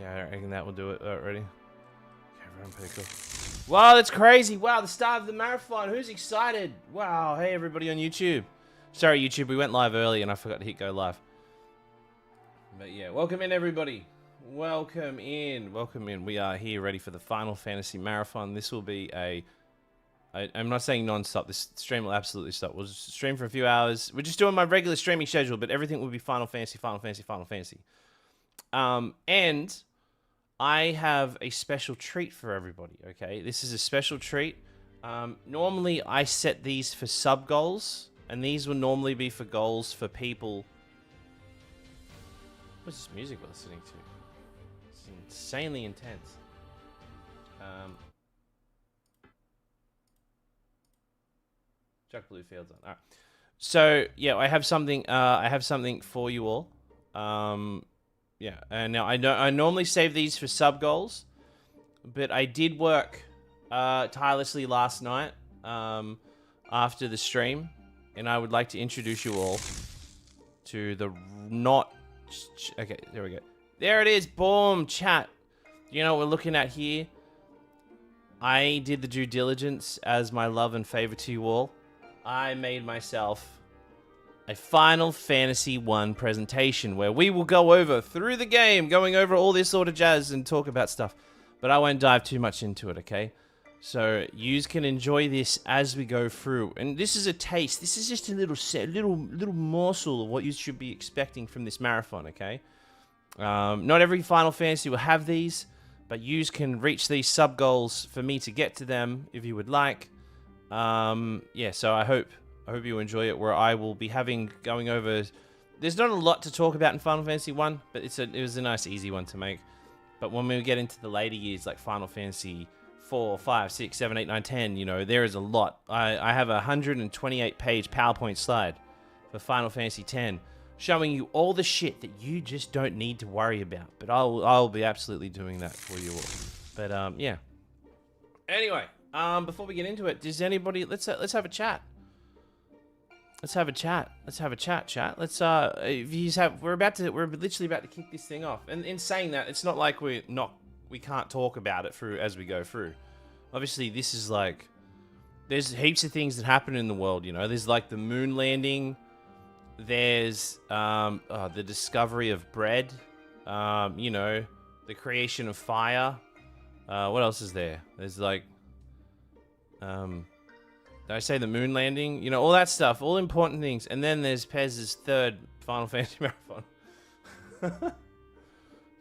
Yeah, I reckon that will do it already. Okay, everyone pretty cool. Wow, that's crazy. Wow, the start of the marathon. Who's excited? Wow, hey everybody on YouTube. Sorry, YouTube, we went live early and I forgot to hit go live. But yeah, welcome in everybody. Welcome in. Welcome in. We are here ready for the Final Fantasy Marathon. This will be a... I'm not saying non-stop. This stream will absolutely stop. We'll just stream for a few hours. We're just doing my regular streaming schedule, but everything will be Final Fantasy, Final Fantasy, Final Fantasy. And I have a special treat for everybody, okay? This is a special treat. Normally, I set these for sub-goals, and these will normally be for goals for people... What's this music we're listening to? It's insanely intense. Jack Blue Fields on. All right. So yeah, I have something. I have something for you all. Yeah, and now I normally save these for sub goals, but I did work tirelessly last night after the stream, and I would like to introduce you all to the not. Okay, there we go. There it is. Boom, chat. You know what we're looking at here? I did the due diligence as my love and favor to you all. I made myself a Final Fantasy I presentation where we will go over through the game, going over all this sort of jazz and talk about stuff. But I won't dive too much into it, okay? So yous can enjoy this as we go through. And this is a taste. This is just a little set, little morsel of what you should be expecting from this marathon, okay? Not every Final Fantasy will have these, but yous can reach these sub goals for me to get to them if you would like. Yeah, so I hope you enjoy it, where I will be going over... There's not a lot to talk about in Final Fantasy 1, but it was a nice, easy one to make. But when we get into the later years, like Final Fantasy 4, 5, 6, 7, 8, 9, 10, you know, there is a lot. I have a 128-page PowerPoint slide for Final Fantasy 10, showing you all the shit that you just don't need to worry about. But I'll be absolutely doing that for you all. But, yeah. Anyway... before we get into it, does anybody... Let's have a chat. Let's have a chat. Let's have a chat. Let's if you have... We're literally about to kick this thing off. And in saying that, it's not like we can't talk about it as we go through. Obviously, this is like... There's heaps of things that happen in the world, you know. There's like the moon landing. There's the discovery of bread. You know, the creation of fire. What else is there? There's like... did I say the moon landing? You know, all that stuff, all important things. And then there's Pez's third Final Fantasy Marathon.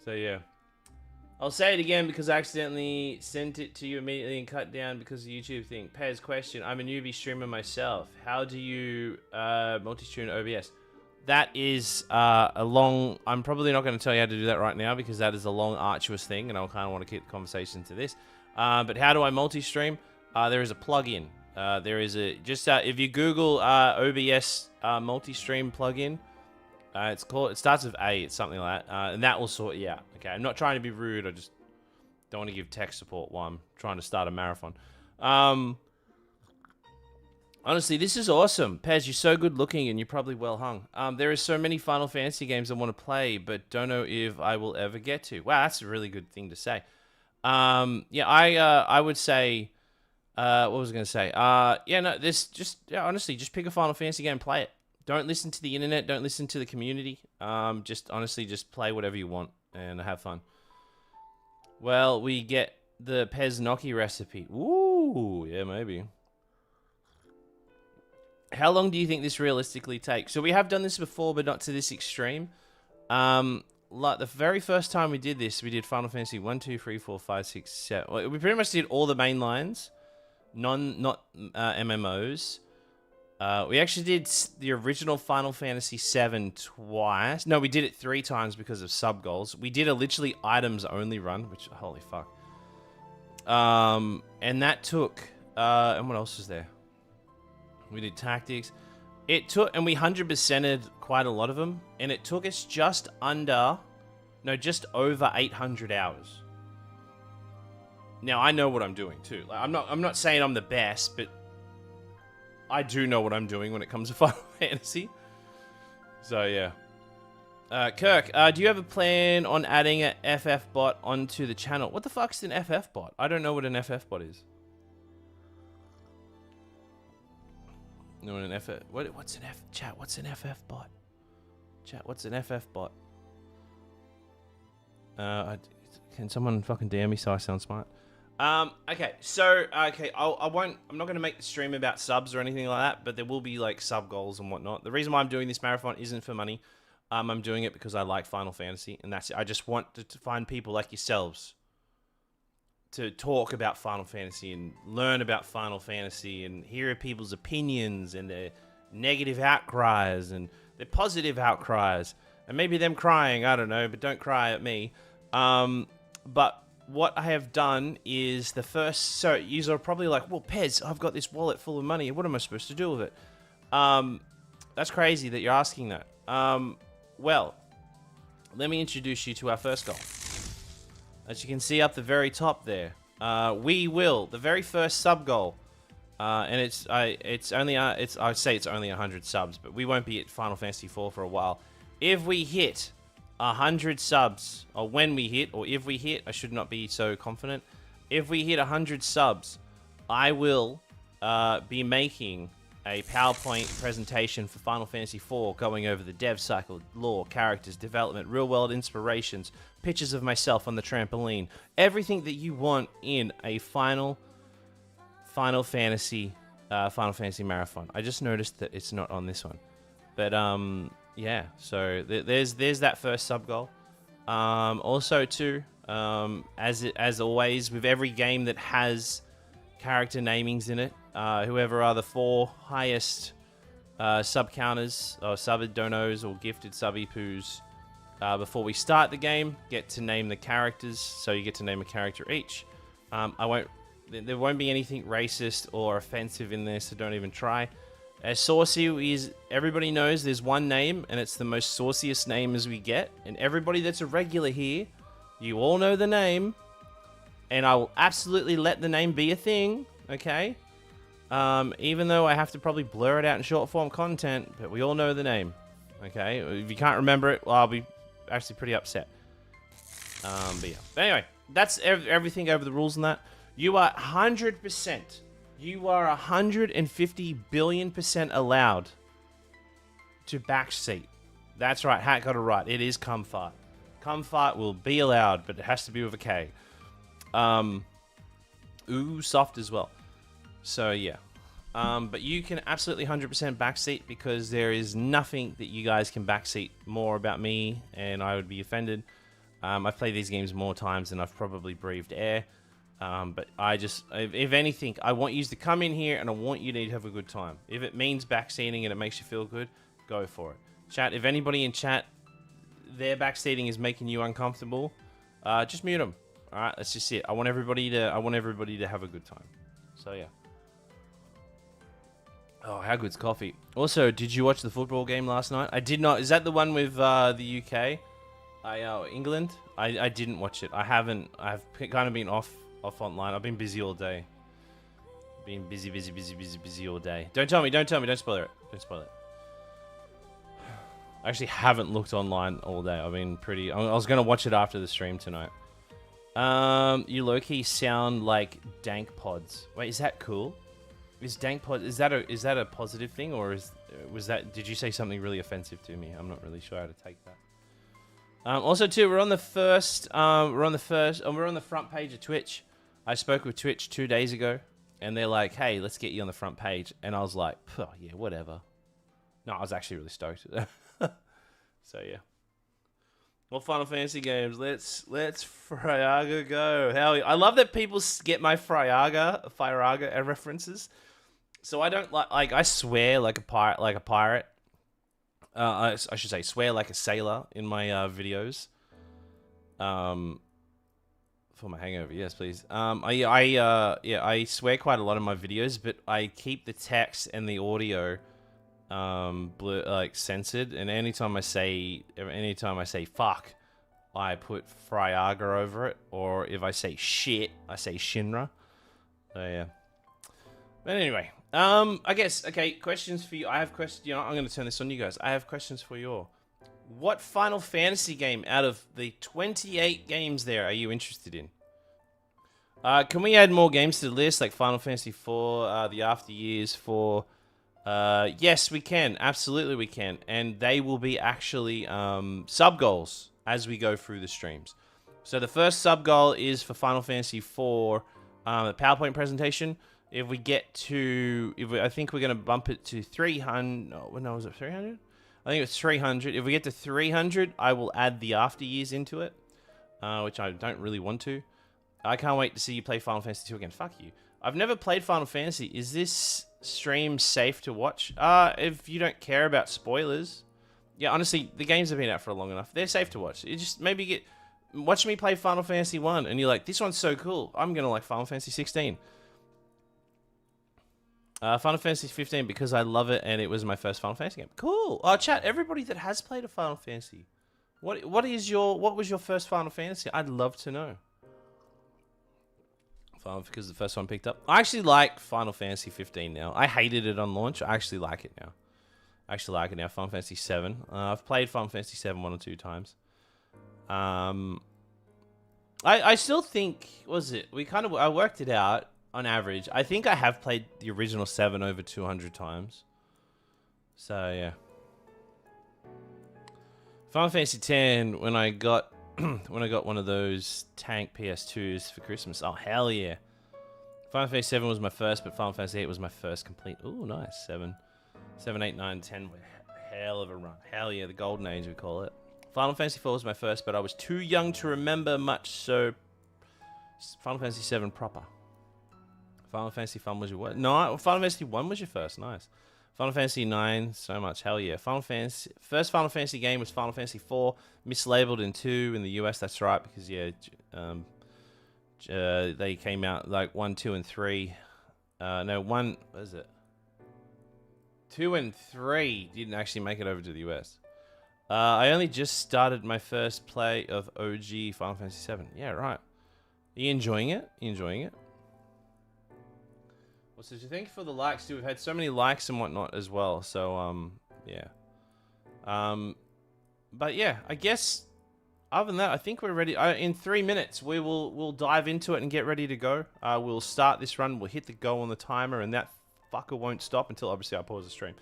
So, yeah. I'll say it again because I accidentally sent it to you immediately and cut down because of the YouTube thing. Pez question, I'm a newbie streamer myself. How do you multi-stream OBS? That is a long... I'm probably not going to tell you how to do that right now because that is a long, arduous thing, and I kind of want to keep the conversation to this. But how do I multi-stream? There is a plugin. There is a if you Google OBS multi-stream plugin, it starts with A. It's something like that, and that will sort you out. Okay, I'm not trying to be rude. I just don't want to give tech support while I'm trying to start a marathon. Honestly, this is awesome, Pez. You're so good looking, and you're probably well hung. There are so many Final Fantasy games I want to play, but don't know if I will ever get to. Wow, that's a really good thing to say. Yeah, I would say. What was I going to say? Yeah, no, honestly, just pick a Final Fantasy game and play it. Don't listen to the internet. Don't listen to the community. Honestly, just play whatever you want and have fun. Well, we get the Pez Gnocchi recipe. Ooh, yeah, maybe. How long do you think this realistically takes? So we have done this before, but not to this extreme. Like the very first time we did this, we did Final Fantasy 1, 2, 3, 4, 5, 6, 7. Well, we pretty much did all the main lines. Not MMOs. We actually did the original Final Fantasy VII twice. No, we did it 3 times because of sub goals. We did a literally items only run, which holy fuck. And that took. And what else was there? We did tactics. It took, and we 100%ed quite a lot of them, and it took us just over 800 hours. Now, I know what I'm doing, too. Like, I'm not saying I'm the best, but I do know what I'm doing when it comes to Final Fantasy. So, yeah. Kirk, do you have a plan on adding a FF bot onto the channel? What the fuck's an FF bot? I don't know what an FF bot is. No, an FF. What's an F? Chat. What's an FF bot? Chat. What's an FF bot? Can someone fucking DM me so I sound smart? Okay. So I won't. I'm not gonna make the stream about subs or anything like that. But there will be like sub goals and whatnot. The reason why I'm doing this marathon isn't for money. I'm doing it because I like Final Fantasy, and that's it. I just want to find people like yourselves to talk about Final Fantasy and learn about Final Fantasy and hear people's opinions and their negative outcries and their positive outcries and maybe them crying, I don't know, but don't cry at me. But what I have done is the first, so you're probably like, well, Pez, I've got this wallet full of money. What am I supposed to do with it? That's crazy that you're asking that. Well, let me introduce you to our first goal. As you can see up the very top there, the very first sub goal, and it's only I'd say it's only 100 subs, but we won't be at Final Fantasy IV for a while. If we hit 100 subs, or when we hit, or if we hit, I should not be so confident. If we hit 100 subs, I will be making a PowerPoint presentation for Final Fantasy IV going over the dev cycle, lore, characters, development, real-world inspirations, pictures of myself on the trampoline, everything that you want in a Final Fantasy marathon. I just noticed that it's not on this one. But, yeah, so there's that first sub-goal. Also, too, as always, with every game that has character namings in it, whoever are the 4 highest sub counters or sub donos or gifted sub poos before we start the game get to name the characters. So you get to name a character each. There won't be anything racist or offensive in there, so don't even try. As saucy is, everybody knows there's one name, and it's the most sauciest name as we get. And everybody that's a regular here, you all know the name, and I will absolutely let the name be a thing. Okay. Even though I have to probably blur it out in short form content, but we all know the name. Okay, if you can't remember it, well, I'll be actually pretty upset. But yeah. But anyway, that's everything over the rules on that. You are 100%. You are 150 billion% allowed to backseat. That's right, Hat got it right. It is cum fart. Cum fart will be allowed, but it has to be with a K. Ooh, soft as well. So, yeah. But you can absolutely 100% backseat because there is nothing that you guys can backseat more about me, and I would be offended. I've played these games more times than I've probably breathed air. But I just, if anything, I want you to come in here and I want you to have a good time. If it means backseating and it makes you feel good, go for it. Chat, if anybody in chat, their backseating is making you uncomfortable, just mute them. Alright, that's just it. I want everybody to have a good time. So, yeah. Oh, how good's coffee? Also, did you watch the football game last night? I did not. Is that the one with the UK? England? I didn't watch it. I haven't. I've kind of been off online. I've been busy all day. Been busy all day. Don't tell me. Don't spoil it. Don't spoil it. I actually haven't looked online all day. I've been pretty... I was going to watch it after the stream tonight. You low-key sound like dank pods. Wait, is that cool? Is dank pod, is that a positive thing, or did you say something really offensive to me? I'm not really sure how to take that. Also too, we're on the front page of Twitch. I spoke with Twitch 2 days ago, and they're like, "Hey, let's get you on the front page." And I was like, "Oh yeah, whatever." No, I was actually really stoked. So yeah. What Final Fantasy games? Let's Fryaga go. Hell, I love that people get my Fryaga references. So I don't like I swear like a pirate. I should say swear like a sailor in my videos. For my hangover, yes, please. I swear quite a lot in my videos, but I keep the text and the audio censored, and anytime I say fuck, I put Fryaga over it, or if I say shit, I say Shinra. So yeah. But anyway, I guess, okay, questions for you. I have questions, I'm going to turn this on you guys. I have questions for you all. What Final Fantasy game out of the 28 games there are you interested in? Can we add more games to the list, like Final Fantasy IV, the After Years 4? Yes, we can. Absolutely, we can. And they will be actually sub-goals as we go through the streams. So the first sub-goal is for Final Fantasy IV, the PowerPoint presentation. If we get to... I think we're going to bump it to 300... No, was it 300? I think it's 300. If we get to 300, I will add the After Years into it, which I don't really want to. I can't wait to see you play Final Fantasy 2 again. Fuck you. I've never played Final Fantasy. Is this stream safe to watch? If you don't care about spoilers. Yeah, honestly, the games have been out for long enough. They're safe to watch. You just maybe watch me play Final Fantasy 1 and you're like, this one's so cool. I'm going to like Final Fantasy 16. Final Fantasy 15 because I love it and it was my first Final Fantasy game. Cool. Chat, everybody that has played a Final Fantasy. What was your first Final Fantasy? I'd love to know. Because the first one picked up. I actually like Final Fantasy 15 now. I hated it on launch. I actually like it now. Final Fantasy 7. I've played Final Fantasy 7 one or two times. I still think, I worked it out on average. I think I have played the original 7 over 200 times. So yeah. Final Fantasy 10 when I got one of those tank PS2s for Christmas. Oh, hell yeah. Final Fantasy 7 was my first, but Final Fantasy 8 was my first complete. Ooh, nice. 7, 8, 9, 10 were hell of a run. Hell yeah, the golden age we call it. Final Fantasy 4 was my first, but I was too young to remember much, so Final Fantasy 7 proper. Final Fantasy 1 was your what? No, Final Fantasy 1 was your first. Nice. Final Fantasy 9, so much. Hell yeah. First Final Fantasy game was Final Fantasy 4, mislabeled in 2 in the US. That's right, because, yeah, they came out like 1, 2, and 3. No, 1, what is it? 2 and 3 didn't actually make it over to the US. I only just started my first play of OG Final Fantasy 7. Yeah, right. Are you enjoying it? Well, so thank you for the likes too. We've had so many likes and whatnot as well. So yeah. But yeah, I guess other than that, I think we're ready. In 3 minutes, we'll dive into it and get ready to go. We'll start this run. We'll hit the go on the timer, and that fucker won't stop until obviously I pause the stream.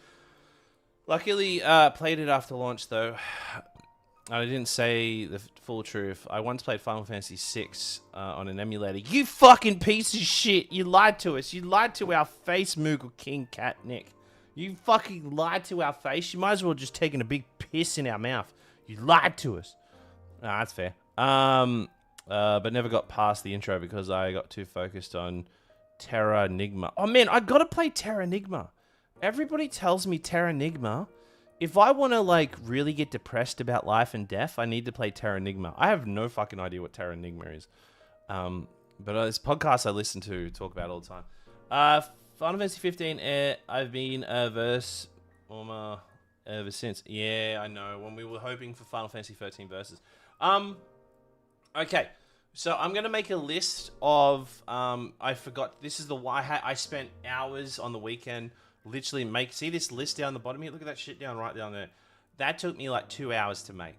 Luckily, played it after launch though. I didn't say the full truth. I once played Final Fantasy VI on an emulator. You fucking piece of shit! You lied to us. You lied to our face, Moogle King Cat Nick. You fucking lied to our face. You might as well just taken a big piss in our mouth. You lied to us. Nah, that's fair. But never got past the intro because I got too focused on Terra Nigma. Oh man, I gotta play Terra Nigma. Everybody tells me Terra Nigma. If I want to, like, really get depressed about life and death, I need to play Terra Nigma. I have no fucking idea what Terra Nigma is. But this podcast I listen to talk about all the time. Final Fantasy 15, I've been a verse ever since. Yeah, I know. When we were hoping for Final Fantasy 13 verses. Okay. So I'm going to make a list of, I forgot, this is the why I spent hours on the weekend literally see this list down the bottom here? Look at that shit right down there. That took me like 2 hours to make.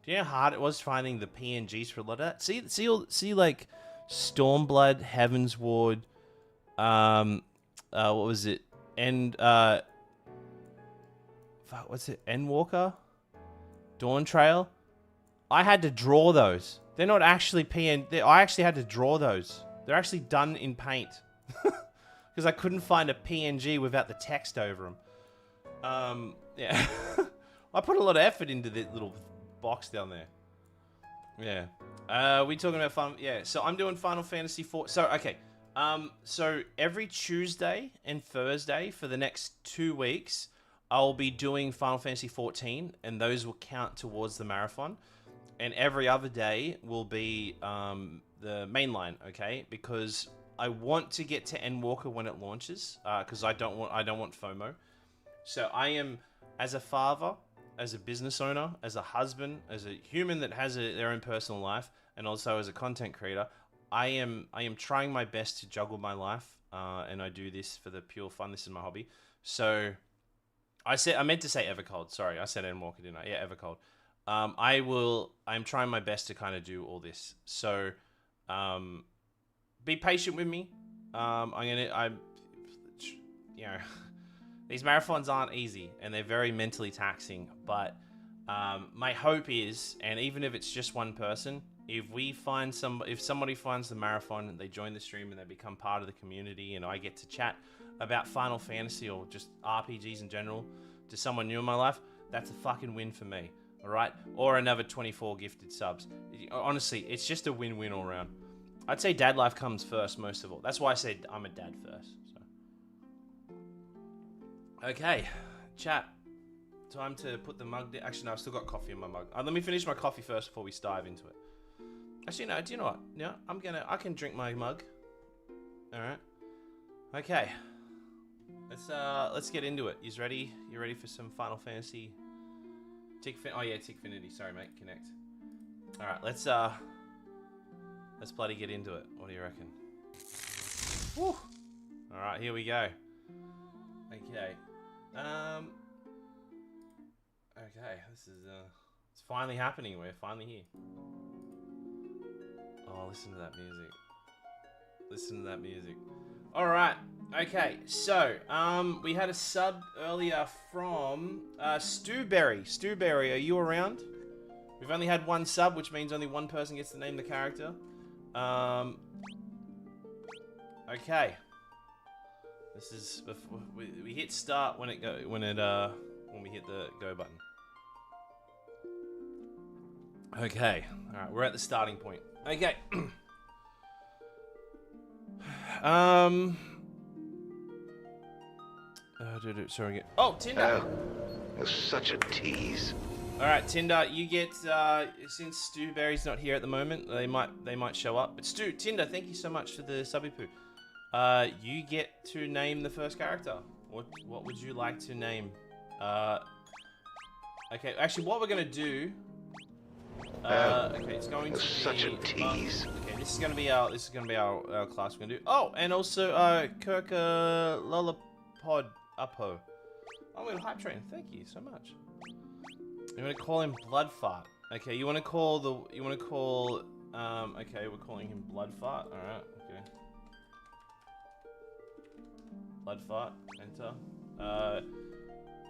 Do you know how hard it was finding the PNGs for a lot of that? See like Stormblood, Heaven's Ward, what was it? What's it? Endwalker? Dawn Trail? I had to draw those. They're not actually I actually had to draw those. They're actually done in paint. Because I couldn't find a PNG without the text over them. Yeah. I put a lot of effort into this little box down there. Yeah. We talking about yeah, so I'm doing Final Fantasy 4. So, okay. So every Tuesday and Thursday for the next 2 weeks, I'll be doing Final Fantasy 14, and those will count towards the marathon. And every other day will be the mainline, okay? Because I want to get to Endwalker when it launches, because I don't want FOMO. So I am, as a father, as a business owner, as a husband, as a human that has their own personal life, and also as a content creator, I am trying my best to juggle my life, and I do this for the pure fun. This is my hobby. So I meant to say Evercold. Sorry, I said Endwalker, didn't I? Yeah, Evercold. I'm trying my best to kind of do all this. So, be patient with me. You know, these marathons aren't easy and they're very mentally taxing. But my hope is, and even if it's just one person, if somebody finds the marathon and they join the stream and they become part of the community, and I get to chat about Final Fantasy or just RPGs in general to someone new in my life, that's a fucking win for me. All right, or another 24 gifted subs. Honestly, it's just a win-win all around. I'd say dad life comes first most of all. That's why I said I'm a dad first. So. Okay, chat. Time to put the mug down. Actually, no, I've still got coffee in my mug. Let me finish my coffee first before we dive into it. Actually, no. Do you know what? Yeah, I can drink my mug. All right. Okay. Let's get into it. You ready? You ready for some Final Fantasy? Tickfinity. Sorry, mate. Connect. All right. Let's bloody get into it. What do you reckon? Woo. All right. Here we go. Okay. Okay. This is it's finally happening. We're finally here. Oh, listen to that music. Listen to that music. All right. Okay. So, we had a sub earlier from Stewberry. Stewberry, are you around? We've only had one sub, which means only one person gets to name the character. Okay. This is we hit start when we hit the go button. Okay. All right. We're at the starting point. Okay. Sorry. Oh, Tinder. Oh, such a tease. All right, Tinder. You get since Stewberry's not here at the moment, they might show up. But Tinder, thank you so much for the subby-poo. You get to name the first character. What would you like to name? Okay. Actually, what we're gonna do. Okay, it's going to be such a tease. Okay, this is gonna be our class we're gonna do. Oh, and also Kirk Lullapod Uppo. Oh, we're hype train. Thank you so much. You want to call him Bloodfart? Okay, you want to call. Okay, we're calling him Bloodfart. All right. Okay. Bloodfart. Enter.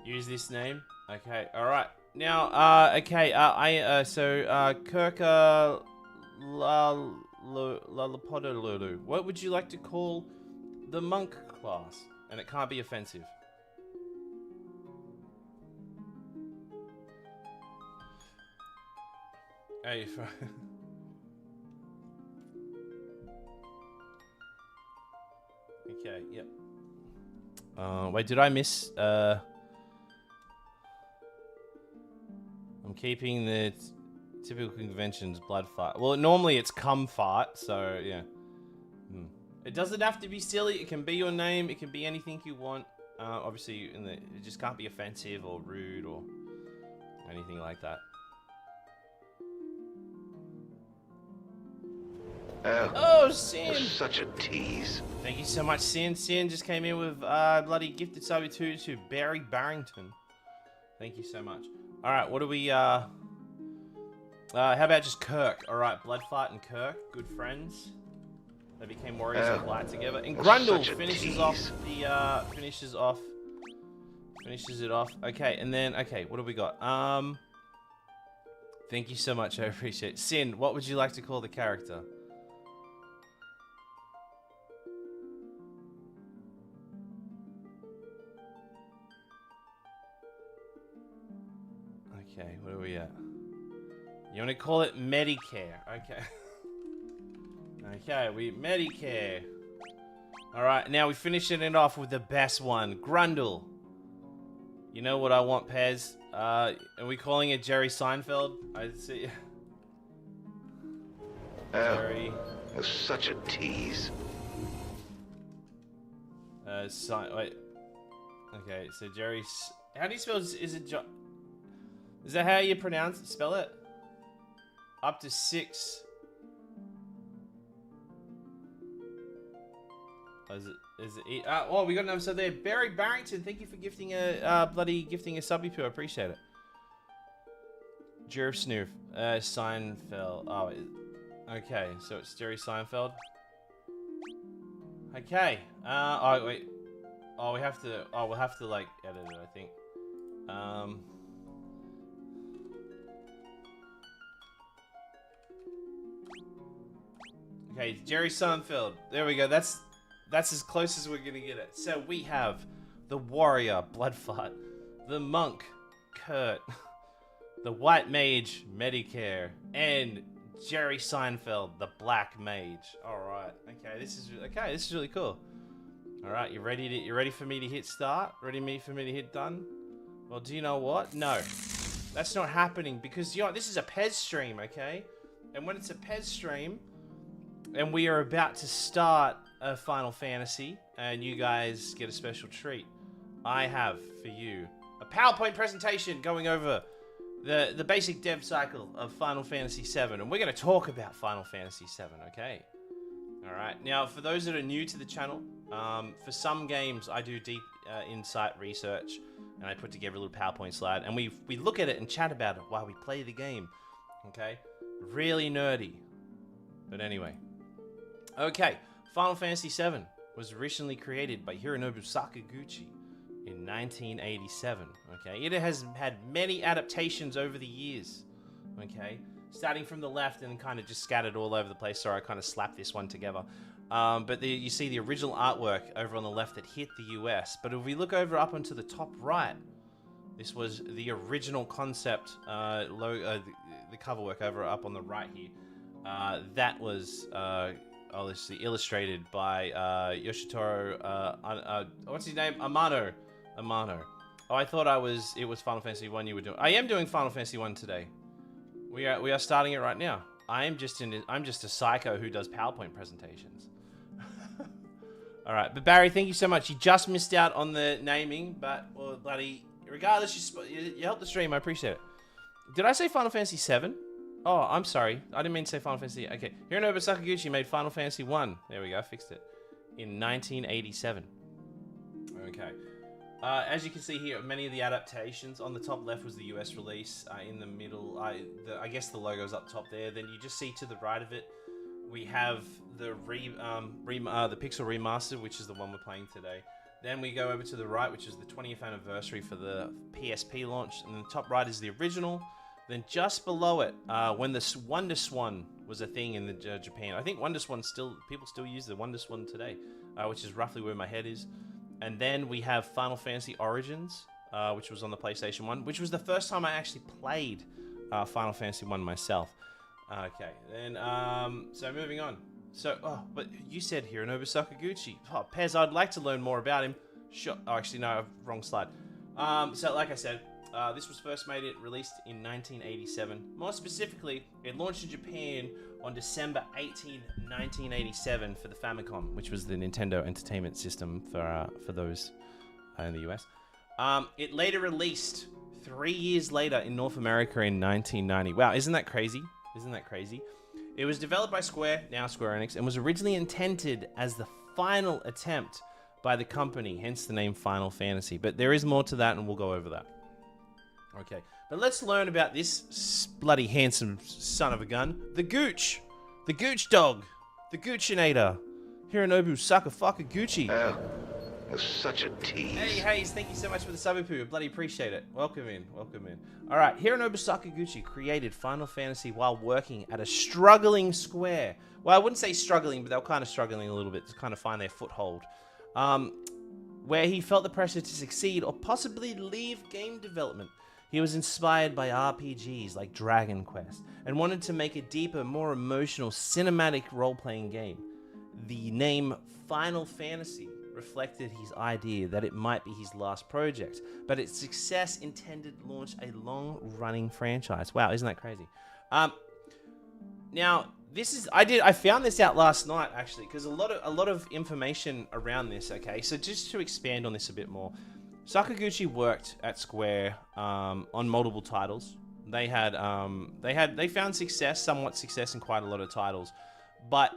Use this name. Okay. All right. Now, Kirk Lalapodolulu. What would you like to call the monk class? And it can't be offensive. Hey, okay, yep. Wait, did I miss? I'm keeping the typical conventions, blood fart. Well, normally it's cum fart, so yeah. It doesn't have to be silly. It can be your name. It can be anything you want. Obviously, it just can't be offensive or rude or anything like that. Oh, Sin! Such a tease. Thank you so much, Sin. Sin just came in with bloody gifted sub to Barry Barrington. Thank you so much. All right, what do we? How about just Kirk? All right, Bloodfart and Kirk, good friends. They became warriors of light together. And Grundle finishes it off. Okay, and then what do we got? Thank you so much. I appreciate it. Sin, what would you like to call the character? Okay, what are we at? You want to call it Medicare? Okay. Okay, Medicare. All right, now we're finishing it off with the best one, Grundle. You know what I want, Pez? Are we calling it Jerry Seinfeld? I see. Jerry. Such a tease. Wait. Okay, so Jerry. How do you spell? Is that how you pronounce it? Spell it? Up to 6. Oh, we got an episode there. Barry Barrington, thank you for gifting a subby poo. I appreciate it. Jerv Snoof, Seinfeld. Oh, okay. So it's Jerry Seinfeld. Okay. Oh wait. Oh, we have to. Oh, we'll have to like edit it, I think. Okay, Jerry Seinfeld. There we go. That's as close as we're gonna get it. So we have the warrior, Bloodfart, the monk, Kurt, the white mage, Medicare, and Jerry Seinfeld, the black mage. All right. Okay, this is really cool. All right, you ready for me to hit start? Ready for me to hit done? Well, do you know what? No, that's not happening because this is a Pez stream, okay? And when it's a Pez stream, and we are about to start a Final Fantasy, and you guys get a special treat, I have for you a PowerPoint presentation going over the basic dev cycle of Final Fantasy VII, and we're going to talk about Final Fantasy VII, okay? All right. Now, for those that are new to the channel, for some games I do deep insight research, and I put together a little PowerPoint slide, and we look at it and chat about it while we play the game, okay? Really nerdy, but anyway. Okay, Final Fantasy VII was originally created by Hironobu Sakaguchi in 1987, okay? It has had many adaptations over the years, okay? Starting from the left and kind of just scattered all over the place, so I kind of slapped this one together. But you see the original artwork over on the left that hit the US. But if we look over up onto the top right, this was the original concept, the cover work over up on the right here. That was obviously illustrated by Yoshitaro, what's his name? Amano. Oh, I thought it was Final Fantasy 1 you were doing. I am doing Final Fantasy 1 today. We are starting it right now. I'm just a psycho who does PowerPoint presentations. All right, but Barry, thank you so much. You just missed out on the naming, but well, bloody regardless, you helped the stream. I appreciate it. Did I say Final Fantasy VII? Oh, I'm sorry. I didn't mean to say Final Fantasy. Okay, Hironobu Sakaguchi made Final Fantasy 1. There we go. I fixed it in 1987. Okay. As you can see here, many of the adaptations. On the top left was the US release. In the middle, I guess the logo's up top there. Then you just see to the right of it, we have the Pixel Remastered, which is the one we're playing today. Then we go over to the right, which is the 20th anniversary for the PSP launch. And the top right is the original. Then just below it, when the Wonder Swan was a thing in Japan. I think Wonder Swan people still use the Wonder Swan today, which is roughly where my head is. And then we have Final Fantasy Origins, which was on the PlayStation 1, which was the first time I actually played Final Fantasy 1 myself. Okay, then, so moving on. So, but you said Hironobu Sakaguchi. Oh, Pez, I'd like to learn more about him. Sure. Oh, actually, no, wrong slide. So, like I said, this was first released in 1987. More specifically, it launched in Japan on December 18, 1987 for the Famicom, which was the Nintendo Entertainment System for those in the US. It later released 3 years later in North America in 1990. Wow, isn't that crazy? Isn't that crazy? It was developed by Square, now Square Enix, and was originally intended as the final attempt by the company, hence the name Final Fantasy. But there is more to that, and we'll go over that. Okay, but let's learn about this bloody handsome son of a gun, the Gooch dog, the Goochinator, Hironobu Sakaguchi. Such a tease. Hey Hayes, thank you so much for the subipoo. Bloody appreciate it. Welcome in, welcome in. All right, Hironobu Sakaguchi created Final Fantasy while working at a struggling Square. Well, I wouldn't say struggling, but they were kind of struggling a little bit to kind of find their foothold. Where he felt the pressure to succeed or possibly leave game development. He was inspired by RPGs like Dragon Quest and wanted to make a deeper, more emotional, cinematic role-playing game. The name Final Fantasy reflected his idea that it might be his last project, but its success intended to launch a long-running franchise. Wow, isn't that crazy? Now, I found this out last night actually, because a lot of information around this. Okay, so just to expand on this a bit more. Sakaguchi worked at Square on multiple titles. They found somewhat success in quite a lot of titles, but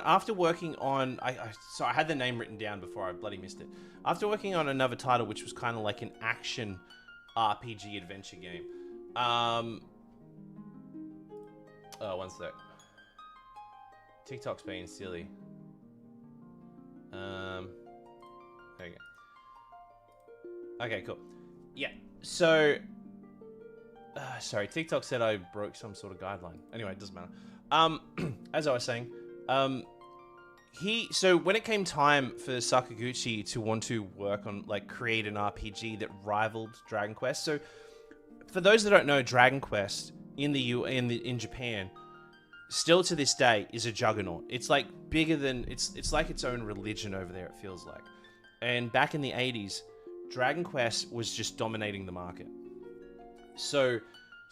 after working on so I had the name written down before I bloody missed it. After working on another title which was kind of like an action RPG adventure game. Oh, one sec. TikTok's being silly. There you go. Okay, cool. Yeah. So sorry, TikTok said I broke some sort of guideline. Anyway, it doesn't matter. As I was saying, so when it came time for Sakaguchi to want to work on, like, create an RPG that rivaled Dragon Quest. So for those that don't know, Dragon Quest in Japan, still to this day, is a juggernaut. It's like bigger than it's like its own religion over there, it feels like. And back in the 80s, Dragon Quest was just dominating the market. So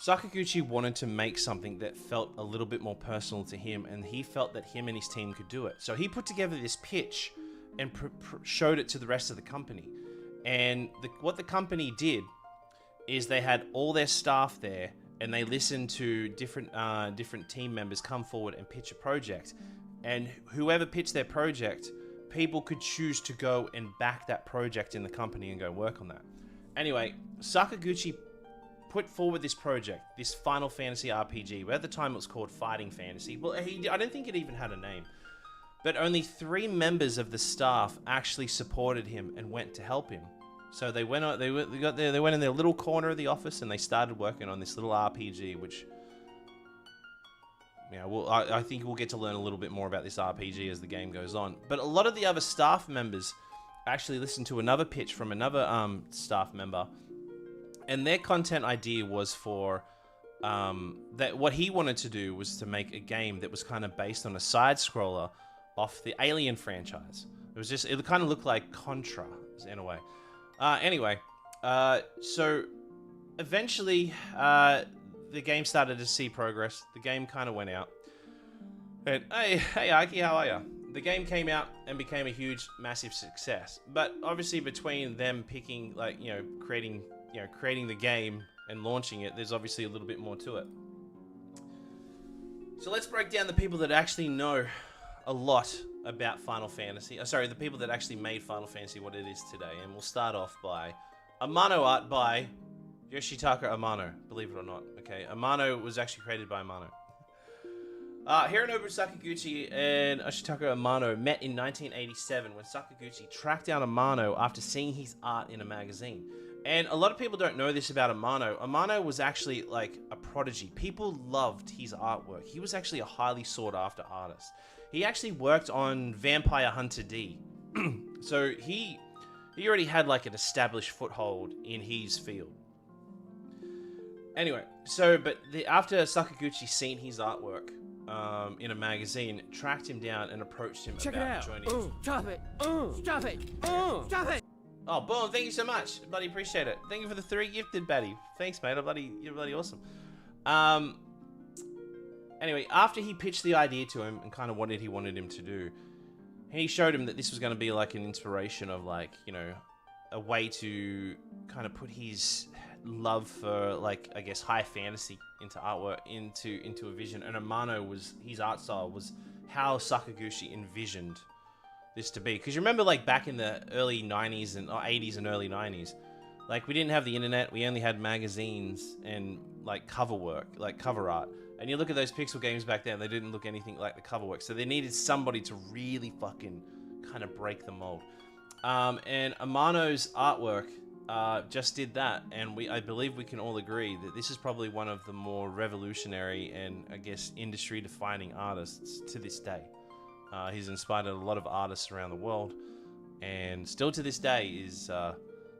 Sakaguchi wanted to make something that felt a little bit more personal to him, and he felt that him and his team could do it. So he put together this pitch and showed it to the rest of the company. And what the company did is they had all their staff there, and they listened to different team members come forward and pitch a project. And whoever pitched their project, people could choose to go and back that project in the company and go work on that. Anyway, Sakaguchi put forward this project, this Final Fantasy RPG, where at the time it was called Fighting Fantasy. Well, I don't think it even had a name. But only 3 members of the staff actually supported him and went to help him. So they went in their little corner of the office and they started working on this little RPG, which, yeah, I think we'll get to learn a little bit more about this RPG as the game goes on. But a lot of the other staff members actually listened to another pitch from another staff member, and their content idea was for that what he wanted to do was to make a game that was kind of based on a side scroller off the Alien franchise. It kind of looked like Contra in a way. Anyway, so eventually the game started to see progress. The game kind of went out. And hey Ike, how are ya? The game came out and became a huge, massive success. But obviously between them picking, like, creating the game and launching it, there's obviously a little bit more to it. So let's break down the people that actually know a lot about Final Fantasy. The people that actually made Final Fantasy what it is today. And we'll start off by Amano art by Yoshitaka Amano, believe it or not. Okay, Amano was actually created by Amano. Hironobu Sakaguchi and Yoshitaka Amano met in 1987 when Sakaguchi tracked down Amano after seeing his art in a magazine. And a lot of people don't know this about Amano. Amano was actually like a prodigy. People loved his artwork. He was actually a highly sought after artist. He actually worked on Vampire Hunter D. So he already had like an established foothold in his field. Anyway, after Sakaguchi seen his artwork in a magazine, tracked him down and approached him about joining. Stop it! Stop it! Stop it! Oh, boom! Thank you so much, buddy. Appreciate it. Thank you for the 3 gifted, buddy. Thanks, mate. You're bloody awesome. Anyway, after he pitched the idea to him and kind of what he wanted him to do, he showed him that this was going to be like an inspiration of, like, a way to kind of put his love for, like, I guess, high fantasy into artwork, into a vision. And Amano his art style was how Sakaguchi envisioned this to be. Because you remember, like, back in the early 90s and 80s and early 90s, like, we didn't have the internet. We only had magazines and, like, cover work, like cover art. And you look at those pixel games back then, they didn't look anything like the cover work. So they needed somebody to really fucking kind of break the mold. And Amano's artwork just did that. And I believe we can all agree that this is probably one of the more revolutionary and, I guess, industry-defining artists to this day. He's inspired a lot of artists around the world, and still to this day is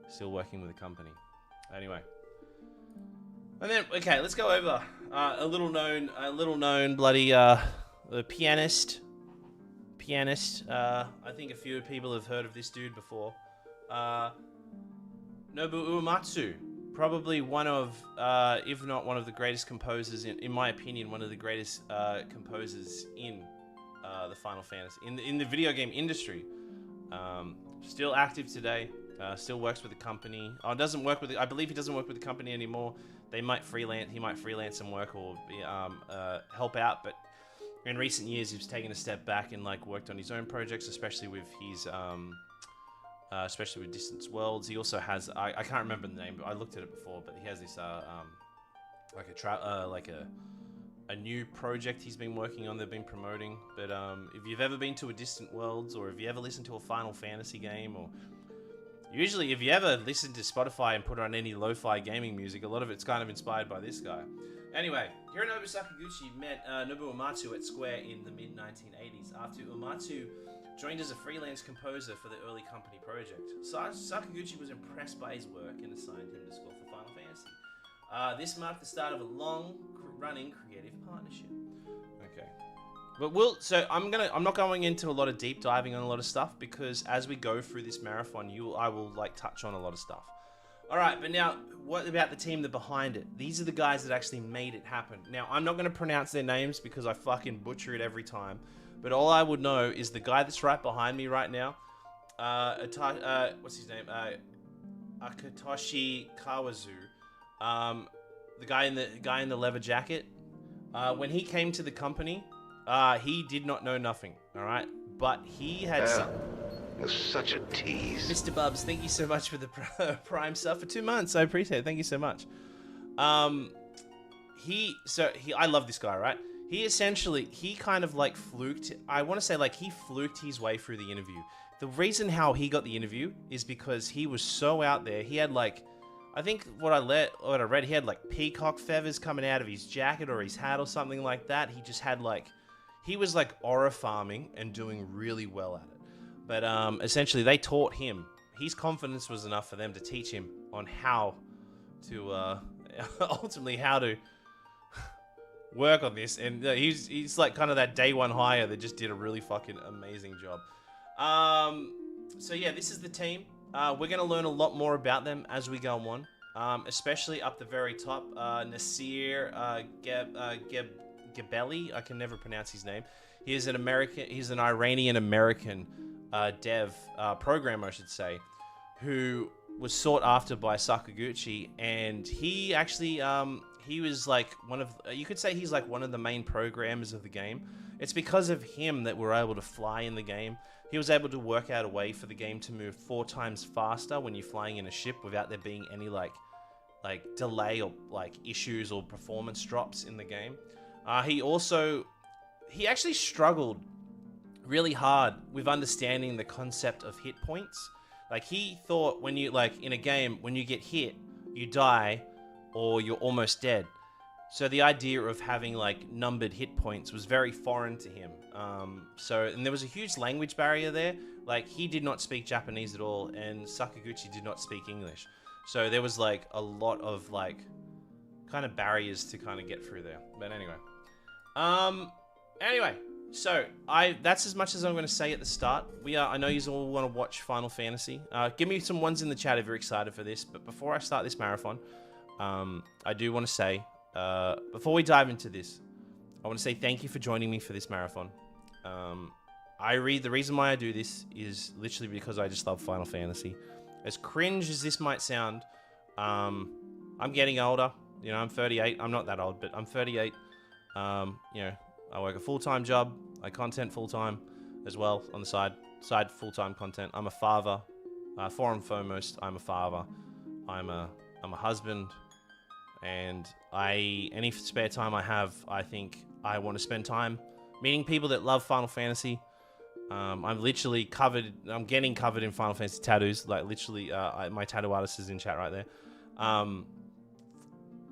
still working with the company. Anyway, and then let's go over a little known bloody the pianist. I think a few people have heard of this dude before. Nobuo Uematsu, probably one of, if not one of the greatest composers in my opinion, one of the greatest composers in the Final Fantasy in the video game industry. Still active today. Still works with the company. I believe he doesn't work with the company anymore. He might freelance some work or help out. But in recent years, he's taken a step back and like worked on his own projects, especially with his especially with Distance Worlds. He also has I can't remember the name, but I looked at it before. But he has this like a new project he's been working on. They've been promoting. But if you've ever been to a Distant Worlds, or if you ever listened to a Final Fantasy game, or usually if you ever listen to Spotify and put on any lo-fi gaming music, a lot of it's kind of inspired by this guy. Anyway, Hironobu Sakaguchi met Nobuo Uematsu at Square in the mid-1980s after Uematsu joined as a freelance composer for the early company project. Sakaguchi was impressed by his work and assigned him to score for Final Fantasy. This marked the start of a long-running creative partnership. Okay. But I'm not going into a lot of deep diving on a lot of stuff, because as we go through this marathon, I will like touch on a lot of stuff. All right, but now what about the team that behind it? These are the guys that actually made it happen. Now, I'm not going to pronounce their names because I fucking butcher it every time. But all I would know is the guy that's right behind me right now. What's his name? Akatoshi Kawazu. The guy in the leather jacket. When he came to the company, he did not know nothing. All right, but he had some. Such a tease. Mr. Bubs, thank you so much for the Prime stuff for 2 months. I appreciate it. Thank you so much. I love this guy, right? He kind of like fluked. I want to say like he fluked his way through the interview. The reason how he got the interview is because he was so out there. He had like, I think what I read, he had like peacock feathers coming out of his jacket or his hat or something like that. He just had like, he was like aura farming and doing really well at it. But essentially, they taught him. His confidence was enough for them to teach him on how to, ultimately, how to work on this. And he's like kind of that day one hire that just did a really fucking amazing job. So yeah, this is the team. We're going to learn a lot more about them as we go on, especially up the very top. Nasir Gebeli, I can never pronounce his name. He's an Iranian-American dev programmer, I should say, who was sought after by Sakaguchi, and he actually he was like you could say he's like one of the main programmers of the game. It's because of him that we're able to fly in the game. He was able to work out a way for the game to move 4 times faster when you're flying in a ship without there being any like delay or like issues or performance drops in the game. He actually struggled really hard with understanding the concept of hit points. Like, he thought when you, like, in a game, when you get hit, you die or you're almost dead. So the idea of having, like, numbered hit points was very foreign to him. And there was a huge language barrier there. Like, he did not speak Japanese at all, and Sakaguchi did not speak English. So there was, like, a lot of, like, kind of barriers to kind of get through there. But anyway. So, that's as much as I'm going to say at the start. I know you all want to watch Final Fantasy. Give me some ones in the chat if you're excited for this. But before I start this marathon, I do want to say, before we dive into this, I want to say thank you for joining me for this marathon. The reason why I do this is literally because I just love Final Fantasy. As cringe as this might sound, I'm getting older. You know, I'm 38. I'm not that old, but I'm 38. I work a full-time job. I content full-time as well on the side full-time content. I'm a father. For and foremost, I'm a father. I'm a husband, and any spare time I have, I think I want to spend time meeting people that love Final Fantasy. I'm literally covered. I'm getting covered in Final Fantasy tattoos. Like, literally, my tattoo artist is in chat right there.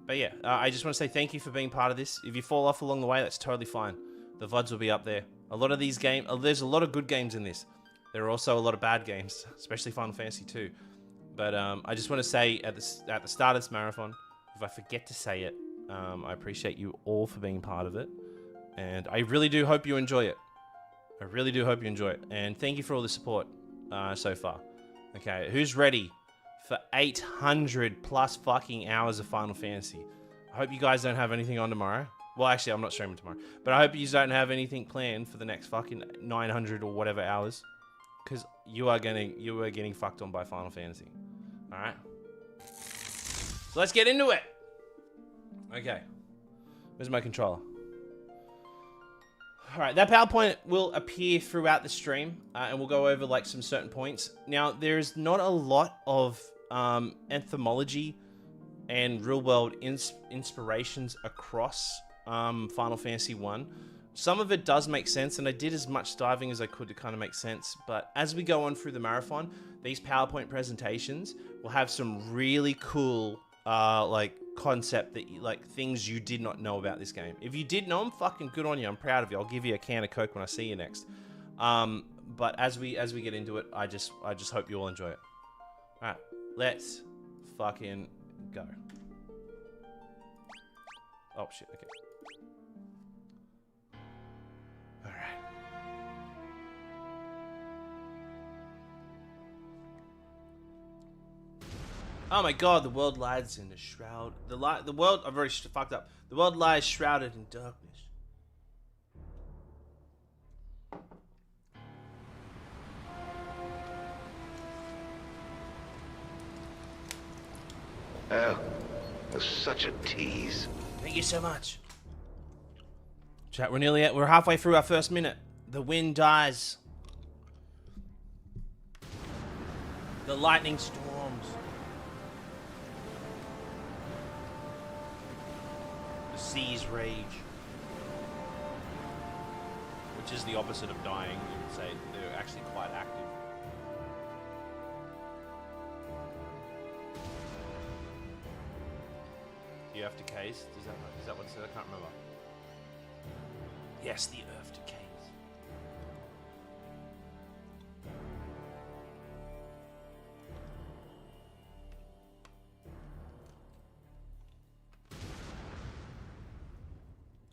But yeah, I just want to say thank you for being part of this. If you fall off along the way, that's totally fine. The VODs will be up there. A lot of these games, there's a lot of good games in this. There are also a lot of bad games, especially Final Fantasy 2. But I just want to say at the start of this marathon, if I forget to say it, I appreciate you all for being part of it. And I really do hope you enjoy it. I really do hope you enjoy it. And thank you for all the support so far. Okay, who's ready for 800 plus fucking hours of Final Fantasy? I hope you guys don't have anything on tomorrow. Well, actually, I'm not streaming tomorrow. But I hope you don't have anything planned for the next fucking 900 or whatever hours. Because you are getting fucked on by Final Fantasy. Alright? So let's get into it! Okay. Where's my controller? All right, that PowerPoint will appear throughout the stream, and we'll go over like some certain points. Now, there's not a lot of entomology and real-world inspirations across Final Fantasy I. Some of it does make sense, and I did as much diving as I could to kind of make sense. But as we go on through the marathon, these PowerPoint presentations will have some really cool like concept that like things you did not know about this game. If you did know them, fucking good on you. I'm proud of you. I'll give you a can of Coke when I see you next. But as we get into it, I just hope you all enjoy it. All right, let's fucking go. Oh shit. Okay. All right. Oh my god, the world lies in a shroud. The world, I've already fucked up. The world lies shrouded in darkness. Oh, that's such a tease. Thank you so much. Chat, we're halfway through our first minute. The wind dies. The lightning storms. The seas rage. Which is the opposite of dying, you would say. They're actually quite active. The earth decays? Is that what it said? I can't remember. Yes, the earth decays.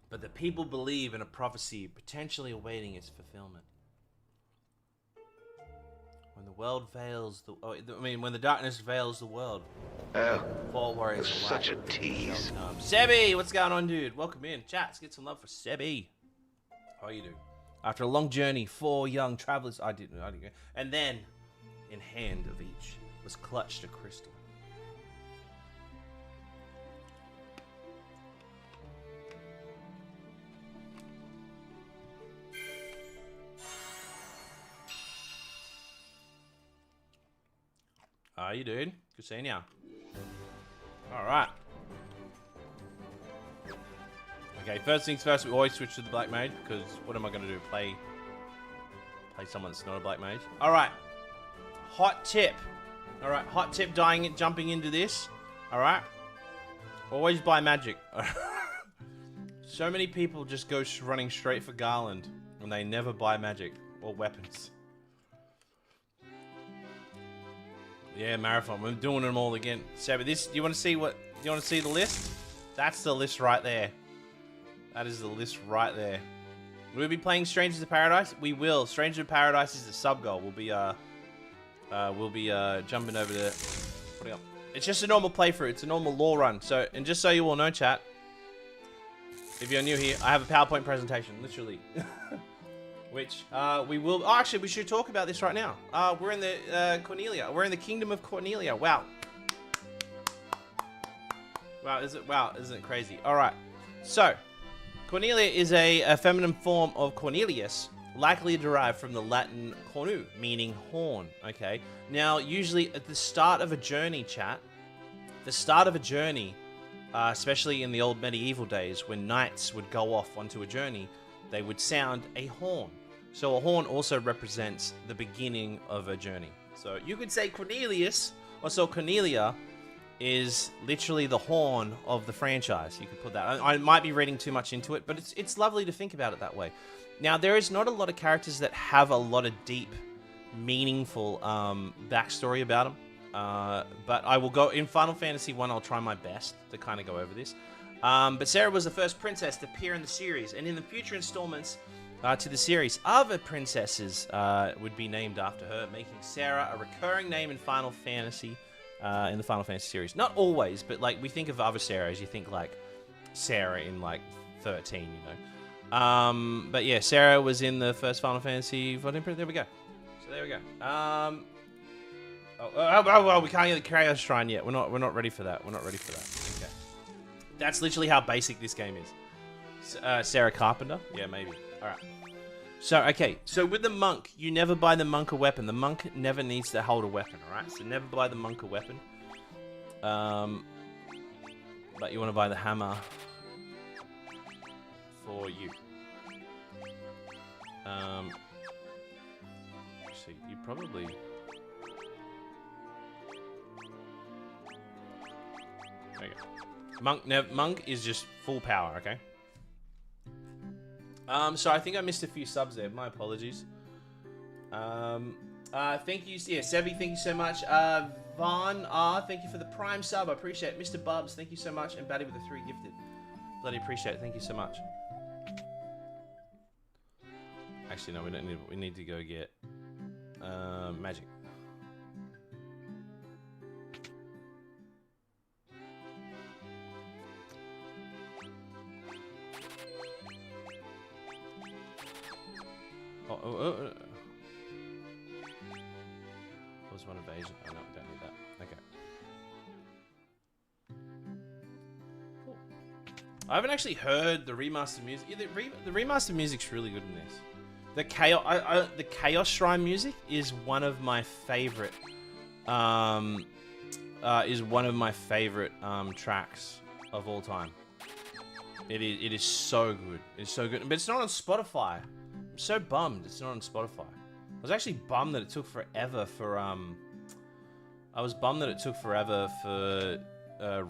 But the people believe in a prophecy potentially awaiting its fulfillment. When the world veils the... when the darkness veils the world. Oh, Fall warriors that's alike such a tease. Sebi, what's going on, dude? Welcome in. Chat, let's get some love for Sebi. How you do? After a long journey, 4 young travelers... I didn't. And then, in hand of each, was clutched a crystal. How you doing? Good seeing ya. Alright. Okay, first things first, we always switch to the Black Mage, because what am I going to do? Play someone that's not a Black Mage? Alright. Hot tip. Alright, hot tip jumping into this. Alright. Always buy magic. So many people just go running straight for Garland, and they never buy magic or weapons. Yeah, marathon. We're doing them all again. So, this, you want to see the list? That's the list right there. That is the list right there. Will we be playing Strangers of Paradise? We will. Strangers of Paradise is the sub goal. We'll be jumping over there. Putting up. It's just a normal playthrough. It's a normal lore run. So, and just so you all know, chat, if you're new here, I have a PowerPoint presentation, literally. Which we will... Oh, actually, we should talk about this right now. We're in the Cornelia. We're in the Kingdom of Cornelia. Wow. Wow, isn't it crazy? All right. So, Cornelia is a feminine form of Cornelius, likely derived from the Latin cornu, meaning horn. Okay. Now, usually at the start of a journey, chat, especially in the old medieval days, when knights would go off onto a journey, they would sound a horn. So a horn also represents the beginning of a journey. So you could say Cornelius, or so Cornelia, is literally the horn of the franchise. You could put that. I might be reading too much into it, but it's lovely to think about it that way. Now, there is not a lot of characters that have a lot of deep, meaningful backstory about them. But I will go... In Final Fantasy I, I'll try my best to kind of go over this. But Sarah was the first princess to appear in the series, and in the future installments to the series, other princesses would be named after her, making Sarah a recurring name in Final Fantasy, in the Final Fantasy series. Not always, but like we think of other Sarahs, you think like Sarah in like 13, you know. But yeah, Sarah was in the first Final Fantasy 14. There we go. So there we go. We can't get the Kratos Shrine yet. We're not ready for that. We're not ready for that. Okay. That's literally how basic this game is. Sarah Carpenter? Yeah, maybe. Alright. So, okay. So, with the monk, you never buy the monk a weapon. The monk never needs to hold a weapon, alright? So, never buy the monk a weapon. But you want to buy the hammer for you. So, you probably... There you go. Monk is just full power, okay? So I think I missed a few subs there. My apologies. Thank you. Yeah, Sebi, thank you so much. Vaughn R, thank you for the prime sub. I appreciate it. Mr. Bubs, thank you so much. And Batty with the 3 gifted. Bloody appreciate it. Thank you so much. Actually, no, we don't need. We need to go get magic. Oh. Was one evasion? Oh no, we don't need that. Okay. Cool. I haven't actually heard the remastered music. Yeah, the remastered music's really good in this. The Chaos Shrine music is one of my favorite. Tracks of all time. It is so good. It's so good, but it's not on Spotify. I'm so bummed it's not on Spotify. I was actually bummed that it took forever for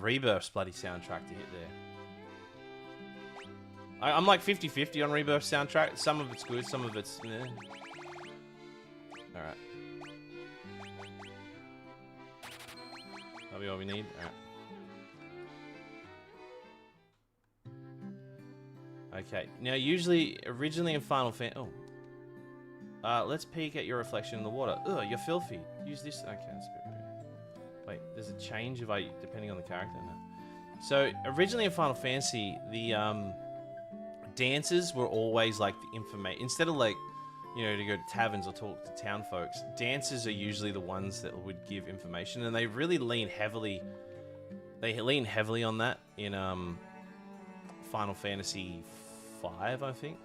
Rebirth's bloody soundtrack to hit there. I'm like 50-50 on Rebirth's soundtrack. Some of it's good, some of it's eh. Alright. That'll be all we need. Alright. Okay. Now, originally in Final Fantasy... Oh. Let's peek at your reflection in the water. Ugh, you're filthy. Use this... Okay, that's a bit weird. Wait, does it change depending on the character? No. So, originally in Final Fantasy, the, dances were always, like, the information... Instead of, like, you know, to go to taverns or talk to town folks, dancers are usually the ones that would give information, and they really lean heavily... They lean heavily on that in, Final Fantasy V, I think.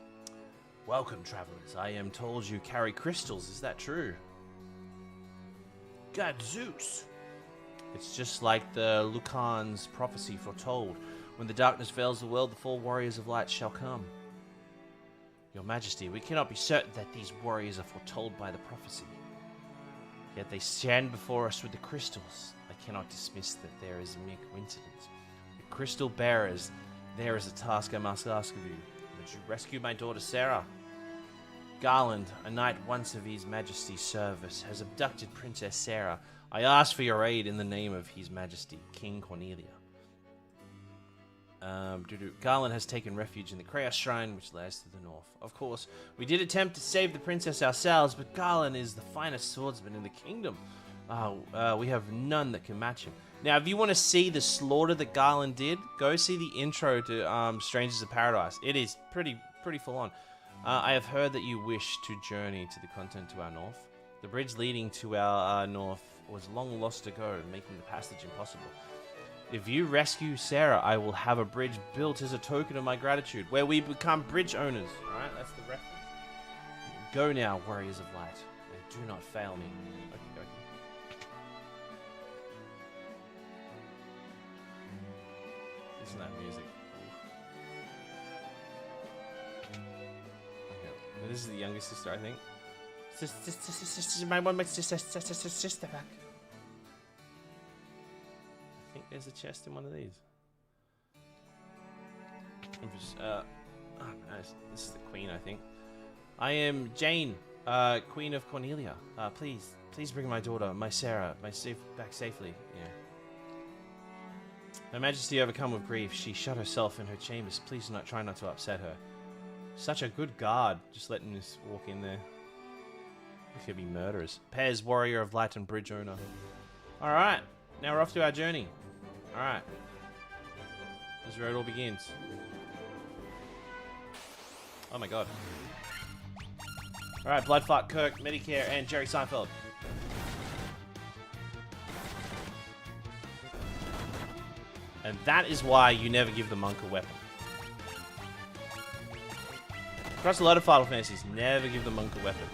Welcome, travelers. I am told you carry crystals. Is that true? God Zeus. It's just like the Lucan's prophecy foretold. When the darkness veils the world, the 4 warriors of light shall come. Your Majesty, we cannot be certain that these warriors are foretold by the prophecy. Yet they stand before us with the crystals. I cannot dismiss that there is a mere coincidence. The crystal bearers, there is a task I must ask of you. Would you rescue my daughter Sarah? Garland, a knight once of His Majesty's service, has abducted Princess Sarah. I ask for your aid in the name of His Majesty, King Cornelia. Garland has taken refuge in the Chaos Shrine, which lies to the north. Of course, we did attempt to save the princess ourselves, but Garland is the finest swordsman in the kingdom. We have none that can match him. Now, if you want to see the slaughter that Garland did, go see the intro to Strangers of Paradise. It is pretty full on. I have heard that you wish to journey to the continent to our north. The bridge leading to our north was long lost ago, making the passage impossible. If you rescue Sarah, I will have a bridge built as a token of my gratitude, where we become bridge owners. Alright, that's the reference. Go now, warriors of light, and do not fail me. Okay. Listen to that music. Okay. And this is the younger sister, I think. Sister back. I think there's a chest in one of these. Oh, nice. This is the queen, I think. I am Jane, Queen of Cornelia. Please bring my daughter, my Sarah, back safely. Yeah. Her Majesty overcome with grief, she shut herself in her chambers. Please try not to upset her. Such a good guard, just letting us walk in there. We could be murderers. Pez, warrior of light and bridge owner. Alright, now we're off to our journey. Alright. This is where it all begins. Oh my god. Alright, Bloodfart, Kirk, Medicare, and Jerry Seinfeld. And that is why you never give the monk a weapon. Across a lot of Final Fantasies, never give the monk a weapon.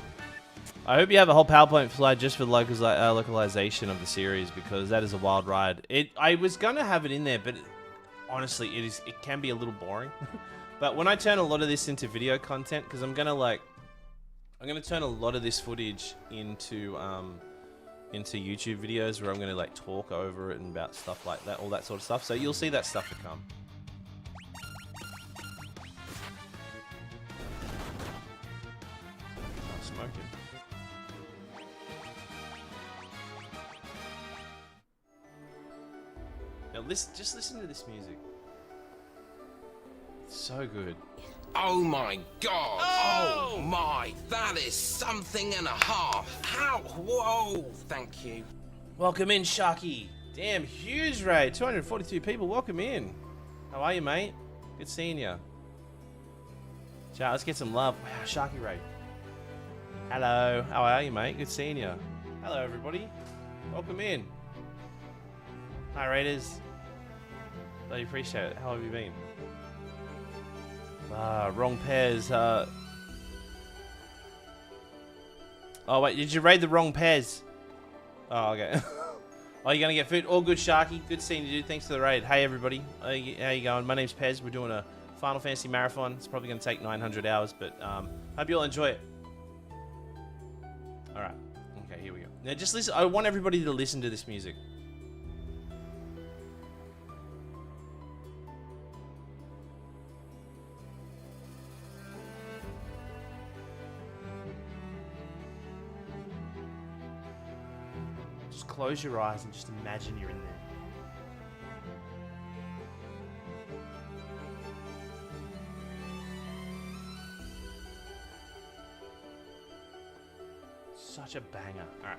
I hope you have a whole PowerPoint slide just for the localization of the series, because that is a wild ride. I was gonna have it in there, but honestly, it can be a little boring. But when I turn a lot of this into video content, because I'm gonna turn a lot of this footage into YouTube videos where I'm gonna like talk over it and about stuff like that, all that sort of stuff. So you'll see that stuff to come. Oh, smoking. Now just listen to this music. It's so good. Oh my god! Oh my, that is something and a half! How? Whoa! Thank you. Welcome in, Sharky. Damn, huge raid. 242 people. Welcome in. How are you, mate? Good seeing you. Ciao, let's get some love. Wow, Sharky raid. Hello. How are you, mate? Good seeing you. Hello, everybody. Welcome in. Hi, raiders. Really appreciate it. How have you been? Wrong pairs. Oh, wait. Did you raid the wrong pairs? Oh, okay. Oh, you're going to get food? All good, Sharky. Good seeing you, dude. Thanks for the raid. Hey, everybody. How you going? My name's Pez. We're doing a Final Fantasy marathon. It's probably going to take 900 hours, but hope you all enjoy it. All right. Okay, here we go. Now, just listen. I want everybody to listen to this music. Just close your eyes and just imagine you're in there. Such a banger. Alright.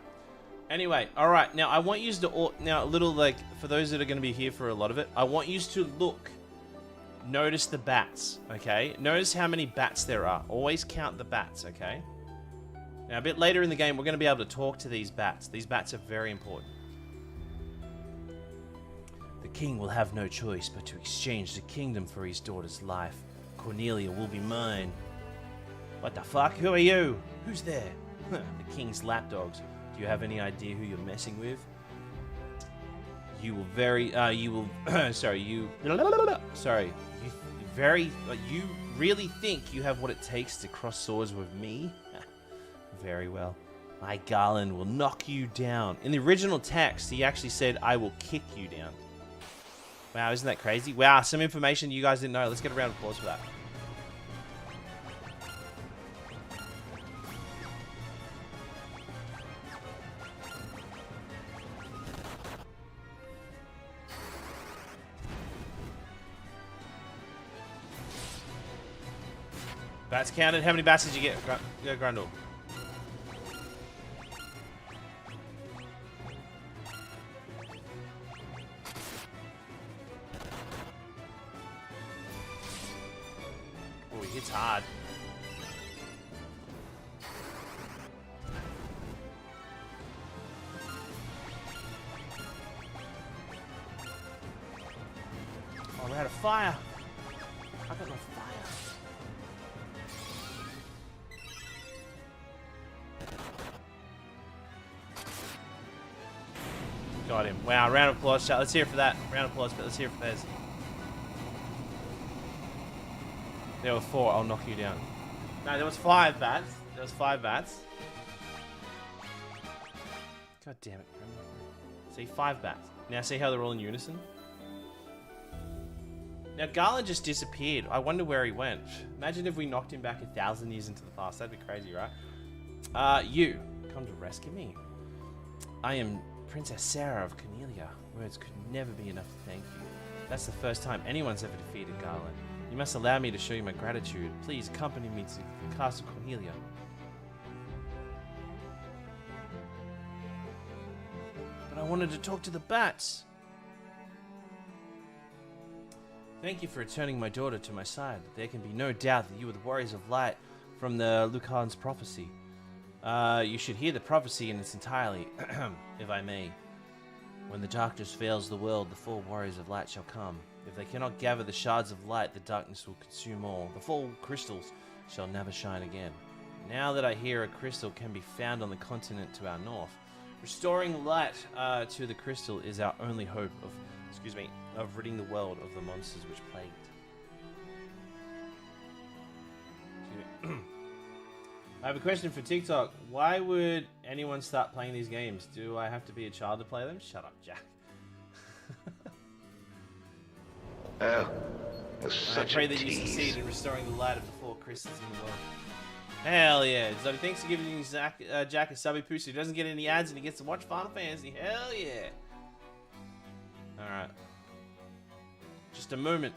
Anyway, alright. Now, I want you to... Now, a little, like, for those that are going to be here for a lot of it, I want you to look. Notice the bats, okay? Notice how many bats there are. Always count the bats, okay? Now, a bit later in the game, we're going to be able to talk to these bats. These bats are very important. The king will have no choice but to exchange the kingdom for his daughter's life. Cornelia will be mine. What the fuck? Who are you? Who's there? The king's lapdogs. Do you have any idea who you're messing with? You will you really think you have what it takes to cross swords with me? Very well. My Garland will knock you down. In the original text, he actually said, I will kick you down. Wow, isn't that crazy? Wow, some information you guys didn't know. Let's get a round of applause for that. Bats counted. How many bats did you get, Grundle? Oh, he hits hard. Oh, we're out of fire. I got no fire. Got him. Wow, round of applause, chat. Let's hear it for that. Round of applause, but let's hear it for Pez. There were 4. I'll knock you down. No, there was 5 bats. There was 5 bats. God damn it. See, 5 bats. Now see how they're all in unison? Now, Garland just disappeared. I wonder where he went. Imagine if we knocked him back 1,000 years into the past. That'd be crazy, right? You, come to rescue me. I am Princess Sarah of Cornelia. Words could never be enough to thank you. That's the first time anyone's ever defeated Garland. You must allow me to show you my gratitude. Please accompany me to the Castle Cornelia. But I wanted to talk to the bats. Thank you for returning my daughter to my side. There can be no doubt that you are the Warriors of Light from the Lucan's prophecy. You should hear the prophecy in its entirety, if I may. When the darkness fails the world, the 4 Warriors of Light shall come. If they cannot gather the shards of light, the darkness will consume all. The 4 crystals shall never shine again. Now that I hear a crystal can be found on the continent to our north, restoring light to the crystal is our only hope of ridding the world of the monsters which plague it. I have a question for TikTok. Why would anyone start playing these games? Do I have to be a child to play them? Shut up, Jack. Oh, that's such I pray a that you tease. succeed in restoring the light of the 4 crystals in the world. Hell yeah. So thanks for giving Jack a subby boost. He doesn't get any ads and he gets to watch Final Fantasy. Hell yeah. Alright. Just a moment.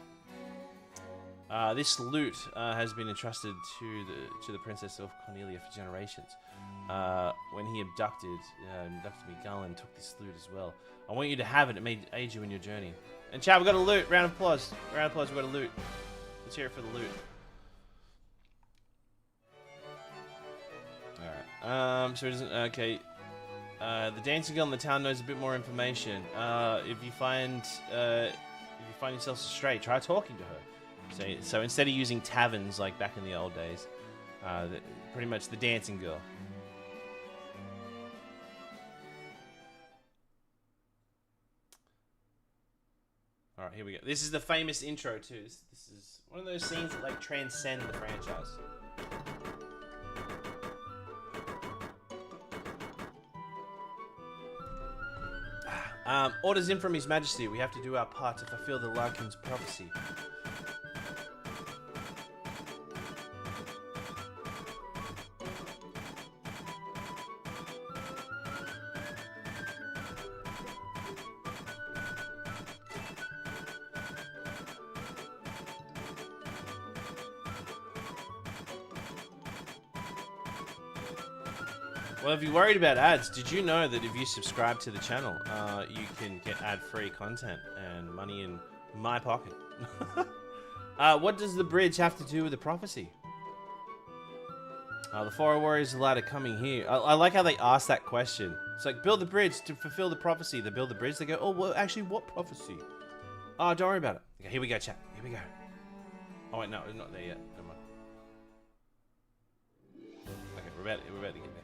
This loot has been entrusted to the Princess of Cornelia for generations. When he abducted me, Garland took this loot as well. I want you to have it. It may aid you in your journey. And chat, we got a loot. Round of applause. Round of applause. We got a loot. Let's hear it for the loot. Alright. So it isn't okay. The dancing girl in the town knows a bit more information. If you find yourself astray, try talking to her. So instead of using taverns like back in the old days, pretty much the dancing girl. All right, here we go. This is the famous intro too. This is one of those scenes that like transcend the franchise. Orders in from His Majesty. We have to do our part to fulfill the Larkin's prophecy. Well, if you're worried about ads, did you know that if you subscribe to the channel, you can get ad-free content and money in my pocket? What does the bridge have to do with the prophecy? The 4 warriors allowed are coming here. I like how they ask that question. It's like, build the bridge to fulfill the prophecy. They build the bridge, they go, oh, well, actually, what prophecy? Oh, don't worry about it. Okay, here we go, chat. Here we go. Oh, wait, no, we're not there yet. Never mind. Okay, we're about to get there.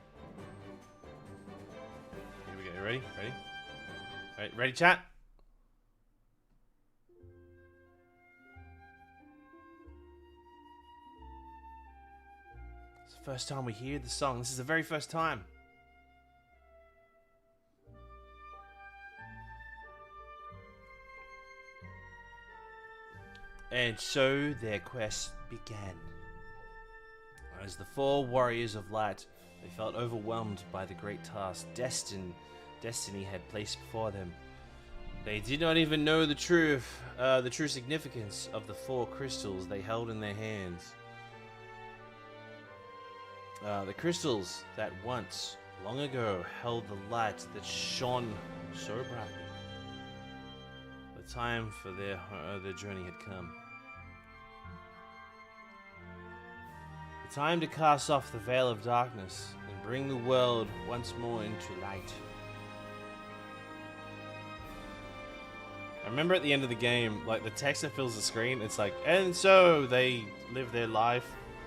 You ready? Ready? Alright, ready, chat? It's the first time we hear the song. This is the very first time. And so their quest began. As the 4 warriors of light, they felt overwhelmed by the great task Destiny had placed before them. They did not even know the true significance of the 4 crystals they held in their hands. The crystals that once, long ago, held the light that shone so brightly. The time for their journey had come. The time to cast off the veil of darkness and bring the world once more into light. I remember at the end of the game, like the text that fills the screen, it's like, and so they live their life,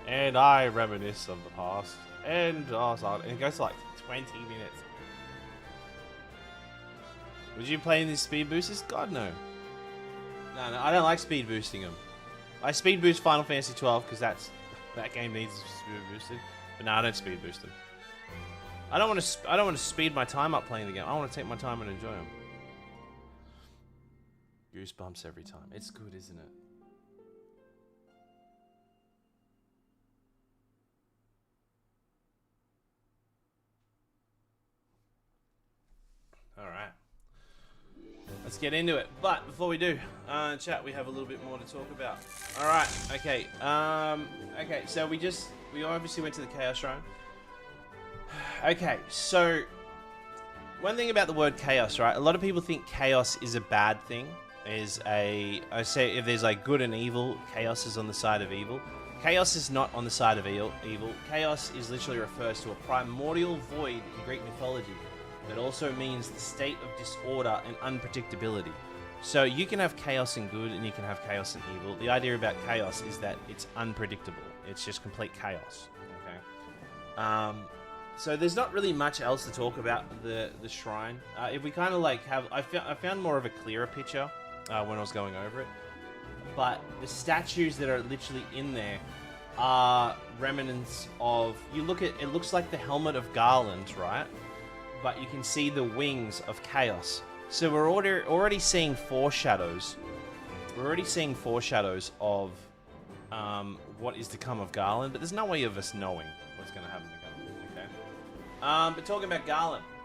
and I reminisce of the past, and and it goes to like 20 minutes. Would you play in these speed boosters? God, no. No, I don't like speed boosting them. I speed boost Final Fantasy 12 because that game needs speed boosted, but no, I don't speed boost them. I don't want to speed my time up playing the game. I want to take my time and enjoy them. Goosebumps every time. It's good, isn't it? Alright. Let's get into it. But before we do, chat, we have a little bit more to talk about. Alright, okay. Okay, so we obviously went to the Chaos Shrine. Okay, so one thing about the word chaos, right? A lot of people think chaos is a bad thing. I say if there's like good and evil, chaos is on the side of evil. Chaos is not on the side of evil. Chaos is literally refers to a primordial void in Greek mythology. That also means the state of disorder and unpredictability. So you can have chaos and good and you can have chaos and evil. The idea about chaos is that it's unpredictable. It's just complete chaos. Okay. So there's not really much else to talk about the shrine. If we kind of like have, I found more of a clearer picture when I was going over it. But the statues that are literally in there are remnants of. You look at it, looks like the helmet of Garland, right? But you can see the wings of Chaos. So we're already seeing foreshadows. We're already seeing foreshadows of what is to come of Garland, but there's no way of us knowing what's going to happen to Garland. Okay. But talking about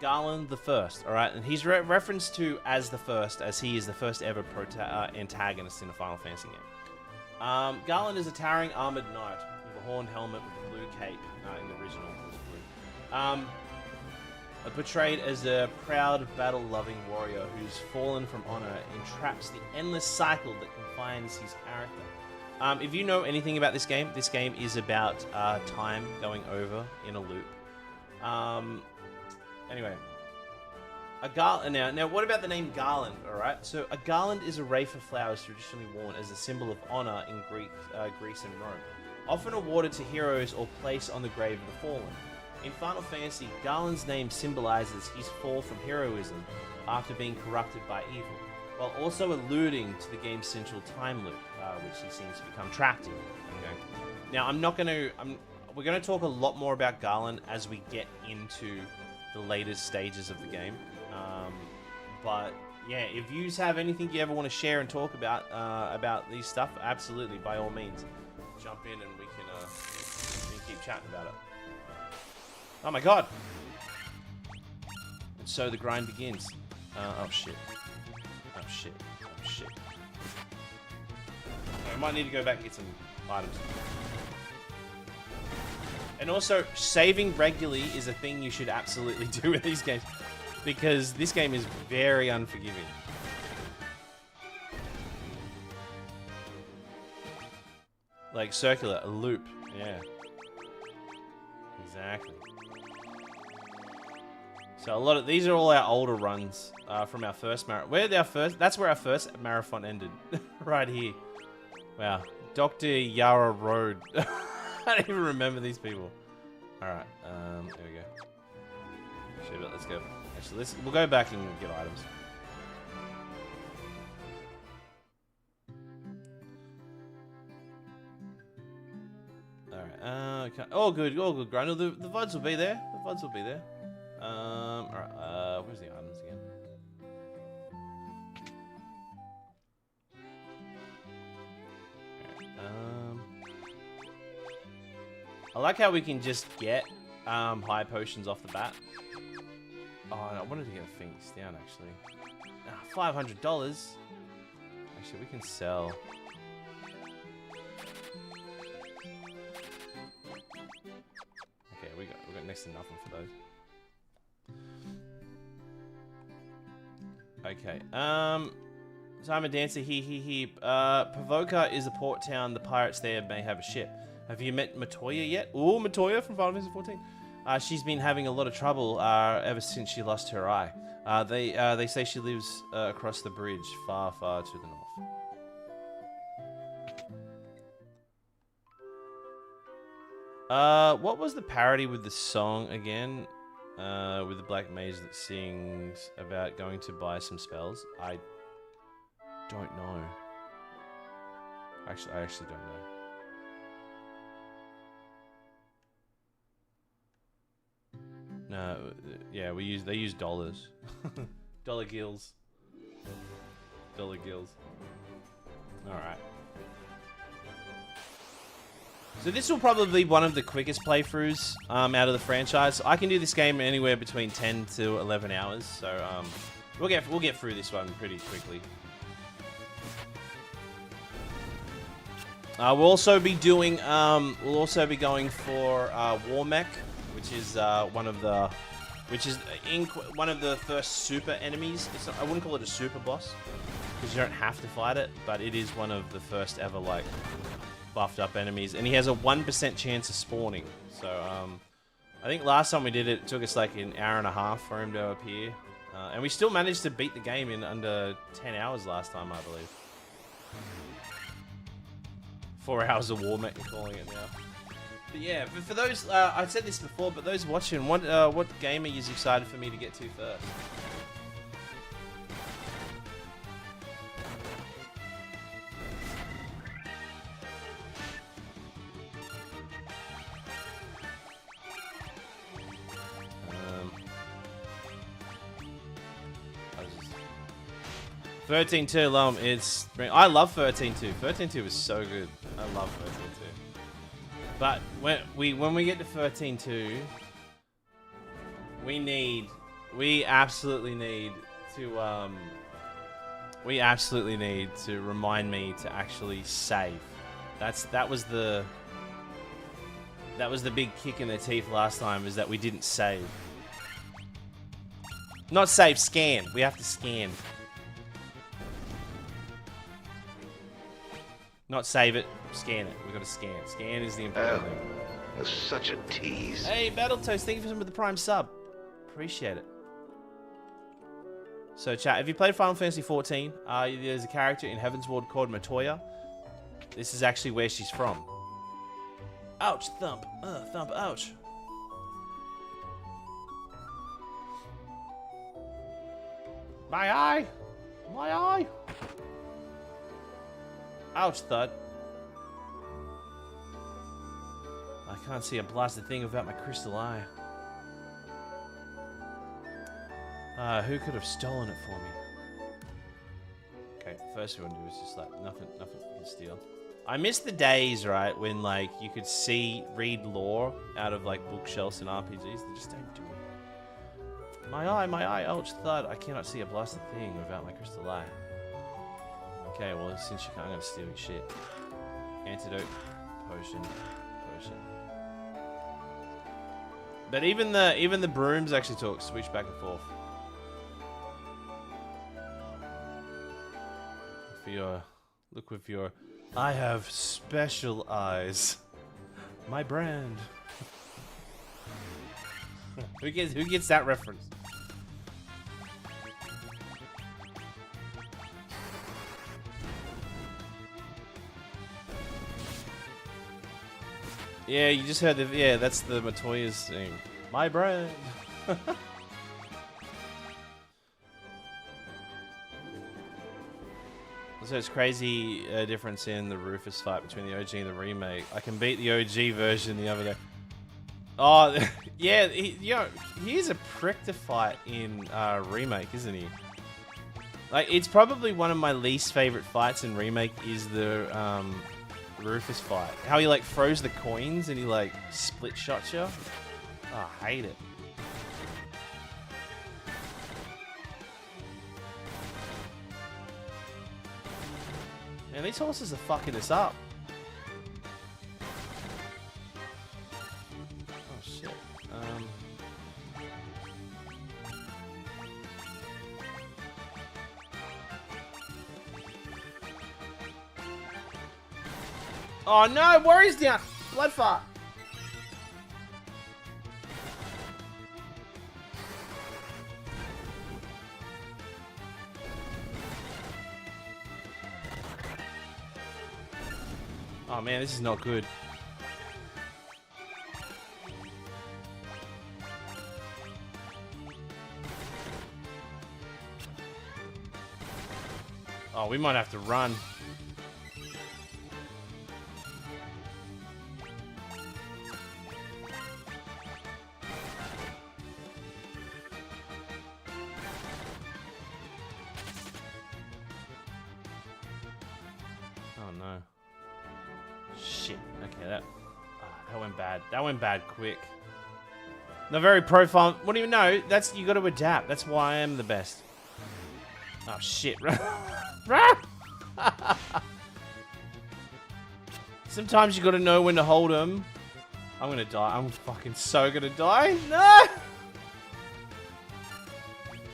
Garland the First, all right, and he's referenced to as the First, as he is the first ever antagonist in a Final Fantasy game. Garland is a towering armored knight with a horned helmet with a blue cape in the original. It was blue. Portrayed as a proud, battle-loving warrior who's fallen from honor entraps the endless cycle that confines his character. If you know anything about this game is about time going over in a loop. Anyway, now what about the name Garland? All right, so a garland is a wreath of flowers traditionally worn as a symbol of honor in Greece and Rome, often awarded to heroes or placed on the grave of the fallen. In Final Fantasy, Garland's name symbolizes his fall from heroism after being corrupted by evil, while also alluding to the game's central time loop, which he seems to become trapped in. Okay. Now, we're going to talk a lot more about Garland as we get into the later stages of the game. But yeah, if you have anything you ever want to share and talk about these stuff, absolutely, by all means, jump in and we can keep chatting about it. Oh my god! And so the grind begins. Oh shit. Oh shit. Oh shit. I might need to go back and get some items. And also, saving regularly is a thing you should absolutely do in these games. Because this game is very unforgiving. Like circular, a loop. Yeah. Exactly. So a lot of these are all our older runs from our first marathon. That's where our first marathon ended, right here. Wow, Dr. Yara Road. I don't even remember these people. All right, there we go. Shit, let's go. Actually, we'll go back and get items. All right. Okay. All good, Grundle. The VODs will be there. The VODs will be there. Alright, where's the items again? I like how we can just get high potions off the bat. Oh, I wanted to get a Phoenix down actually. $500. Actually, we can sell. Okay, we got next to nothing for those. Okay, Simon Dancer, Pavoka is a port town. The pirates there may have a ship. Have you met Matoya yet? Ooh, Matoya from Final Fantasy XIV. She's been having a lot of trouble ever since she lost her eye. They say she lives across the bridge, far, far to the north. What was the parody with the song again? With the black mage that sings about going to buy some spells. I don't know. I actually don't know. No, yeah, they use dollars. Dollar gills. Dollar gills. Alright. So this will probably be one of the quickest playthroughs out of the franchise. I can do this game anywhere between 10 to 11 hours, so we'll get through this one pretty quickly. We'll also be doing we'll also be going for War Mech, which is one of the first super enemies. I wouldn't call it a super boss because you don't have to fight it, but it is one of the first ever like buffed up enemies, and he has a 1% chance of spawning. So I think last time we did it, it took us like an hour and a half for him to appear, and we still managed to beat the game in under 10 hours last time, I believe. 4 hours of War Mech, you're calling it now. But yeah, for those, I said this before, but those watching, what game are you excited for me to get to first? I was just 13.2 it's I love 13.2. 13.2 is so good. I love 13.2. But when we get to 13.2, we absolutely need to remind me to actually save. That was the big kick in the teeth last time, is that we didn't save. Not save, scan. We have to scan. Not save it, scan it. We gotta scan. Scan is the important thing. That's such a tease. Hey, Battletoast, thank you for the Prime sub. Appreciate it. So, chat, have you played Final Fantasy XIV? There's a character in Heaven's Ward called Matoya. This is actually where she's from. Ouch, thump. Thump, ouch. My eye! My eye! Ouch, thud. I can't see a blasted thing without my crystal eye. Who could have stolen it for me? Okay, first thing we want to do is just like, nothing you can steal. I miss the days, right, when like you could read lore out of like bookshelves and RPGs. They just don't do it. My eye, ouch, thud. I cannot see a blasted thing without my crystal eye. Okay, well, since you can't, I'm gonna steal your shit. Antidote, potion. But even the brooms actually talk, switch back and forth. Look with your, I have special eyes. My brand. Who gets that reference? Yeah, you just heard that's the Matoya's thing. My brand. So it's crazy difference in the Rufus fight between the OG and the remake. I can beat the OG version the other day. Oh, yeah, he's a prick to fight in remake, isn't he? Like, it's probably one of my least favorite fights in remake is the Rufus fight. How he like froze the coins and he like split shots you. Oh, I hate it. Man, these horses are fucking us up. Oh shit. Oh no, Warrior's down! Blood fart! Oh man, this is not good. Oh, we might have to run. Oh no. Shit. Okay, that went bad. That went bad quick. The very profile. What do you know? That's, you got to adapt. That's why I am the best. Oh shit. Sometimes you got to know when to hold them. I'm gonna die. I'm fucking so gonna die. No.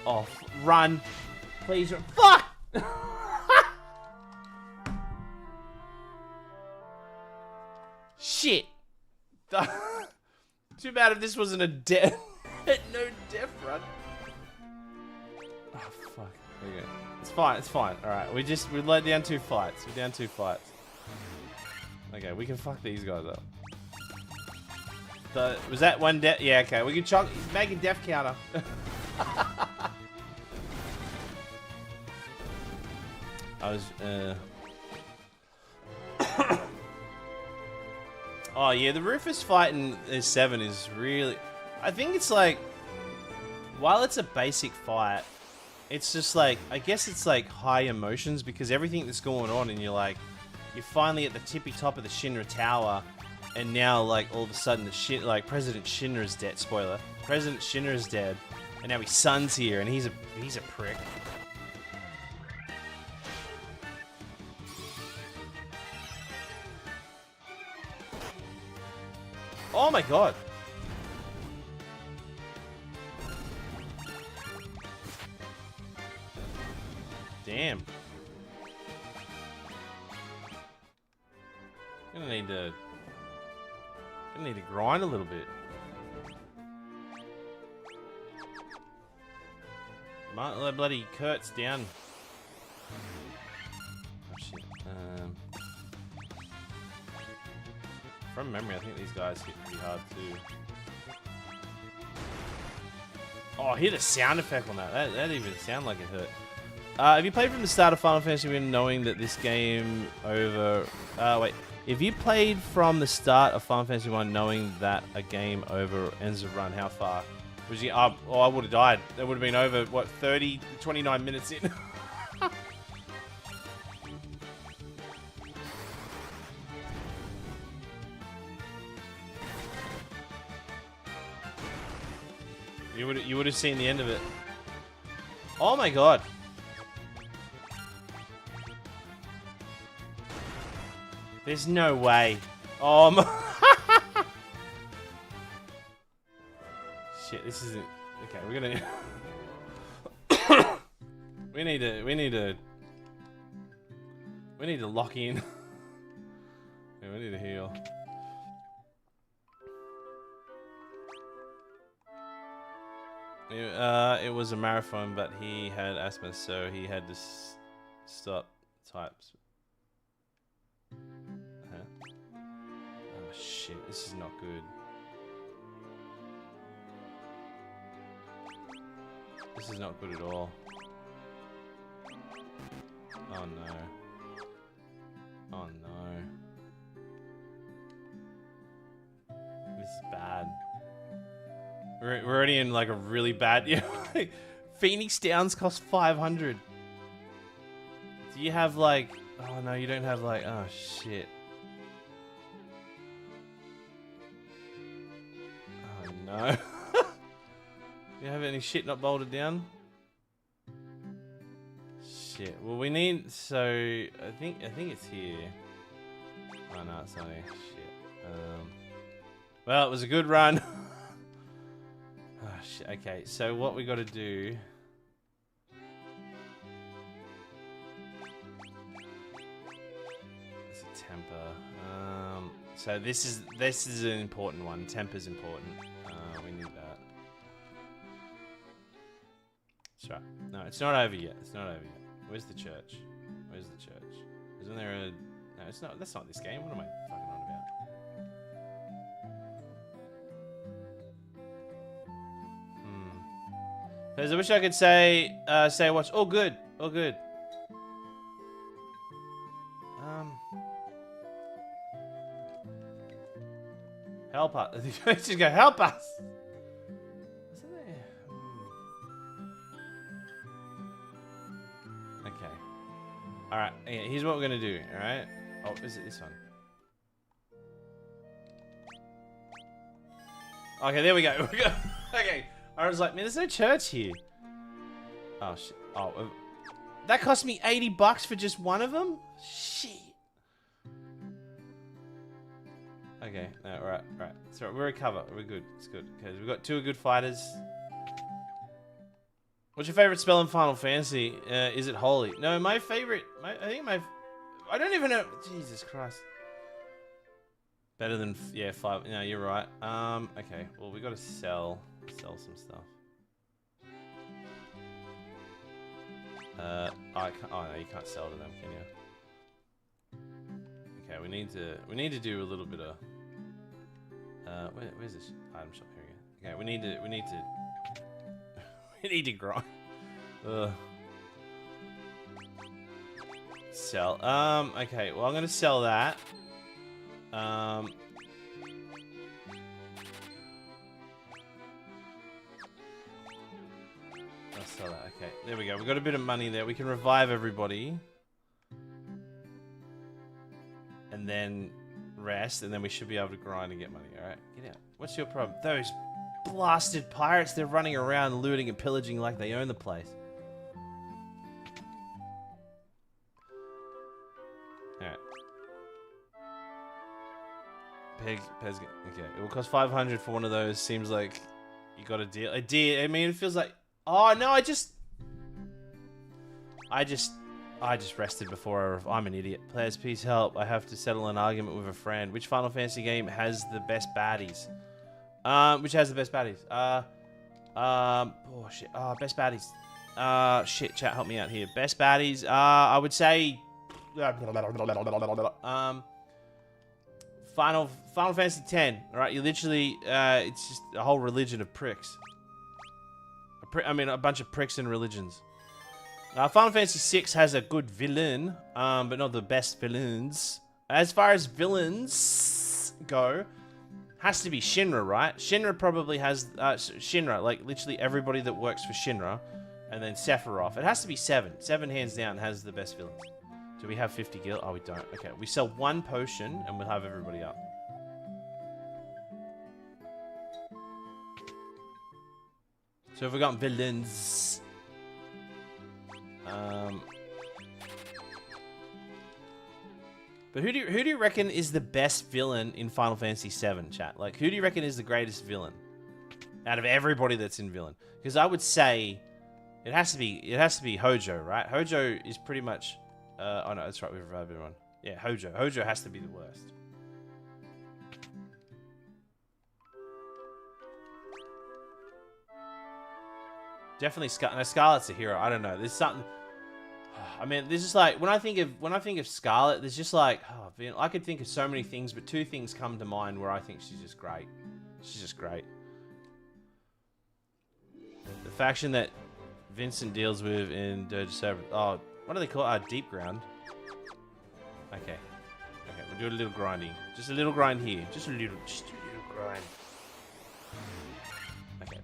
Oh, run. Please run. Fuck. Shit. Too bad if this wasn't a death. No death run. Oh fuck. Okay. It's fine. It's fine. All right. We let down 2 fights. We're down 2 fights. Okay, we can fuck these guys up. Was that one death? Yeah, okay. We can make a death counter. I was, Oh, yeah, the Rufus fight in 7 is really... I think it's like... While it's a basic fight, it's just like... I guess it's like high emotions because everything that's going on and you're like... You're finally at the tippy top of the Shinra Tower and now, like, all of a sudden like, President Shinra is dead. Spoiler. President Shinra is dead. And now his son's here and he's a prick. Oh my god. Damn. Gonna need to grind a little bit. Bloody Kurt's down. Oh shit. From memory, I think these guys hit pretty hard too. Oh, I hear the sound effect on that. That didn't even sound like it hurt. Have you played from the start of Final Fantasy VII knowing that this game over... wait. If you played from the start of Final Fantasy I knowing that a game over ends a run, how far? Was you up? Oh, I would have died. That would have been over, what, 29 minutes in? You would have seen the end of it. Oh my god. There's no way. Oh my shit, this isn't okay, we're gonna we need to lock in. Yeah, we need to heal. It was a marathon, but he had asthma, so he had to stop types. Huh? Oh shit, this is not good. This is not good at all. Oh no. Oh no. This is bad. We're already in like a really bad... Yeah, Phoenix Downs cost 500. Do you have like... Oh no, you don't have like... Oh shit. Oh no. Do you have any shit not bolted down? Shit. Well, we need... So, I think it's here. Oh no, it's not here. Shit. Well, it was a good run. Oh, shit. Okay, so what we got to do... It's a temper. So this is an important one. Temper's important. We need that. That's right. No, it's not over yet. It's not over yet. Where's the church? Where's the church? Isn't there a... No, it's not. That's not this game. What am I fucking on about? Because I wish I could say what's all good. All good. Help us. Just go, help us. Isn't there? Okay. Alright, yeah, here's what we're gonna do, alright? Oh, is it this one? Okay, there we go. Okay. I was like, man, there's no church here. Oh, shit. Oh, that cost me $80 for just one of them? Shit. Okay, no, right. It's alright, we're recover. We're good. It's good. Because we've got two good fighters. What's your favorite spell in Final Fantasy? Is it holy? No, my favorite... I don't even know... Jesus Christ. Better than... Yeah, 5... No, you're right. Okay. Well, we got to sell some stuff. I can't... Oh, no, you can't sell to them, can you? Okay, we need to do a little bit of... Where's this item shop? Here we go. Okay, we need to we need to grind. Sell. Okay, well, I'm gonna sell that. I'll sell that. Okay, there we go. We've got a bit of money there. We can revive everybody. And then rest, and then we should be able to grind and get money. Alright, get out. What's your problem? Those blasted pirates, they're running around looting and pillaging like they own the place. Alright. Pez, okay. It will cost 500 for one of those. Seems like you got a deal. A deal. I mean, it feels like... Oh, no, I just rested before. I'm an idiot. Players, please help. I have to settle an argument with a friend. Which Final Fantasy game has the best baddies? Which has the best baddies? Oh, shit. Best baddies. Shit, chat, help me out here. Best baddies. I would say... Final Fantasy X. Alright, you literally... it's just a whole religion of pricks. A bunch of pricks and religions. Final Fantasy VI has a good villain, but not the best villains. As far as villains go, has to be Shinra, right? Shinra probably has Shinra, like literally everybody that works for Shinra, and then Sephiroth. It has to be 7. 7 hands down has the best villains. Do we have 50 gil? Oh, we don't. Okay, we sell 1 potion, and we'll have everybody up. So if we got villains. But who do you reckon is the best villain in Final Fantasy VII, chat? Like, who do you reckon is the greatest villain out of everybody that's in villain? Because I would say it has to be Hojo, right? Hojo is pretty much. Oh no, that's right. We revived everyone. Yeah, Hojo. Hojo has to be the worst. Definitely Scarlet's a hero. I don't know. There's something. I mean, there's just like when I think of Scarlet, there's just like I could think of so many things, but 2 things come to mind where I think she's just great. She's just great. The faction that Vincent deals with in Dirge of Cerberus. Oh, what do they call it? Deep Ground. Okay, we'll do a little grinding. Just a little grind here. Just a little grind. Okay.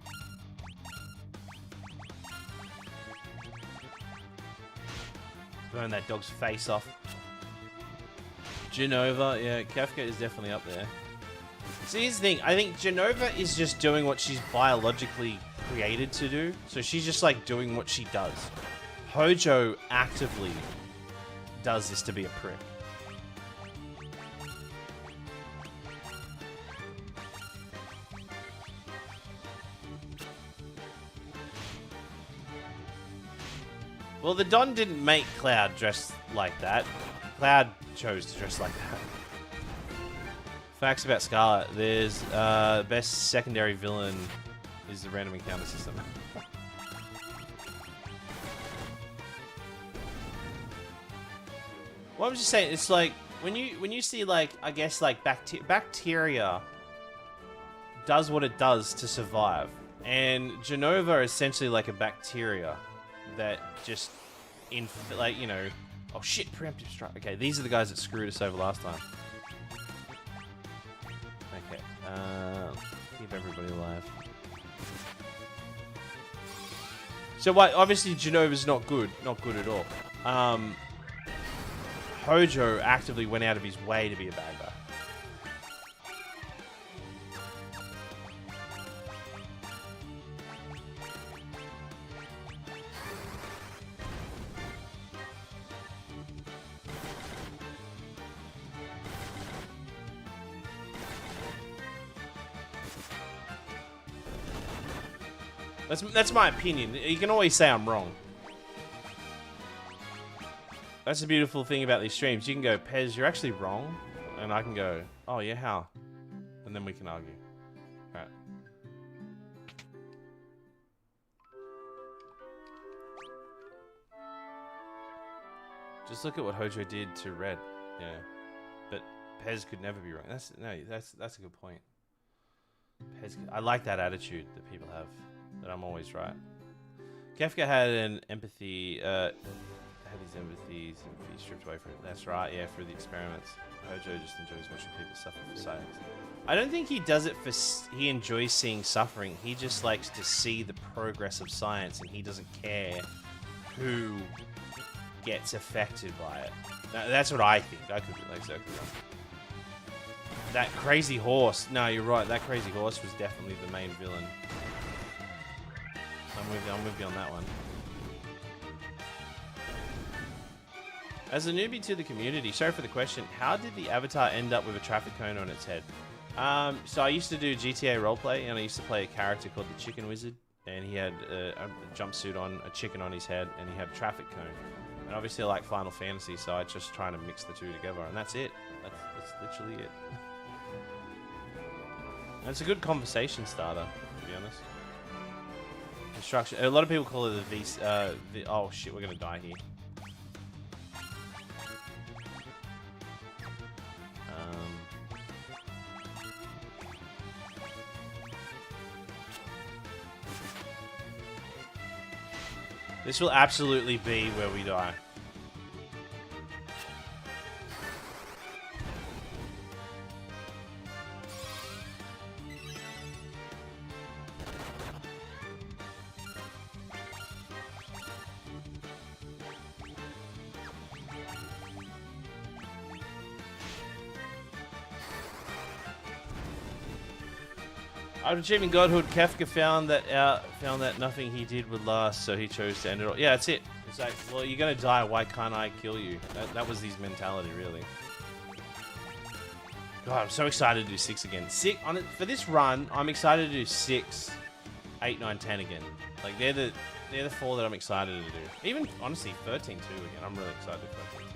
Burn that dog's face off. Genova, yeah, Kafka is definitely up there. See, here's the thing. I think Genova is just doing what she's biologically created to do. So she's just like doing what she does. Hojo actively does this to be a prick. Well, the Don didn't make Cloud dress like that. Cloud chose to dress like that. Facts about Scarlet. There's best secondary villain is the random encounter system. Well, I'm just saying, it's like when you see like I guess like bacteria does what it does to survive, and Genova is essentially like a bacteria that just like, you know, oh shit, preemptive strike. Okay, these are the guys that screwed us over last time. Okay, keep everybody alive. So why? Obviously, Genova's not good at all. Hojo actively went out of his way to be a bad guy. That's my opinion. You can always say I'm wrong. That's the beautiful thing about these streams. You can go, Pez, you're actually wrong. And I can go, oh yeah, how? And then we can argue. Alright. Just look at what Hojo did to Red. Yeah. But Pez could never be wrong. That's a good point. I like that attitude that people have, that I'm always right. Kefka had an empathy, had his empathy stripped away from him. That's right, yeah, through the experiments. Hojo just enjoys watching people suffer for science. I don't think he does it for... He enjoys seeing suffering. He just likes to see the progress of science, and he doesn't care who gets affected by it. Now, that's what I think. I could be like so. That crazy horse. No, you're right. That crazy horse was definitely the main villain. I'm with you on that one. As a newbie to the community, sorry for the question, how did the avatar end up with a traffic cone on its head? So I used to do GTA roleplay, and I used to play a character called the Chicken Wizard, and he had a jumpsuit on, a chicken on his head, and he had a traffic cone. And obviously I like Final Fantasy, so I just trying to mix the two together, and that's it. That's literally it. And it's a good conversation starter, to be honest. Construction. A lot of people call it the oh shit, we're gonna die here. This will absolutely be where we die. After achieving godhood, Kefka found that nothing he did would last, so he chose to end it all. Yeah, that's it. It's like, well, you're gonna die. Why can't I kill you? That was his mentality, really. God, I'm so excited to do 6 again. For this run, I'm excited to do 6, 8, 9, 10 again. Like they're the 4 that I'm excited to do. Even honestly, 13 too again. I'm really excited for 13 too.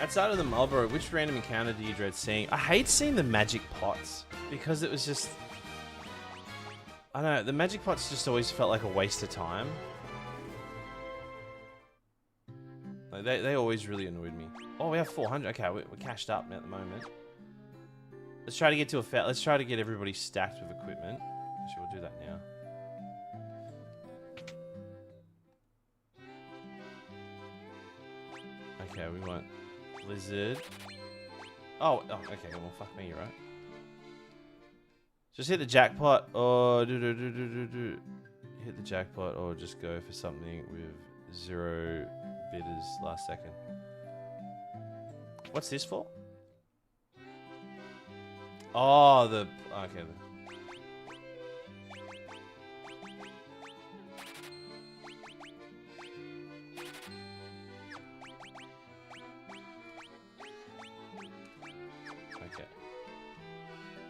Outside of the Marlboro, which random encounter do you dread seeing? I hate seeing the magic pots because it was just... I don't know, the magic pots just always felt like a waste of time. Like they always really annoyed me. Oh, we have 400. Okay, we're cashed up at the moment. Let's try to get to a let's try to get everybody stacked with equipment. Actually, we'll do that now. Okay, we want Lizard. Oh, okay, well, fuck me, right? Just hit the jackpot, or hit the jackpot, or just go for something with 0 bidders last second. What's this for? Oh, okay.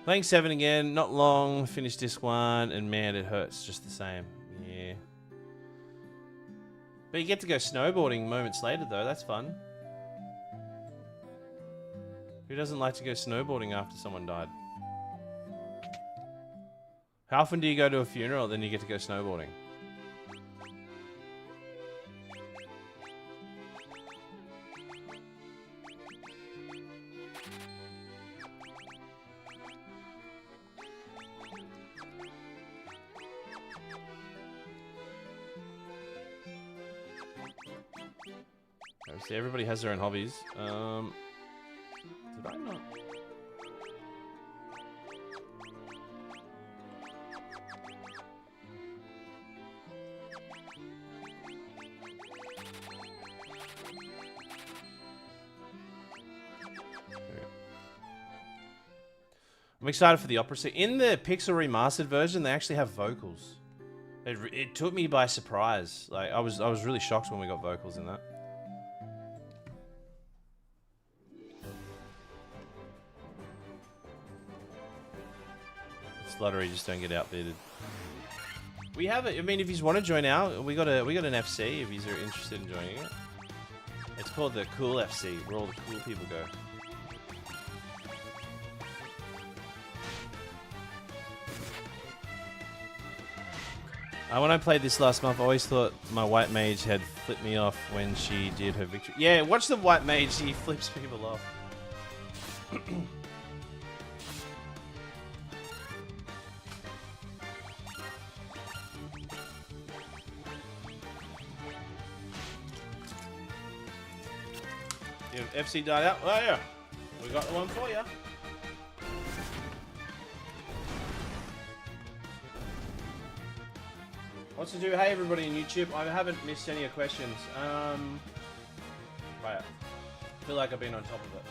Playing 7 again, not long, finished disc 1, and man, it hurts just the same. Yeah. But you get to go snowboarding moments later, though. That's fun. Who doesn't like to go snowboarding after someone died? How often do you go to a funeral, then you get to go snowboarding? See, everybody has their own hobbies. Did I not? I'm excited for the opera scene. In the Pixel Remastered version, they actually have vocals. It took me by surprise. Like I was really shocked when we got vocals in that. Lottery, just don't get outbidded. We have it. I mean, if you want to join out, we got an FC. If you're interested in joining it, it's called the Cool FC, where all the cool people go. When I played this last month, I always thought my white mage had flipped me off when she did her victory. Yeah, watch the white mage. He flips people off. If FC died out, oh yeah, we got the one for you. What's to do? Hey everybody on YouTube, I haven't missed any of your questions. Right, I feel like I've been on top of it.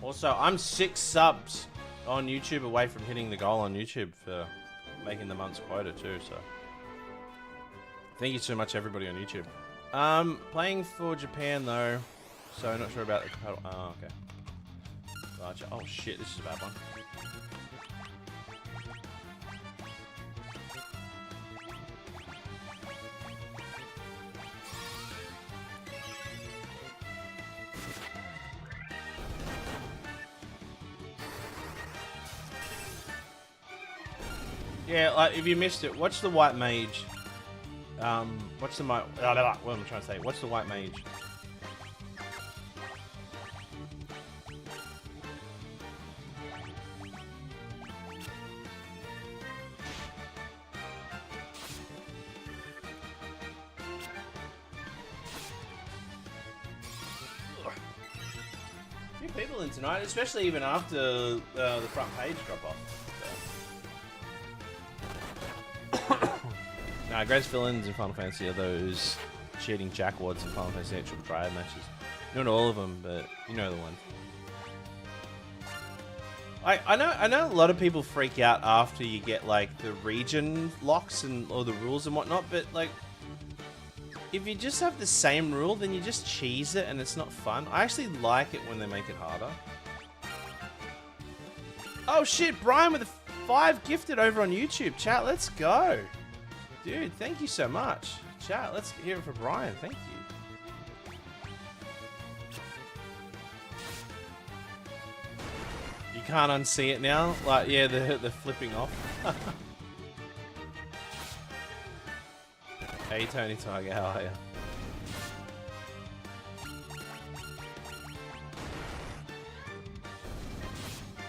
Also, I'm 6 subs on YouTube away from hitting the goal on YouTube for making the month's quota too, so. Thank you so much everybody on YouTube. Playing for Japan though, so not sure about the paddle. Oh, okay. Gotcha. Oh shit, this is a bad one. Yeah, like if you missed it, watch the white mage. What's the what am I trying to say? What's the white mage? Few people in tonight, especially even after the front page drop off. Nah, greatest villains in Final Fantasy are those cheating jackwads in Final Fantasy actual triad matches. Not all of them, but you know the one. I know a lot of people freak out after you get like the region locks and all the rules and whatnot, but like if you just have the same rule, then you just cheese it and it's not fun. I actually like it when they make it harder. Oh shit, Brian with a 5 gifted over on YouTube. Chat, let's go. Dude, thank you so much. Chat, let's hear it for Brian. Thank you. You can't unsee it now? Like, yeah, the flipping off. Hey, Tony Tiger, how are you?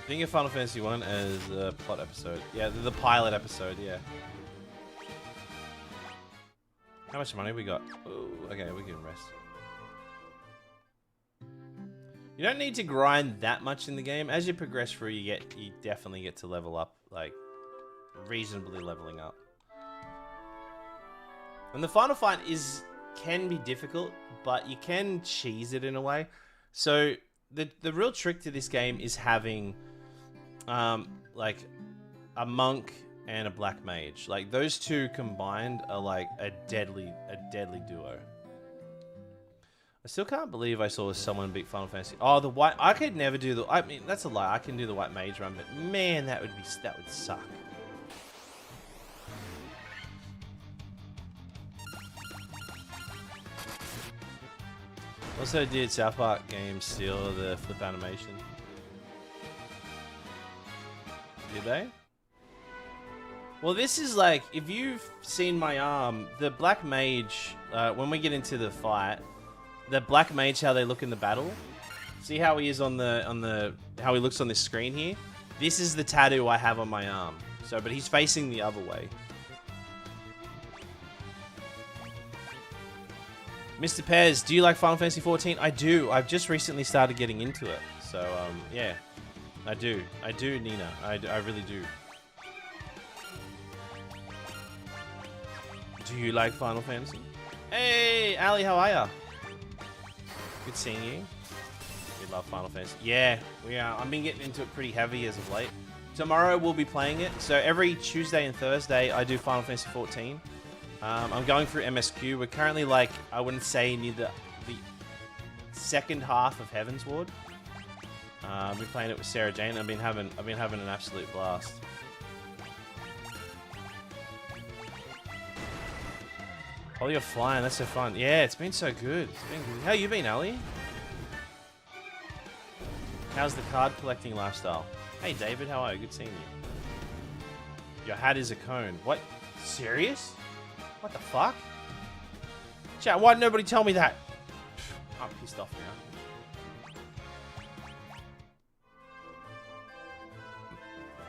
Think of Final Fantasy 1 as a plot episode. Yeah, the pilot episode, yeah. How much money we got? Ooh, okay, we can rest. You don't need to grind that much in the game. As you progress through, you definitely get to level up, like reasonably leveling up. And the final fight can be difficult, but you can cheese it in a way. So the real trick to this game is having like a monk and a black mage. Like those two combined are like a deadly duo. I still can't believe I saw someone beat Final Fantasy. Oh, the white. I could never do the. I mean, that's a lie. I can do the white mage run, but man, that would suck. Also, did South Park games steal the flip animation? Did they? Well, this is like, if you've seen my arm, the black mage, when we get into the fight, the black mage, how they look in the battle. See how he is how he looks on this screen here? This is the tattoo I have on my arm. So, but he's facing the other way. Mr. Pez, do you like Final Fantasy XIV? I do. I've just recently started getting into it. So, yeah. I do. I do, Nina. I really do. Do you like Final Fantasy? Hey, Ali, how are ya? Good seeing you. We love Final Fantasy. Yeah, we are. I've been getting into it pretty heavy as of late. Tomorrow we'll be playing it. So every Tuesday and Thursday I do Final Fantasy XIV. I'm going through MSQ. We're currently like, I wouldn't say near the second half of Heaven's Ward. I've been playing it with Sarah Jane. I've been having an absolute blast. Oh, you're flying. That's so fun. Yeah, it's been so good. It's been good. How you been, Ali? How's the card collecting lifestyle? Hey, David. How are you? Good seeing you. Your hat is a cone. What? Serious? What the fuck? Chat, why did nobody tell me that? I'm pissed off now.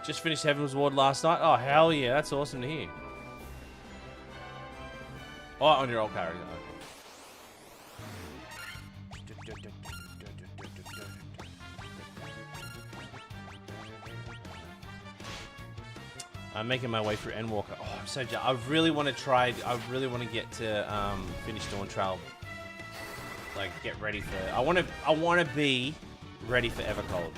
Just finished Heaven's Ward last night. Oh, hell yeah. That's awesome to hear. Oh, on your old character. I'm making my way through Endwalker. Oh, I'm so jealous. I really want to try. I really want to get to finish Dawn Trail. Like, get ready for. I want to be ready for Evercold.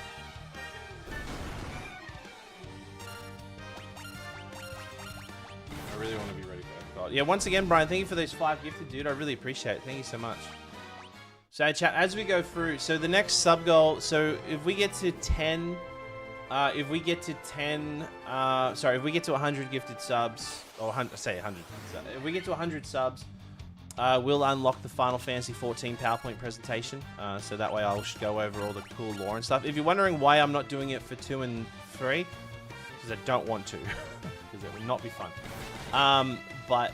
I really want to be ready for Evercold. Yeah. Once again, Brian, thank you for those 5 gifted, dude. I really appreciate it. Thank you so much. So, chat, as we go through, so the next sub goal. So if we get to 10. If we get to 10, sorry, if we get to 100 gifted subs, or 100, say 100, if we get to 100 subs, we'll unlock the Final Fantasy XIV PowerPoint presentation. So that way I'll go over all the cool lore and stuff. If you're wondering why I'm not doing it for 2 and 3, because I don't want to, because it would not be fun. But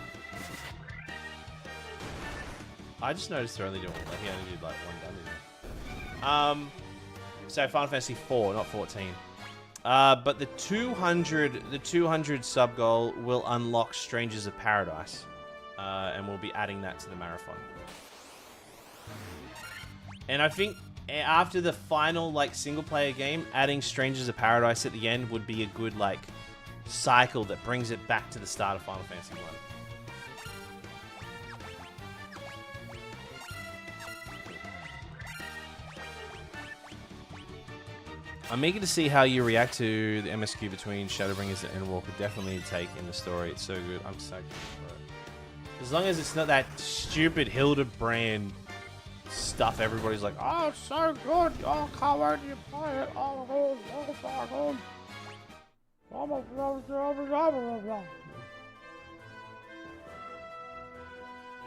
I just noticed they're only doing, like, he only did like 1 damage. So Final Fantasy 4, not 14. But the 200 sub goal will unlock Strangers of Paradise, and we'll be adding that to the marathon. And I think after the final like single player game, adding Strangers of Paradise at the end would be a good like cycle that brings it back to the start of Final Fantasy 1. I'm eager to see how you react to the MSQ between Shadowbringers and Endwalker. Definitely a take in the story. It's so good. I'm so excited for it. As long as it's not that stupid Hildebrand stuff everybody's like, oh, it's so good. Oh, can't wait till you play it. Oh, so good.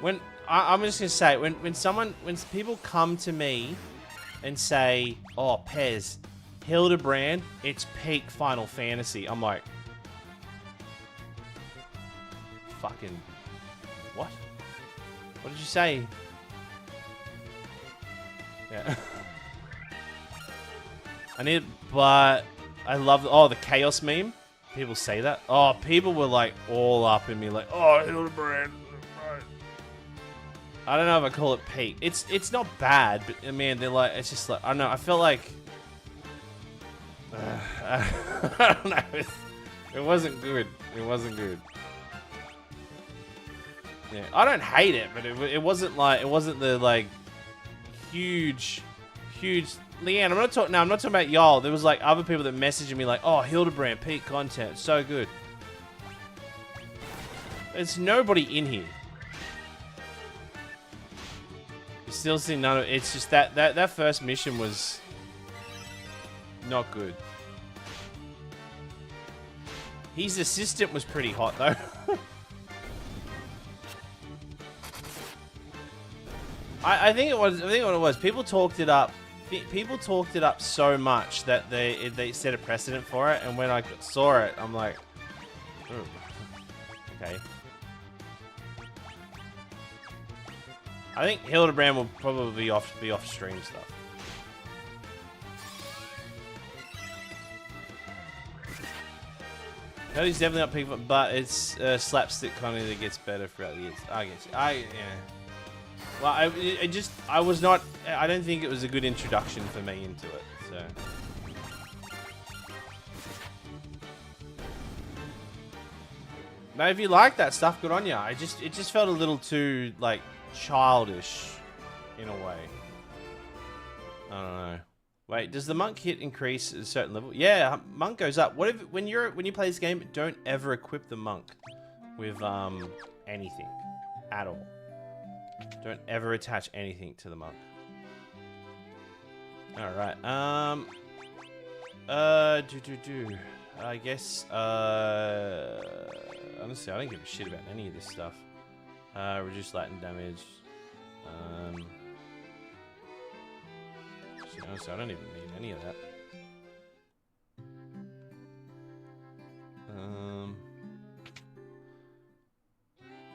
When I'm just gonna say, when people come to me and say, oh, Pez, Hildebrand, it's peak Final Fantasy. I'm like, fucking, what? What did you say? Yeah. I need, but I love, oh, the Chaos meme. People say that. Oh, people were like all up in me, like, oh, Hildebrand. I don't know if I call it peak. It's not bad, but I mean, they're like, it's just like, I don't know. I feel like. I don't know. It wasn't good. It wasn't good. Yeah, I don't hate it, but it wasn't like, it wasn't the like huge. Leanne, I'm not talking. No, I'm not talking about y'all. There was like other people that messaged me like, "Oh, Hildebrand peak content, so good." There's nobody in here. You still see none of. It's just that first mission was not good. His assistant was pretty hot though. I think it was. I think what it was. People talked it up. People talked it up so much that they set a precedent for it. And when I saw it, I'm like, ooh, okay. I think Hildebrand will probably be off stream stuff. No, he's definitely not peak, but it's slapstick comedy that gets better throughout the years. I get you. Yeah. Well, I don't think it was a good introduction for me into it, so. Now, if you like that stuff, good on you. It just felt a little too, like, childish, in a way. I don't know. Wait, does the monk hit increase at a certain level? Yeah, monk goes up. What if, when you play this game, don't ever equip the monk with, anything. At all. Don't ever attach anything to the monk. Alright, I guess, honestly, I don't give a shit about any of this stuff. Reduce Latin damage. Honestly, I don't even need any of that.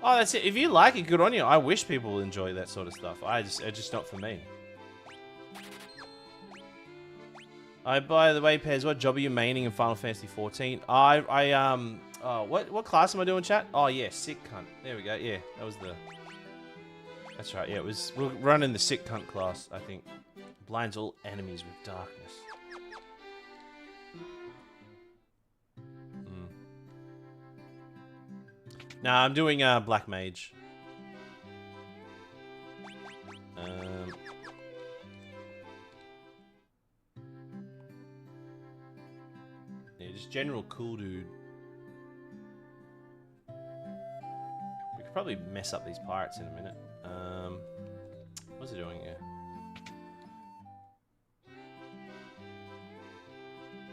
Oh, that's it. If you like it, good on you. I wish people enjoy that sort of stuff. It's just not for me. By the way, Pez, what job are you maining in Final Fantasy 14? What class am I doing, chat? Oh, yeah, sick cunt. There we go. Yeah, that was the... That's right, yeah, we're running the sick cunt class, I think. Blinds all enemies with darkness. Nah, I'm doing Black Mage. Yeah, just general cool dude. We could probably mess up these pirates in a minute. What's he doing here?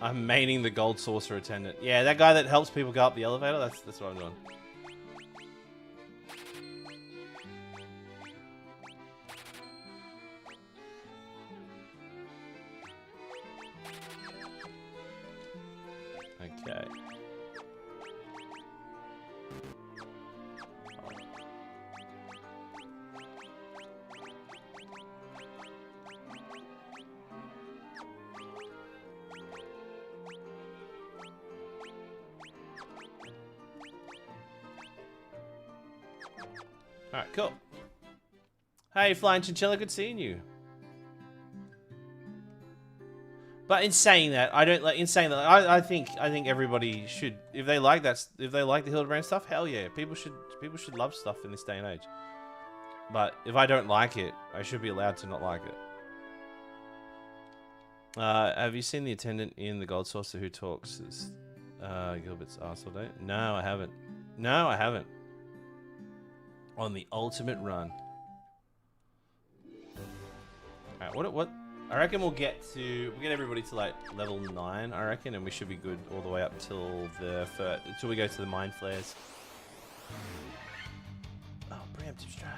I'm maining the gold saucer attendant. Yeah, that guy that helps people go up the elevator. That's what I'm doing. Okay. Alright, cool. Hey, Flying Chinchilla, good seeing you. But in saying that, I think everybody should, if they like the Hildebrand stuff, hell yeah, people should love stuff in this day and age. But if I don't like it, I should be allowed to not like it. Have you seen the attendant in the Gold Saucer who talks Gilbert's arse all day? No, I haven't. No, I haven't. On the ultimate run. Alright, what I reckon we'll get everybody to like level 9, I reckon, and we should be good all the way up till we go to the Mind Flares. Oh, preemptive strike.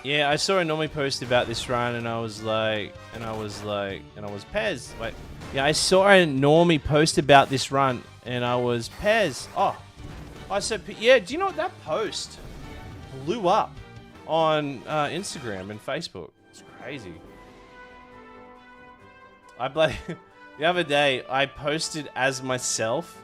Yeah, I saw a Normie post about this run, and I was Pez. Wait, yeah, I saw a Normie post about this run, and I was Pez. Oh, I said, yeah. Do you know what, that post blew up on Instagram and Facebook? It's crazy. The other day I posted as myself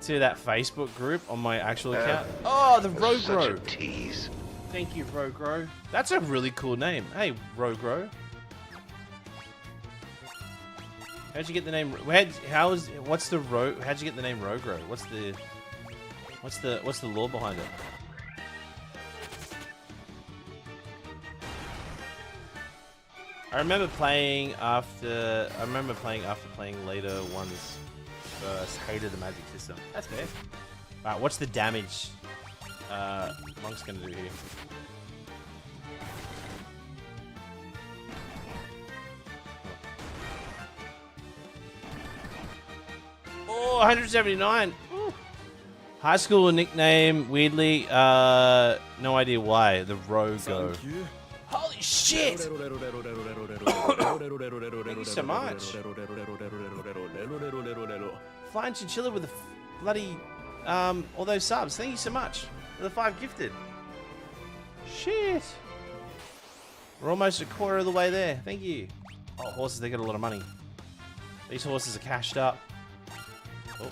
to that Facebook group on my actual account. Oh, the Rogro. Such a tease. Thank you, Rogro. That's a really cool name. Hey, Rogro. How'd you get the name? How'd you get the name Rogro? What's the lore behind it? I remember playing after playing later ones first. Hated the magic system. That's fair. Alright, what's the damage Monk's gonna do here? Oh, 179. Ooh. High school nickname, weirdly, no idea why. The Rogo. Holy shit! Thank you so much. Flying Chinchilla with the bloody, all those subs. Thank you so much. The 5 gifted. Shit. We're almost a quarter of the way there. Thank you. Oh, horses, they get a lot of money. These horses are cashed up. Oh.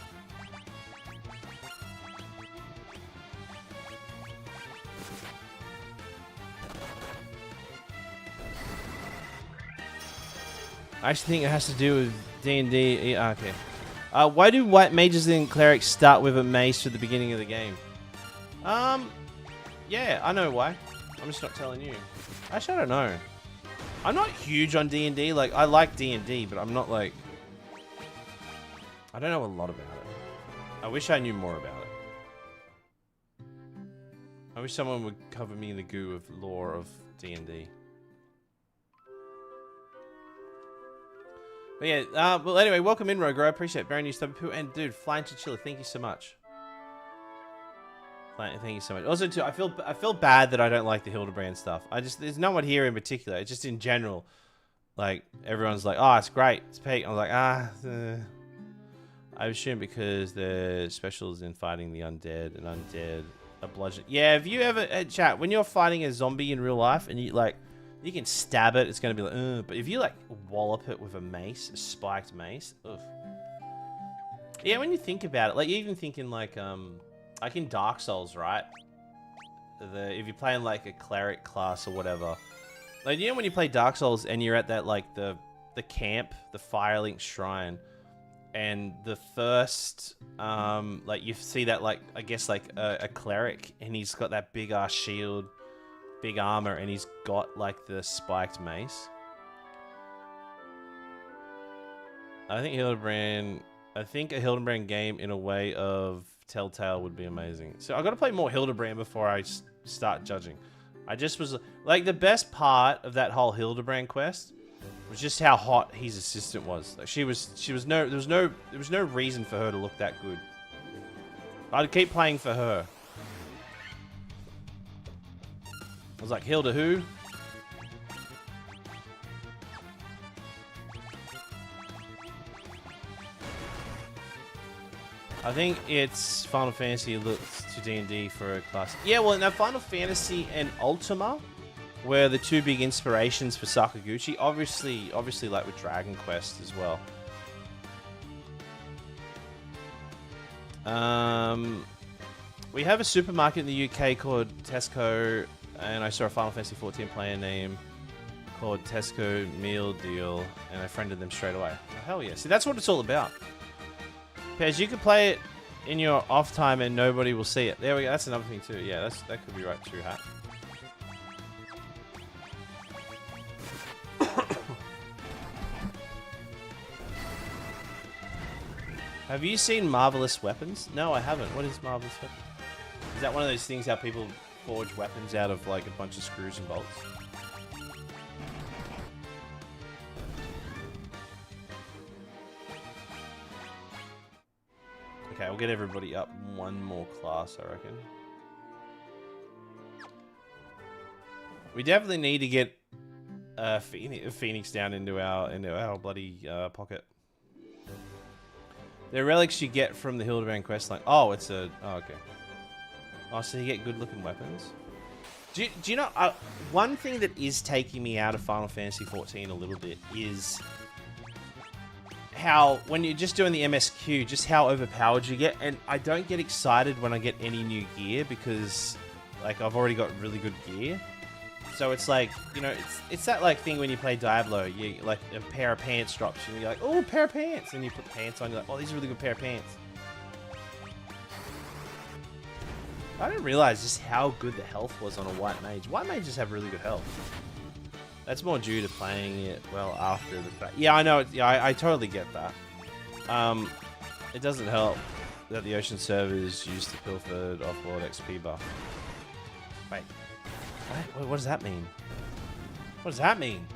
I actually think it has to do with D&D. Okay. Why do white mages and clerics start with a mace at the beginning of the game? Yeah, I know why. I'm just not telling you. Actually, I don't know. I'm not huge on D&D. Like, I like D&D, but I'm not like... I don't know a lot about it. I wish I knew more about it. I wish someone would cover me in the goo of lore of D&D. But yeah, well anyway, welcome in, Roger. I appreciate it. Very new stuff. And dude, Flying Chinchilla, thank you so much. Thank you so much. Also, too, I feel bad that I don't like the Hildebrand stuff. There's no one here in particular. It's just in general. Like, everyone's like, oh, it's great. It's peak. I was like, I assume because the specials in fighting the undead and undead are bludgeon. Yeah, have you ever, chat, when you're fighting a zombie in real life and you, like, you can stab it, it's going to be like, ugh. But if you, like, wallop it with a mace, a spiked mace, ugh. Yeah, when you think about it, like, you even thinking, like in Dark Souls, right? If you're playing, like, a cleric class or whatever. Like, you know when you play Dark Souls and you're at that, like, the camp, the Firelink Shrine, and the first, like, you see that, like, I guess, like, a cleric, and he's got that big-ass shield, big armor, and he's got, like, the spiked mace. I think a Hildebrand game in a way of Telltale would be amazing. So I got to play more Hildebrand before I start judging. I just was like, the best part of that whole Hildebrand quest was just how hot his assistant was. Like, there was no reason for her to look that good. I'd keep playing for her. I was like, Hilda who? I think it's Final Fantasy looks to D&D for a class. Yeah, well, now Final Fantasy and Ultima were the two big inspirations for Sakaguchi. Obviously, like with Dragon Quest as well. We have a supermarket in the UK called Tesco, and I saw a Final Fantasy XIV player name called Tesco Meal Deal, and I friended them straight away. Oh, hell yeah. See, that's what it's all about. Pez, you could play it in your off time and nobody will see it. There we go. That's another thing too. Yeah, that could be right too, Hat. Have you seen Marvelous Weapons? No, I haven't. What is Marvelous Weapons? Is that one of those things how people forge weapons out of like a bunch of screws and bolts? Okay, we'll get everybody up one more class, I reckon. We definitely need to get Phoenix down into our bloody pocket. The relics you get from the Hildebrand questline. Oh, it's a... Oh, okay. Oh, so you get good-looking weapons. Do you know... one thing that is taking me out of Final Fantasy XIV a little bit is... how, when you're just doing the MSQ, just how overpowered you get. And I don't get excited when I get any new gear because, like, I've already got really good gear. So it's like, you know, it's that, like, thing when you play Diablo. You, like, a pair of pants drops and you're like, oh, a pair of pants. And you put pants on, you're like, oh, these are a really good pair of pants. I didn't realize just how good the health was on a White Mage. White Mages have really good health. That's more due to playing it well after the fact. Yeah, I know. Yeah, I totally get that. It doesn't help that the Ocean servers used the pilfered offload XP buff. Wait. What does that mean? What does that mean?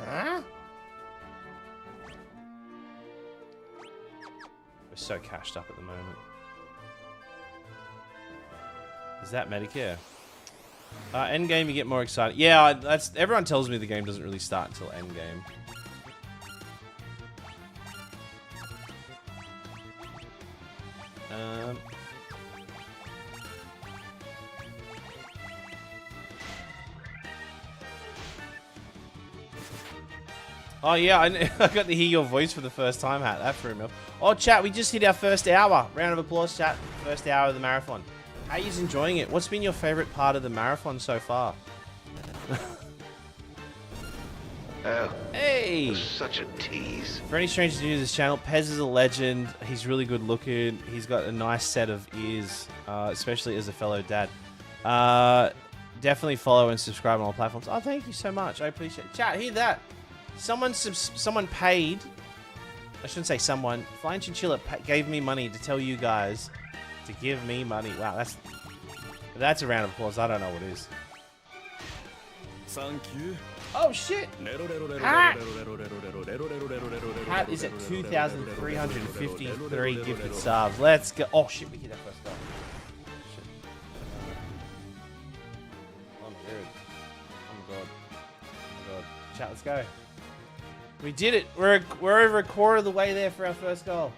Huh? We're so cashed up at the moment. Is that Medicare? Endgame, you get more excited. Yeah, that's everyone tells me the game doesn't really start until endgame. Oh yeah, I got to hear your voice for the first time, Hat. That threw me off. Oh, chat, we just hit our first hour. Round of applause, chat. First hour of the marathon. How are you enjoying it? What's been your favorite part of the marathon so far? Hey! Such a tease. For any strangers new to this channel, Pez is a legend. He's really good looking. He's got a nice set of ears, especially as a fellow dad. Definitely follow and subscribe on all platforms. Oh, thank you so much. I appreciate it. Chat, hear that. Someone paid. I shouldn't say someone. Flying Chinchilla gave me money to tell you guys to give me money. Wow, that's a round of applause. I don't know what it is. Thank you. Oh shit! Ah! Hat is at 2,353 gifted subs. Let's go. Oh shit, we hit that first goal. Shit. Oh my god. Oh my god. Oh my god. Chat, let's go. We did it. We're over a quarter of the way there for our first goal.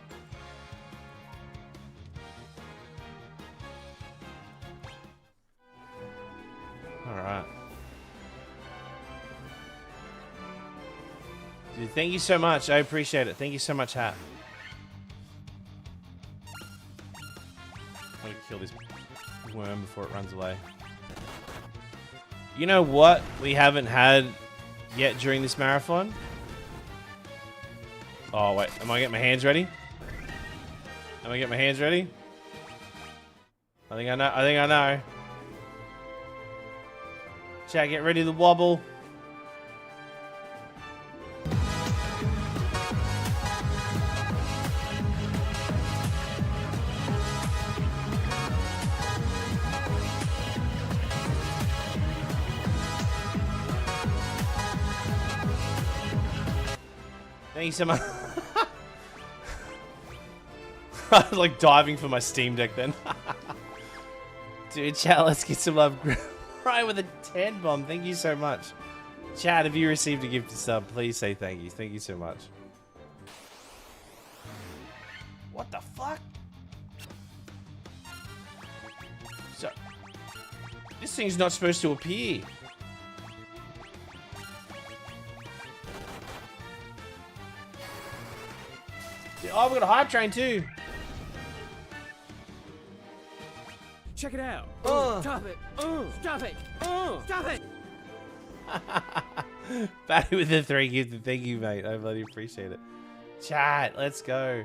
All right. Dude, thank you so much. I appreciate it. Thank you so much, Hat. I'm gonna kill this worm before it runs away. You know what we haven't had yet during this marathon? Oh, wait. Am I getting my hands ready? Am I getting my hands ready? I think I know. I think I know. Chat, get ready to wobble. Thank you so much. I was like diving for my Steam Deck then. Dude, chat, let's get some love. Right with a 10 bomb. Thank you so much. Chat, if you received a gift sub, please say thank you. Thank you so much. What the fuck? So, this thing's not supposed to appear. Oh, we got a hype train too. Check it out. Stop it. Stop it. Stop it. Batty with the 3 gifted. Thank you, mate. I bloody appreciate it. Chat, let's go.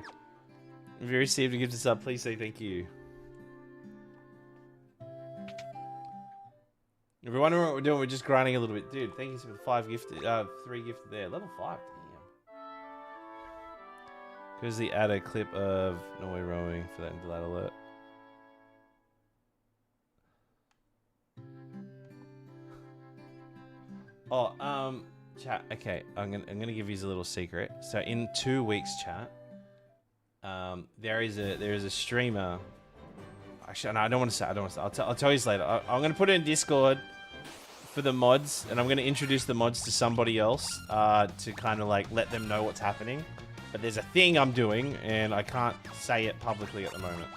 If you received a gift sub, please say thank you. If you're wondering what we're doing, we're just grinding a little bit. Dude, thank you for the 5 gifted, 3 gifted there. Level 5, damn. Because the add a clip of Norway roaming for that into that alert. Oh, chat. Okay, I'm gonna give you a little secret. So in 2 weeks, chat, there is a streamer. Actually, no, I don't want to say. I'll tell you later. I'm gonna put it in Discord for the mods, and I'm gonna introduce the mods to somebody else to kind of like let them know what's happening. But there's a thing I'm doing, and I can't say it publicly at the moment.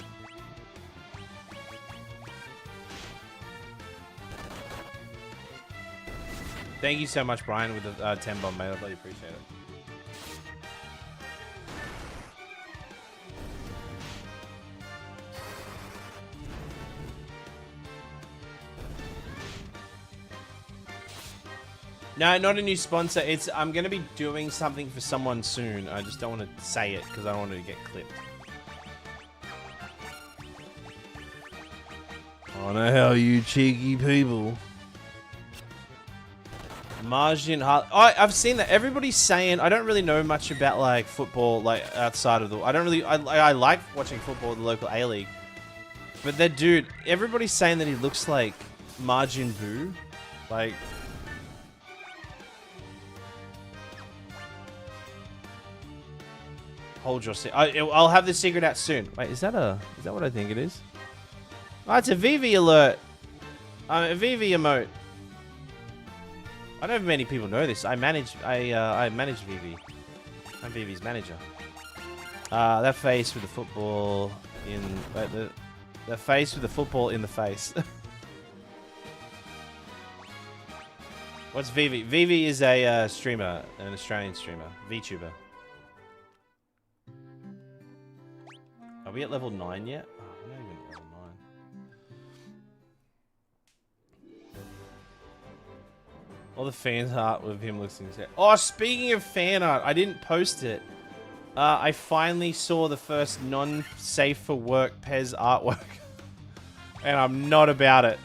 Thank you so much, Brian, with the 10 bomb, mate. I really appreciate it. No, not a new sponsor. I'm going to be doing something for someone soon. I just don't want to say it because I don't want it to get clipped. Oh no, hell, you cheeky people. Margin Hart. Oh, I've seen that. Everybody's saying, I don't really know much about like football, like outside of the. I like watching football in the local A League, but that dude, everybody's saying that he looks like Margin Boo, like. Hold your seat. I'll have the secret out soon. Wait, is that what I think it is? Oh, it's a VV alert. A VV emote. I don't know if many people know this. I manage VV. I'm VV's manager. That face with the football in the face with the football in the face. What's VV? VV is a streamer, an Australian streamer, VTuber. Are we at level 9 yet? Oh, we're not even at level 9. All the fan art with him looks insane. Oh, speaking of fan art, I didn't post it. I finally saw the first non-safe for work Pez artwork. And I'm not about it.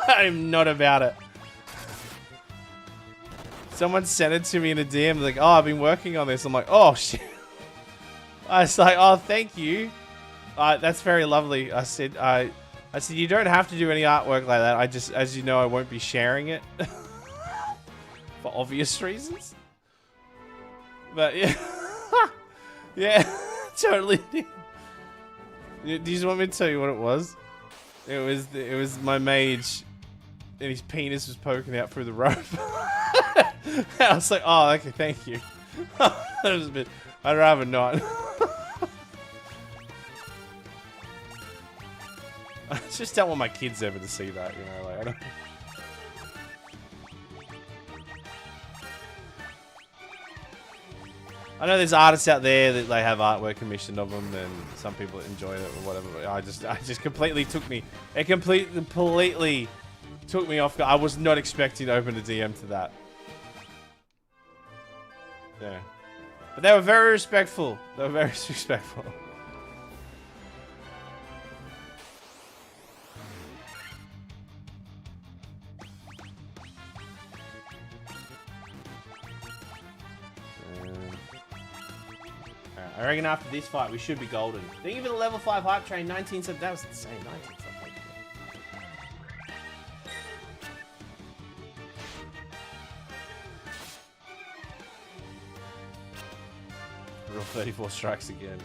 I'm not about it. Someone sent it to me in a DM, like, oh, I've been working on this. I'm like, oh, shit. I was like, oh, thank you. That's very lovely. I said, you don't have to do any artwork like that. I just, as you know, I won't be sharing it. For obvious reasons. But, yeah. Yeah, totally. Do you just want me to tell you what it was? It was my mage, and his penis was poking out through the rope. I was like, oh, okay, thank you. That was a bit. I'd rather not. I just don't want my kids ever to see that, you know. Like, I don't. I know there's artists out there that they have artwork commissioned of them, and some people enjoy it or whatever. But I just completely took me. It completely took me off. I was not expecting to open a DM to that. Yeah, but they were very respectful. They were very respectful. I reckon after this fight, we should be golden. Thank you for the level 5 hype train. 19 sub. That was insane. 19 sub. Rule 34 strikes again.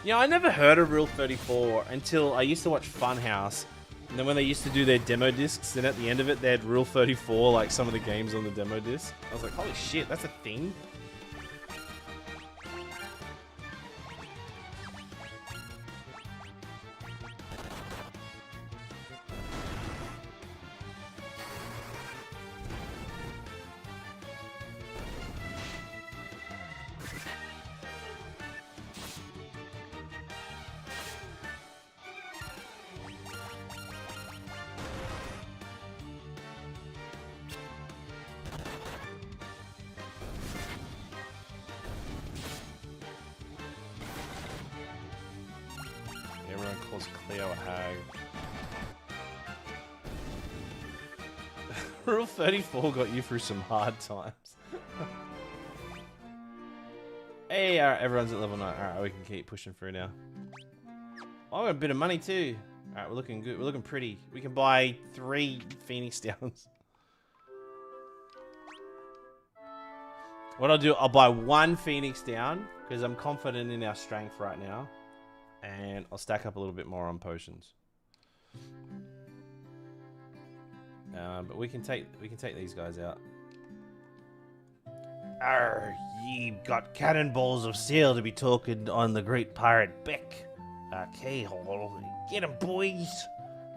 Yeah, I never heard of Rule 34 until I used to watch Funhouse. And then when they used to do their demo discs, then at the end of it, they had Rule 34, like some of the games on the demo disc. I was like, holy shit, that's a thing? Everyone calls Cleo a hag. Rule 34 got you through some hard times. Hey, alright, everyone's at level 9. Alright, we can keep pushing through now. Oh, I got a bit of money too. Alright, we're looking good. We're looking pretty. We can buy 3 Phoenix Downs. What I'll do, I'll buy 1 Phoenix Down, because I'm confident in our strength right now. And I'll stack up a little bit more on potions. But we can take these guys out. Arr, ye got cannonballs of sail to be talking on the great pirate Beck. K-hole. Get 'em, boys.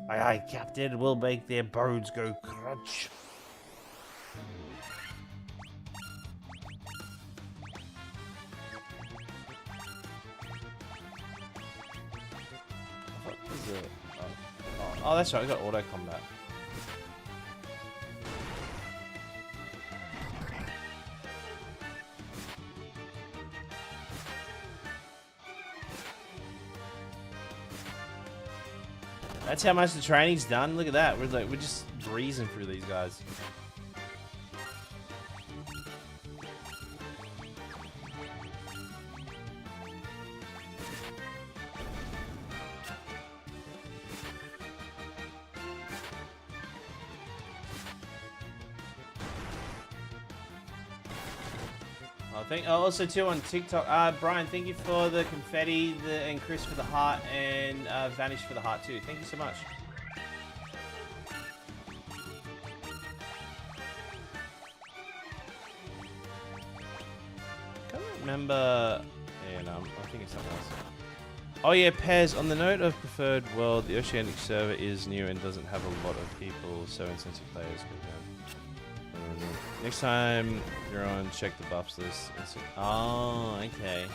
Aye, aye, Captain. We'll make their bones go crunch. Oh, that's right, we got auto combat. That's how much the training's done. Look at that. We're just breezing through these guys. Also too on TikTok, Brian, thank you for the confetti, and Chris for the heart, and Vanish for the heart too. Thank you so much. Can't remember. Yeah, no, I think it's something else. Oh yeah, Pez. On the note of preferred world, the Oceanic server is new and doesn't have a lot of people, so incentive players go down. Next time you're on, check the buffs list. Oh, okay.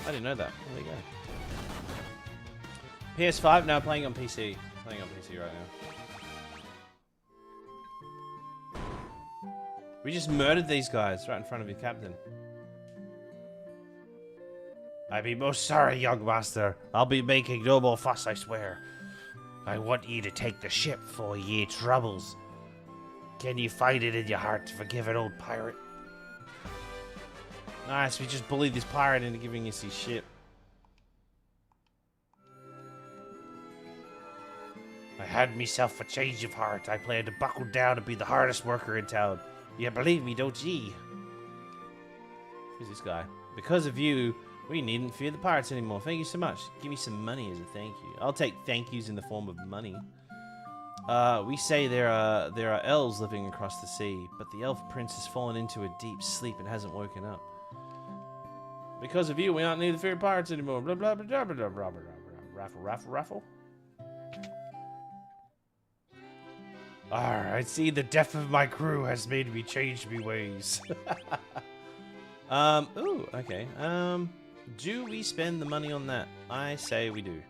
I didn't know that. There you go. PS5? No, playing on PC. Playing on PC right now. We just murdered these guys right in front of your captain. I be most sorry, young master. I'll be making no more fuss, I swear. I want ye to take the ship for ye troubles. Can you find it in your heart to forgive an old pirate? Nice, we just bullied this pirate into giving us his ship. I had myself a change of heart. I planned to buckle down and be the hardest worker in town. Yeah, believe me, don't ye? Who's this guy? Because of you, we needn't fear the pirates anymore. Thank you so much. Give me some money as a thank you. I'll take thank yous in the form of money. We say there are elves living across the sea, but the elf prince has fallen into a deep sleep and hasn't woken up. Because of you, we aren't needing to fear pirates anymore. Blah blah blah blah blah blah blah blah. Raffle, raffle, raffle. Alright, see, the death of my crew has made me change me ways. Ooh, okay. Do we spend the money on that? I say we do.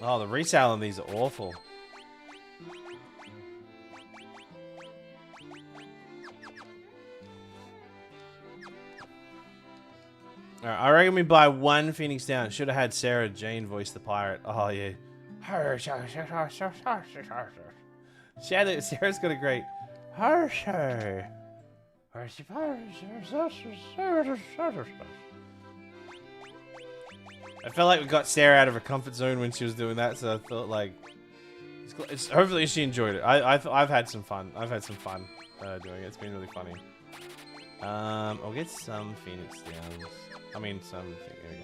Oh, the resale on these are awful. Alright, I reckon we buy one Phoenix down. Should have had Sarah Jane voice the pirate. Oh, yeah. Sarah's got a great... I felt like we got Sarah out of her comfort zone when she was doing that, so I felt like... hopefully she enjoyed it. I've had some fun. I've had some fun doing it. It's been really funny. I'll get some Phoenix downs. I mean, something. There we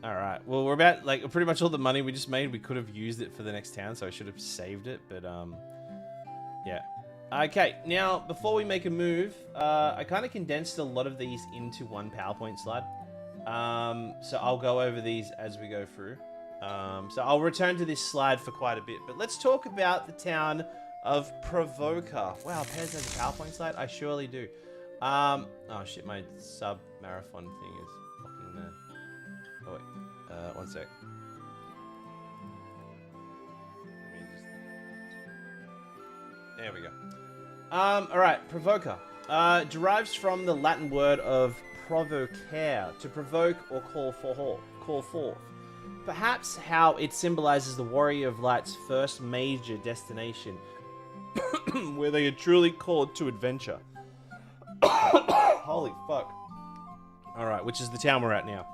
go. Alright. Well, we're about, like, pretty much all the money we just made, we could have used it for the next town, so I should have saved it, but, yeah. Okay, now, before we make a move, I kind of condensed a lot of these into one PowerPoint slide. So I'll go over these as we go through. So I'll return to this slide for quite a bit, but let's talk about the town of Provoker. Wow, Pez has a PowerPoint slide? I surely do. Oh shit, my sub-marathon thing is blocking the... Oh wait, one sec. Let me just... There we go. Alright, Provoker. Derives from the Latin word of provocare, to provoke or call forth. Perhaps how it symbolizes the Warrior of Light's first major destination, where they are truly called to adventure. Holy fuck. Alright, which is the town we're at now.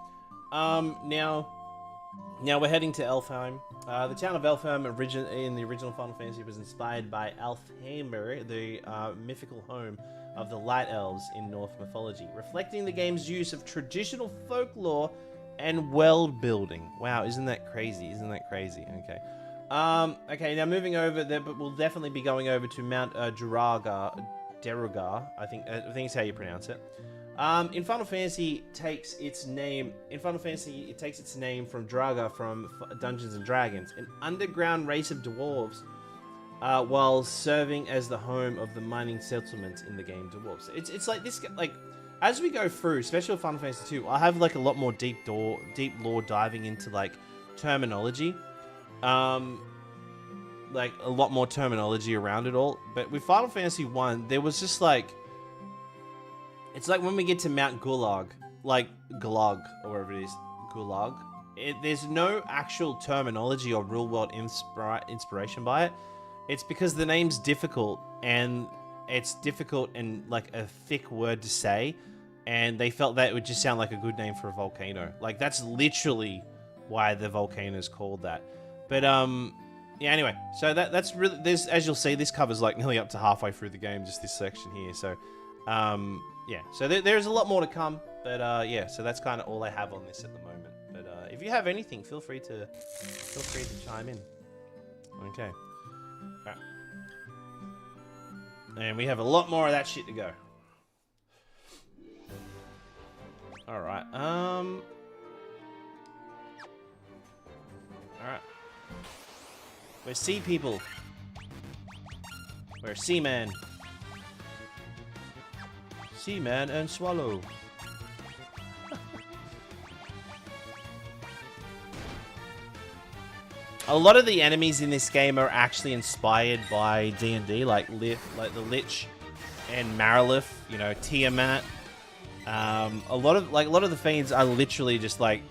Now we're heading to Elfheim. The town of Elfheim in the original Final Fantasy was inspired by Alfheimr, the mythical home of the Light Elves in Norse mythology, reflecting the game's use of traditional folklore and world building. Wow, isn't that crazy? Isn't that crazy? Okay. Okay, now moving over there, but we'll definitely be going over to Mount Derugar, I think is how you pronounce it. In Final Fantasy, it takes its name from Draga from Dungeons and Dragons, an underground race of dwarves, while serving as the home of the mining settlements in the game Dwarves. It's like this, like, as we go through, especially with Final Fantasy 2, I'll have like a lot more deep lore diving into like terminology, like a lot more terminology around it all. But with Final Fantasy 1, there was just like, it's like when we get to Mount Gulag, like Gulag, or wherever it is, Gulag, there's no actual terminology or real-world inspiration by it. It's because the name's difficult, and it's difficult and like a thick word to say, and they felt that it would just sound like a good name for a volcano. Like, that's literally why the volcano is called that. But, yeah, anyway, so that's really, this, as you'll see, this covers like nearly up to halfway through the game, just this section here, so... yeah, so there's a lot more to come, but yeah, so that's kind of all I have on this at the moment. But if you have anything, feel free to chime in. Okay. All right. And we have a lot more of that shit to go. All right. All right. We're sea people. We're seaman. Seaman and Swallow. A lot of the enemies in this game are actually inspired by D&D, like the Lich and Marilith, you know, Tiamat. A lot of the fiends are literally just like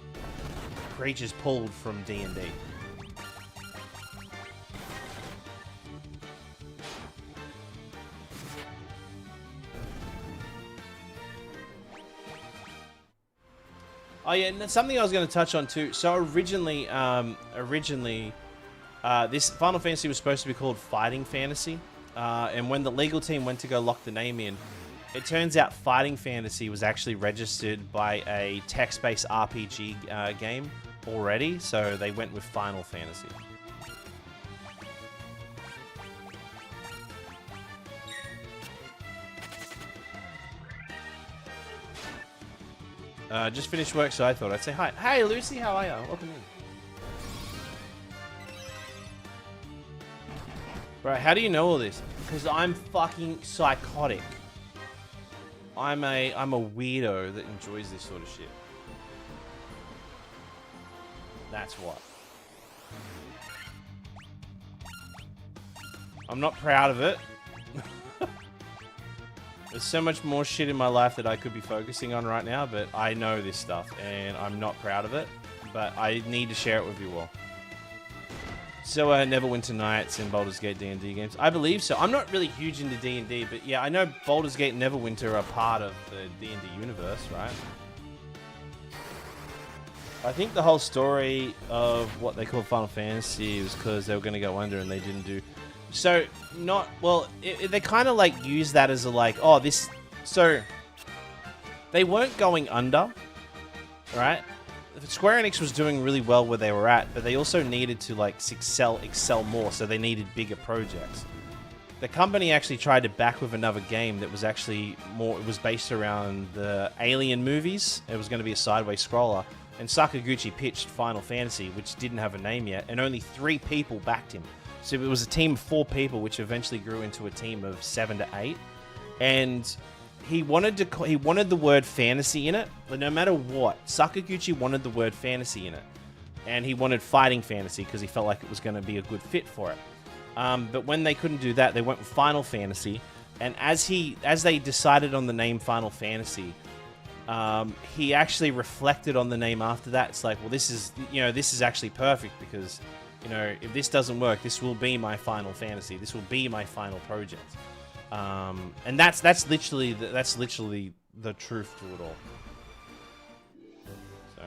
creatures pulled from D&D. Oh yeah, and something I was going to touch on too. So originally, this Final Fantasy was supposed to be called Fighting Fantasy, and when the legal team went to go lock the name in, it turns out Fighting Fantasy was actually registered by a text-based RPG game already, so they went with Final Fantasy. Just finished work, so I thought I'd say hi. Hey, Lucy, how are you? Welcome in. Bro, how do you know all this? Because I'm fucking psychotic. I'm a weirdo that enjoys this sort of shit. That's what. I'm not proud of it. There's so much more shit in my life that I could be focusing on right now, but I know this stuff, and I'm not proud of it, but I need to share it with you all. So, Neverwinter Nights and Baldur's Gate D&D games. I believe so. I'm not really huge into D&D, but yeah, I know Baldur's Gate and Neverwinter are part of the D&D universe, right? I think the whole story of what they call Final Fantasy was because they were going to go under and they didn't do... So, not... Well, they kind of, like, use that as a, like, oh, this... So, they weren't going under, right? Square Enix was doing really well where they were at, but they also needed to, like, excel more, so they needed bigger projects. The company actually tried to back with another game that was actually more... It was based around the Alien movies. It was going to be a sideways scroller. And Sakaguchi pitched Final Fantasy, which didn't have a name yet, and only 3 people backed him. So it was a team of 4 people, which eventually grew into a team of 7 to 8. And he wanted the word fantasy in it, but no matter what, Sakaguchi wanted the word fantasy in it. And he wanted fighting fantasy because he felt like it was going to be a good fit for it. But when they couldn't do that, they went with Final Fantasy. And as they decided on the name Final Fantasy, he actually reflected on the name after that. It's like, well, this is actually perfect because, if this doesn't work, this will be my Final Fantasy. This will be my final project. And that's literally the truth to it all. So,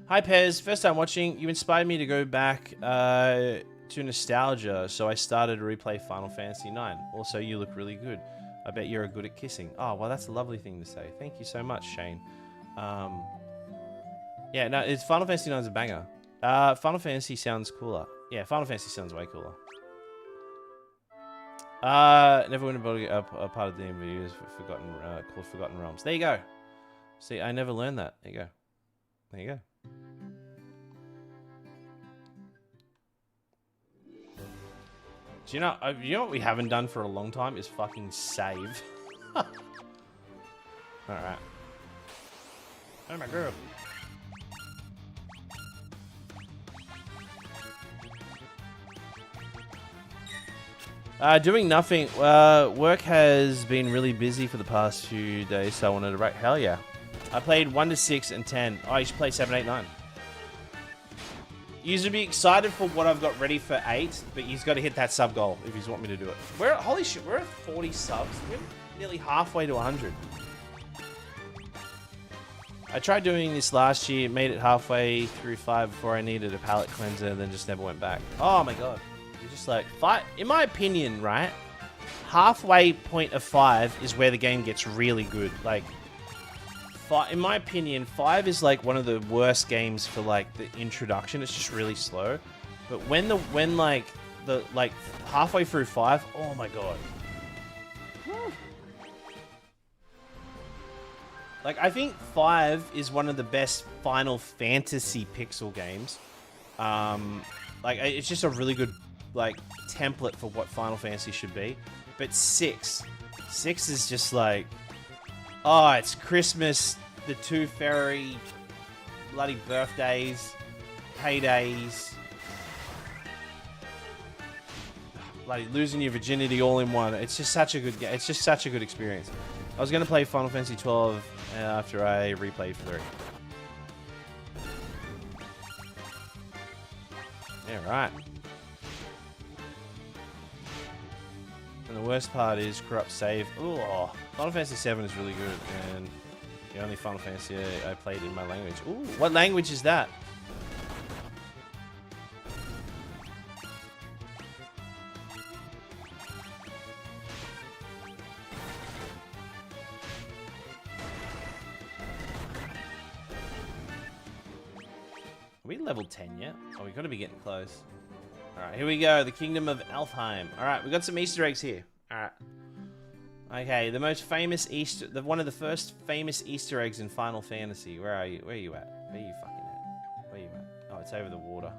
hi Pez, first time watching. You inspired me to go back to nostalgia, so I started to replay Final Fantasy IX. Also, you look really good. I bet you're good at kissing. Oh, well, that's a lovely thing to say. Thank you so much, Shane. Yeah, no, it's Final Fantasy IX is a banger. Final Fantasy sounds cooler. Yeah, Final Fantasy sounds way cooler. Never went about a part of the DMV is called Forgotten Realms. There you go. See, I never learned that. There you go. There you go. Do you know what we haven't done for a long time is fucking save. Alright. Oh my god. Doing nothing. Work has been really busy for the past few days, so I wanted to write. Hell yeah. I played 1 to 6 and 10. Oh, you should play 7, 8, 9. You should be excited for what I've got ready for 8, but he's got to hit that sub goal if he's want me to do it. Holy shit, we're at 40 subs. We're nearly halfway to 100. I tried doing this last year, made it halfway through 5 before I needed a palate cleanser, then just never went back. Oh my god. You're just like, in my opinion, right? Halfway point of 5 is where the game gets really good. Like, in my opinion, 5 is like one of the worst games for like the introduction. It's just really slow. But when halfway through 5, oh my god. Like, I think 5 is one of the best Final Fantasy pixel games. Like, it's just a really good like template for what Final Fantasy should be. But 6 is just like, oh, it's Christmas, the 2 fairy bloody birthdays, paydays, bloody losing your virginity all in one. It's just such a good game. It's just such a good experience. I was gonna play Final Fantasy 12 after I replayed 3. Yeah, right. And the worst part is corrupt save. Oh, Final Fantasy VII is really good, and The only Final Fantasy I played in my language. Ooh, what language is that? Are we level 10 yet? Oh, we got to be getting close. Alright, here we go. The Kingdom of Alfheim. Alright, we got some Easter eggs here. Alright. Okay, the most famous one of the first famous Easter eggs in Final Fantasy. Where are you? Where are you at? Where are you fucking at? Where are you at? Oh, it's over the water.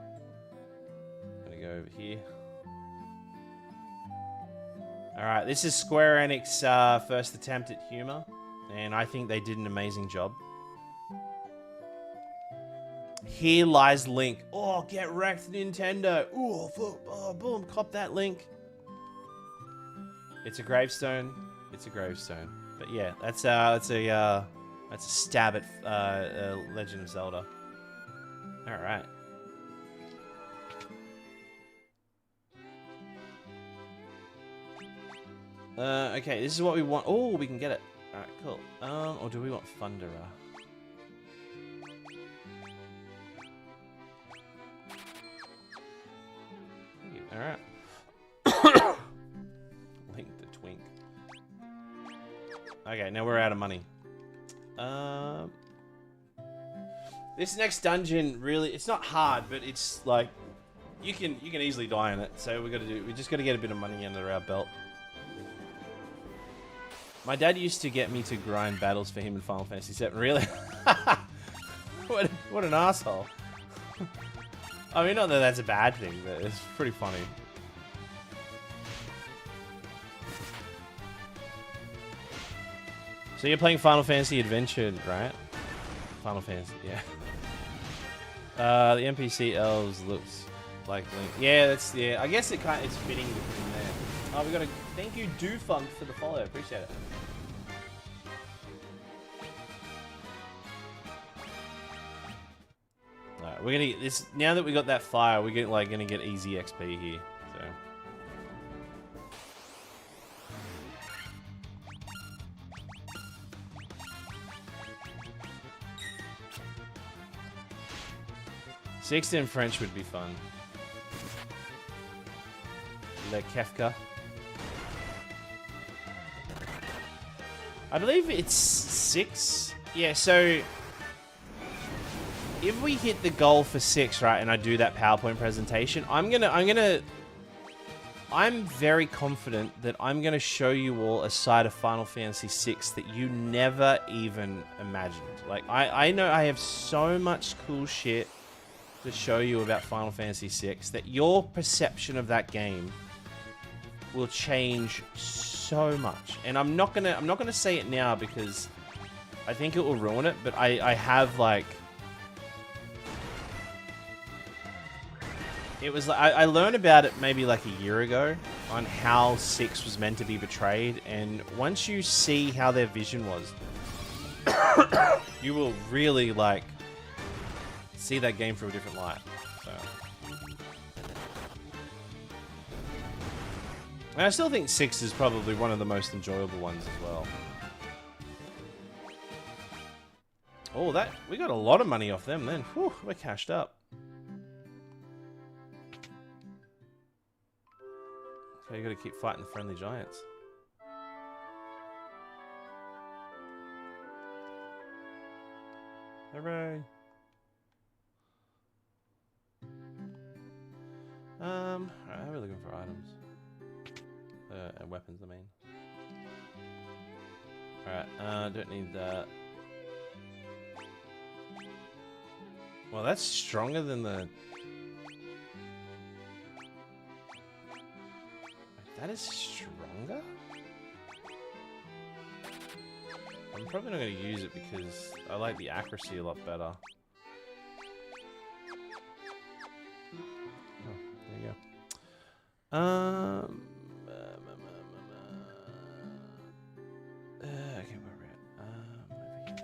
I'm gonna go over here. Alright, this is Square Enix first attempt at humor. And I think they did an amazing job. Here lies Link. Oh, get wrecked, Nintendo. Ooh, oh, boom, cop that, Link. It's a gravestone. It's a gravestone. But yeah, that's a stab at Legend of Zelda. All right. Okay, this is what we want. Oh, we can get it. All right, cool. Or do we want Thunderer? All right. Link the Twink. Okay, now we're out of money. This next dungeon really—it's not hard, but it's like you can easily die in it. So we just got to get a bit of money under our belt. My dad used to get me to grind battles for him in Final Fantasy VII. Really? What an asshole. I mean, not that that's a bad thing, but it's pretty funny. So you're playing Final Fantasy Adventure, right? Final Fantasy, yeah. The NPC elves looks like Link. Yeah, I guess it's fitting to put in there. Oh, we got a thank you, Dufunk, for the follow. Appreciate it. Alright, we're gonna get this now that we got that fire. We're gonna get easy XP here. So. Sixth in French would be fun. Le Kefka. I believe it's 6. Yeah, so if we hit the goal for 6, right, and I do that PowerPoint presentation, I'm very confident that I'm gonna show you all a side of Final Fantasy VI that you never even imagined. Like, I know I have so much cool shit to show you about Final Fantasy VI that your perception of that game will change so much. And I'm not gonna say it now because I think it will ruin it, but I have like it was like I learned about it maybe like a year ago on how 6 was meant to be portrayed, and once you see how their vision was, you will really like see that game from a different light. So. And I still think 6 is probably one of the most enjoyable ones as well. Oh, we got a lot of money off them then. Whew, we're cashed up. So you gotta keep fighting the friendly giants. Hooray! Alright, how are we looking for items? And weapons, I mean. Alright, don't need that. Well, that's stronger than the... That is stronger? I'm probably not going to use it because I like the accuracy a lot better. Oh, there you go. Okay, where are we at? Over here.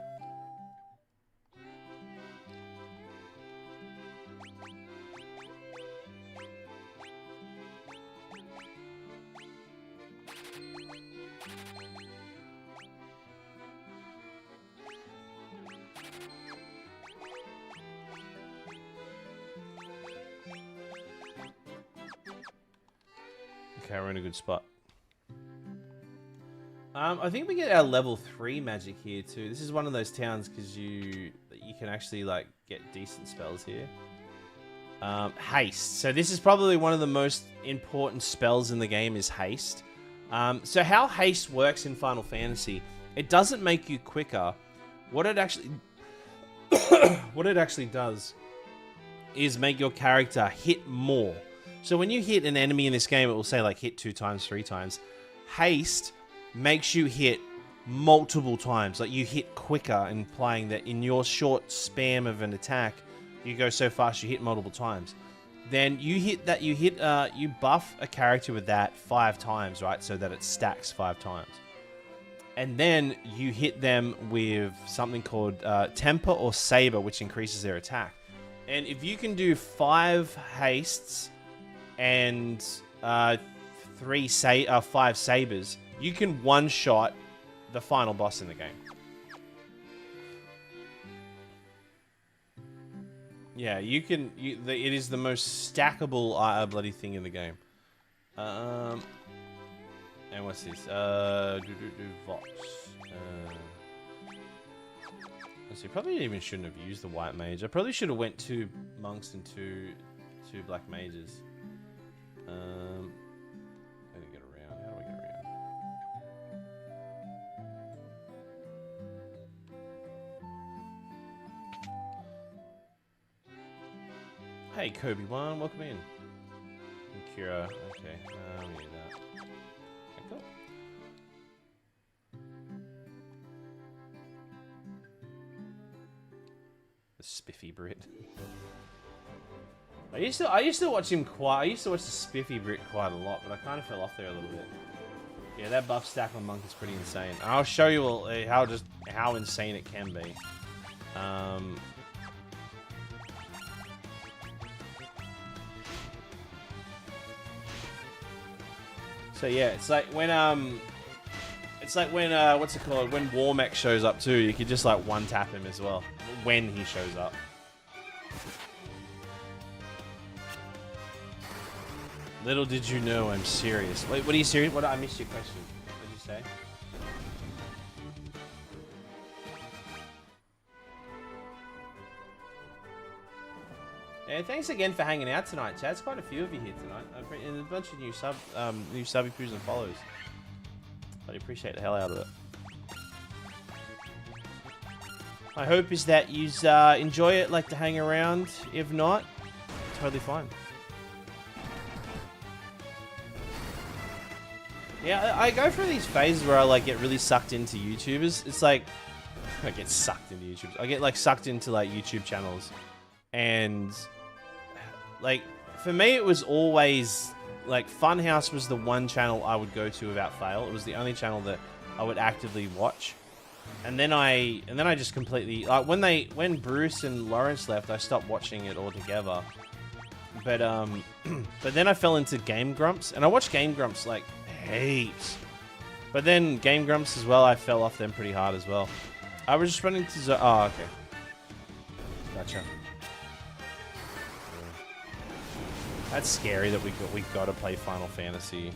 Okay, we're in a good spot. I think we get our level 3 magic here too. This is one of those towns because you can actually like get decent spells here. Haste. So this is probably one of the most important spells in the game is haste. So how haste works in Final Fantasy, it doesn't make you quicker. What it actually does is make your character hit more. So when you hit an enemy in this game, it will say like hit 2 times, 3 times. Haste makes you hit multiple times. Like you hit quicker, implying that in your short span of an attack, you go so fast you hit multiple times. Then you buff a character with that 5 times, right? So that it stacks 5 times. And then you hit them with something called Temper or Saber, which increases their attack. And if you can do 5 hastes and 5 sabers, you can one-shot the final boss in the game. Yeah, you can. It is the most stackable bloody thing in the game. And what's this? Vox. Let's see. Probably even shouldn't have used the white mage. I probably should have went 2 monks and two black mages. How do we get around? How do I get around? Hey, Kobe1, welcome in. And Kira, okay, we need that. Okay, cool. The spiffy Brit. I used to watch him quite. I used to watch the spiffy Brit quite a lot, but I kind of fell off there a little bit. Yeah, that buff stack on monk is pretty insane. I'll show you all how insane it can be. So yeah, it's like when what's it called? When Warmech shows up too, you could just like one tap him as well when he shows up. Little did you know, I'm serious. Wait, what are you serious? What? I missed your question. What did you say? Yeah, thanks again for hanging out tonight, Chad. There's quite a few of you here tonight. And a bunch of new subbies and follows. I appreciate the hell out of it. My hope is that you enjoy it, like to hang around. If not, totally fine. Yeah, I go through these phases where I like get really sucked into YouTubers. It's like I get sucked into YouTube. I get like sucked into like YouTube channels, and like for me it was always like Funhouse was the one channel I would go to without fail. It was the only channel that I would actively watch. And then I just completely like when Bruce and Lawrence left, I stopped watching it altogether. But but then I fell into Game Grumps, and I watched Game Grumps like heaps. But then Game Grumps as well, I fell off them pretty hard as well. I was just running to oh, okay. Gotcha. That's scary that we got to play Final Fantasy.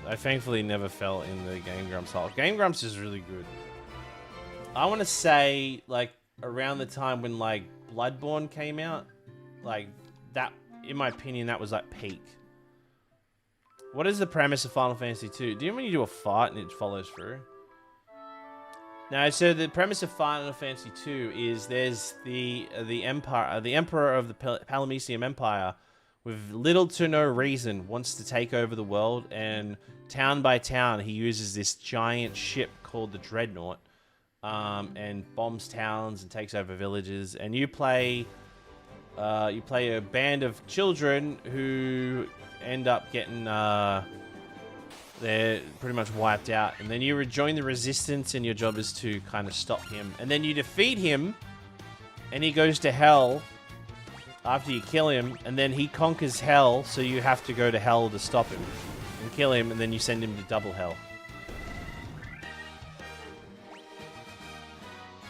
I thankfully never fell in the Game Grumps hole. Game Grumps is really good. I want to say like around the time when like Bloodborne came out, like that, in my opinion, that was like peak. What is the premise of Final Fantasy 2? Do you know when you do a fight and it follows through? No, so the premise of Final Fantasy 2 is there's the Emperor of the Palamecium Empire, with little to no reason, wants to take over the world, and town by town he uses this giant ship called the Dreadnought, and bombs towns and takes over villages, and you play a band of children who end up getting they're pretty much wiped out, and then you rejoin the resistance, and your job is to kind of stop him, and then you defeat him, and he goes to hell after you kill him, and then he conquers hell, so you have to go to hell to stop him and kill him, and then you send him to double hell.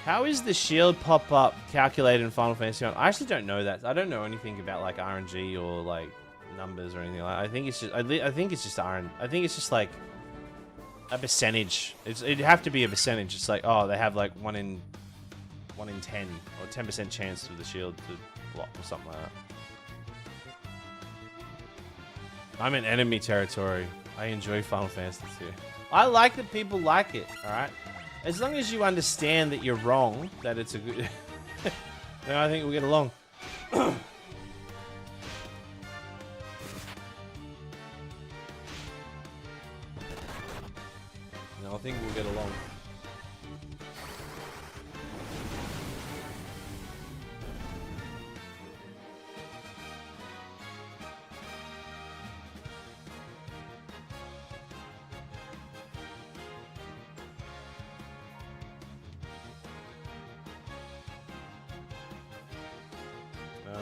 How is the shield pop-up calculated in Final Fantasy 1? I actually don't know that. I don't know anything about like RNG or like numbers or anything like that. I think it's just I think it's just iron. I think it's just like a percentage. It'd have to be a percentage. It's like, oh, they have like 1 in 10 or 10% chance of the shield to block or something like that. I'm in enemy territory. I enjoy Final Fantasy II. I like that people like it, alright? As long as you understand that you're wrong, that it's a good... then I think we'll get along. No, I think we'll get along.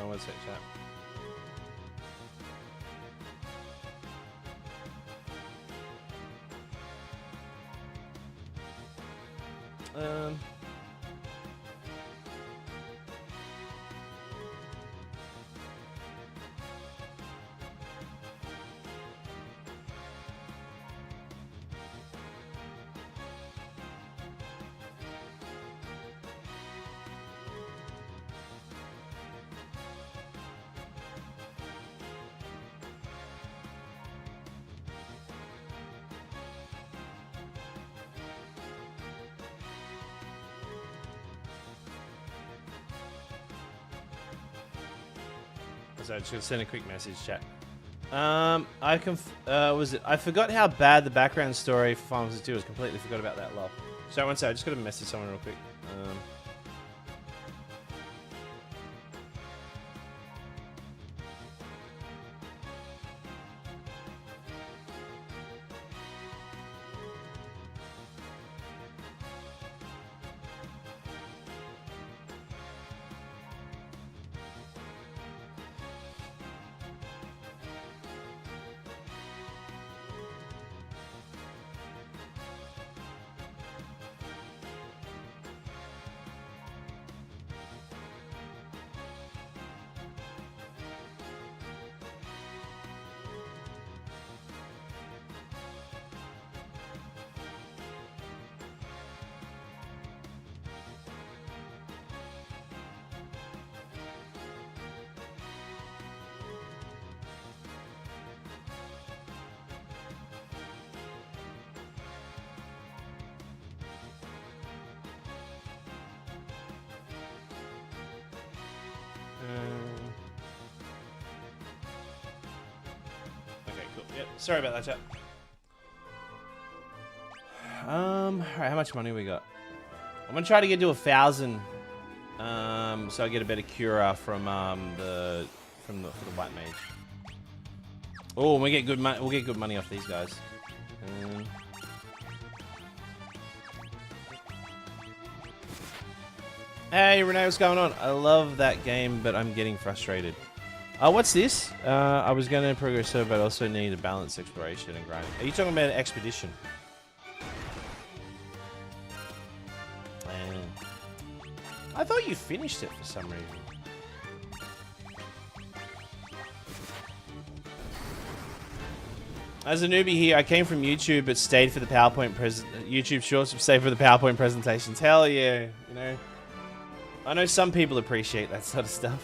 One sec, chat. So I'm just gonna send a quick message, chat. I forgot how bad the background story for Final Fantasy II was. Completely forgot about that. Lol. So one sec, I just gotta message someone real quick. Okay, cool. Yep. Sorry about that, chat. Alright, how much money we got? I'm gonna try to get to 1,000. So I get a better cura from the white mage. Oh, we get good money. We'll get good money off these guys. Hey Renee, what's going on? I love that game, but I'm getting frustrated. What's this? I was going to progress so, but I also need a balanced exploration and grinding. Are you talking about an expedition? I thought you finished it for some reason. As a newbie here, I came from YouTube but stayed for the PowerPoint YouTube shorts, but stayed for the PowerPoint presentations. Hell yeah, you know. I know some people appreciate that sort of stuff.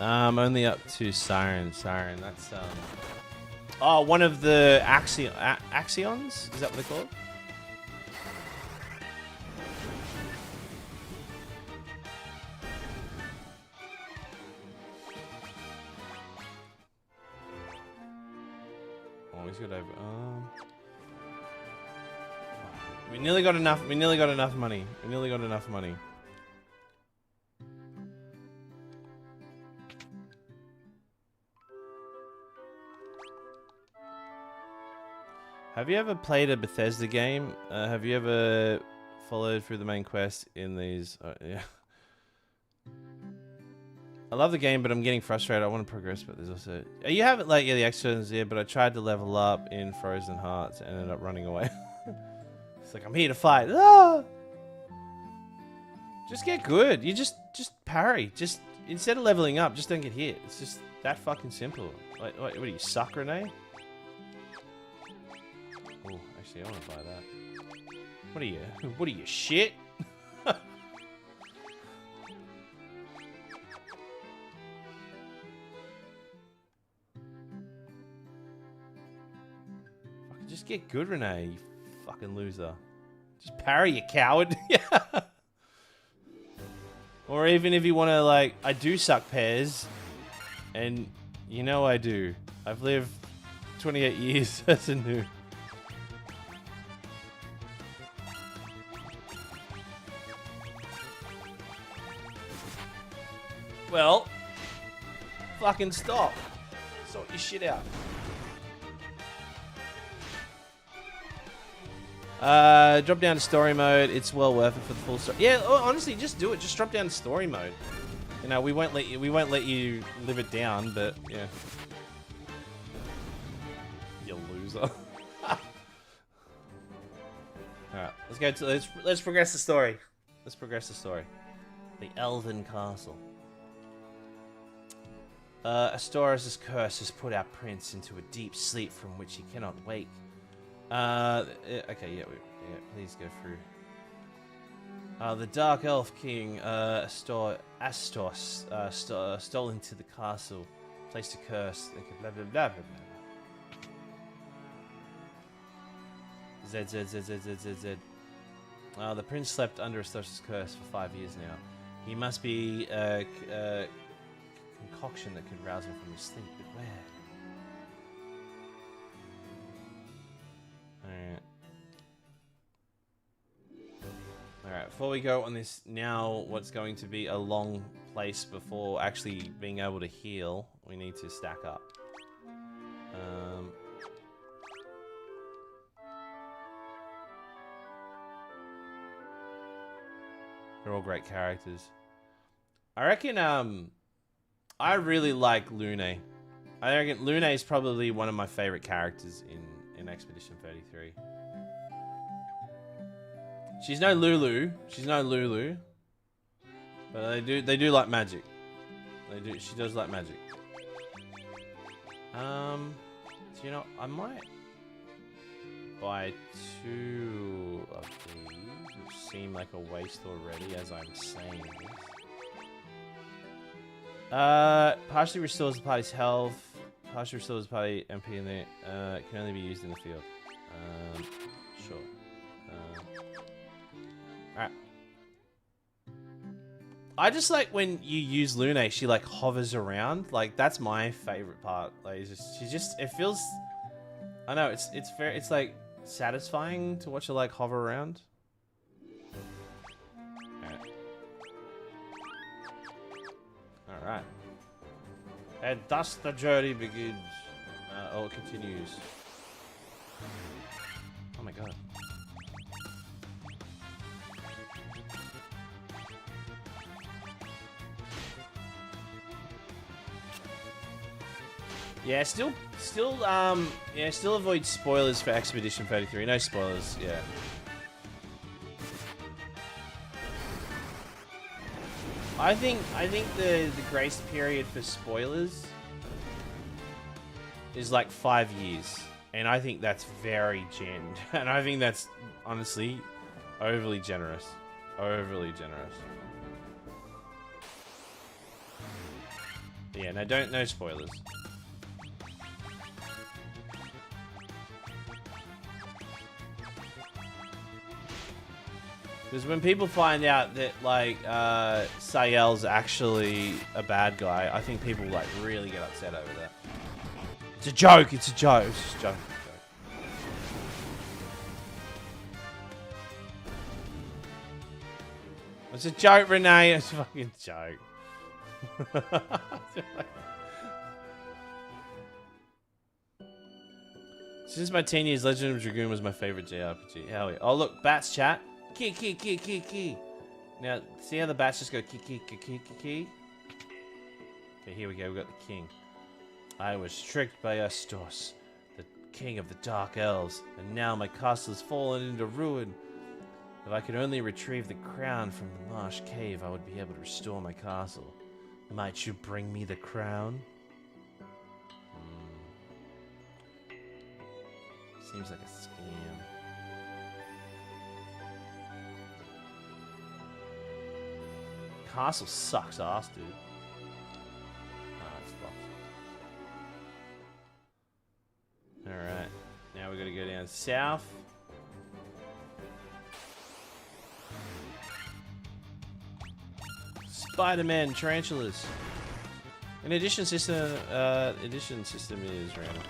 I'm only up to Siren. That's oh, one of the Axions? Is that what they're called? Oh, he's got over. We nearly got enough. We nearly got enough money. We nearly got enough money. Have you ever played a Bethesda game? Have you ever followed through the main quest in these? Yeah. I love the game, but I'm getting frustrated. I want to progress, but there's also... You have it like, yeah, the extras, yeah, but I tried to level up in Frozen Hearts and ended up running away. It's like, I'm here to fight. Ah! Just get good. You just parry. Just, instead of leveling up, just don't get hit. It's just that fucking simple. Like, what do you suck, Renee? Oh, actually, I want to buy that. What are you, shit? Just get good, Renee, you fucking loser. Just parry, you coward. Yeah. Or even if you want to, like, I do suck pears. And you know I do. I've lived 28 years as a noob. Well, fucking stop. Sort your shit out. Drop down to story mode. It's well worth it for the full story. Yeah, honestly, just do it. Just drop down to story mode. You know, we won't let you live it down, but yeah. You loser. Alright, let's go to let's progress the story. Let's progress the story. The Elven Castle. Astoris' curse has put our prince into a deep sleep from which he cannot wake. Okay, yeah, please go through. The Dark Elf King, Astos, stole into the castle, placed a curse, blah blah blah blah blah. Z. The prince slept under Astos' curse for 5 years now. He must be a concoction that could rouse him from his sleep, but where? Alright, before we go on this now, what's going to be a long place before actually being able to heal, we need to stack up. They're all great characters. I reckon, I really like Lune. I reckon Lune is probably one of my favorite characters in Expedition 33. She's no Lulu. She's no Lulu. But they do like magic. They do. She does like magic. So you know, I might buy 2 of these, which seem like a waste already as I'm saying this. Partially restores the party's health. Partially restores the party MP in there. It can only be used in the field. Sure. Alright. I just like when you use Lune, she like hovers around. Like that's my favorite part. Like it feels, I know it's very, it's like satisfying to watch her like hover around. Alright. And thus the journey begins. It continues. Oh my god. Yeah, still avoid spoilers for Expedition 33. No spoilers, yeah. I think the grace period for spoilers is like 5 years. And I think that's very gen. And I think that's honestly overly generous. Overly generous. Yeah, no spoilers. Because when people find out that, like, Sayel's actually a bad guy, I think people, like, really get upset over that. It's a joke! It's a joke! It's just a joke. It's a joke, Renee! It's a fucking joke. Since my teen years, Legend of Dragoon was my favorite JRPG. Hell yeah. Oh, look, bats chat. Key. Now, see how the bats just go key. Okay, here we go. We got the king. I was tricked by Astos, the king of the Dark Elves, and now my castle has fallen into ruin. If I could only retrieve the crown from the marsh cave, I would be able to restore my castle. Might you bring me the crown? Seems like a scam. Castle sucks ass, dude. It's locked. Alright. Now we gotta go down south. Spider-Man tarantulas. An edition system is random.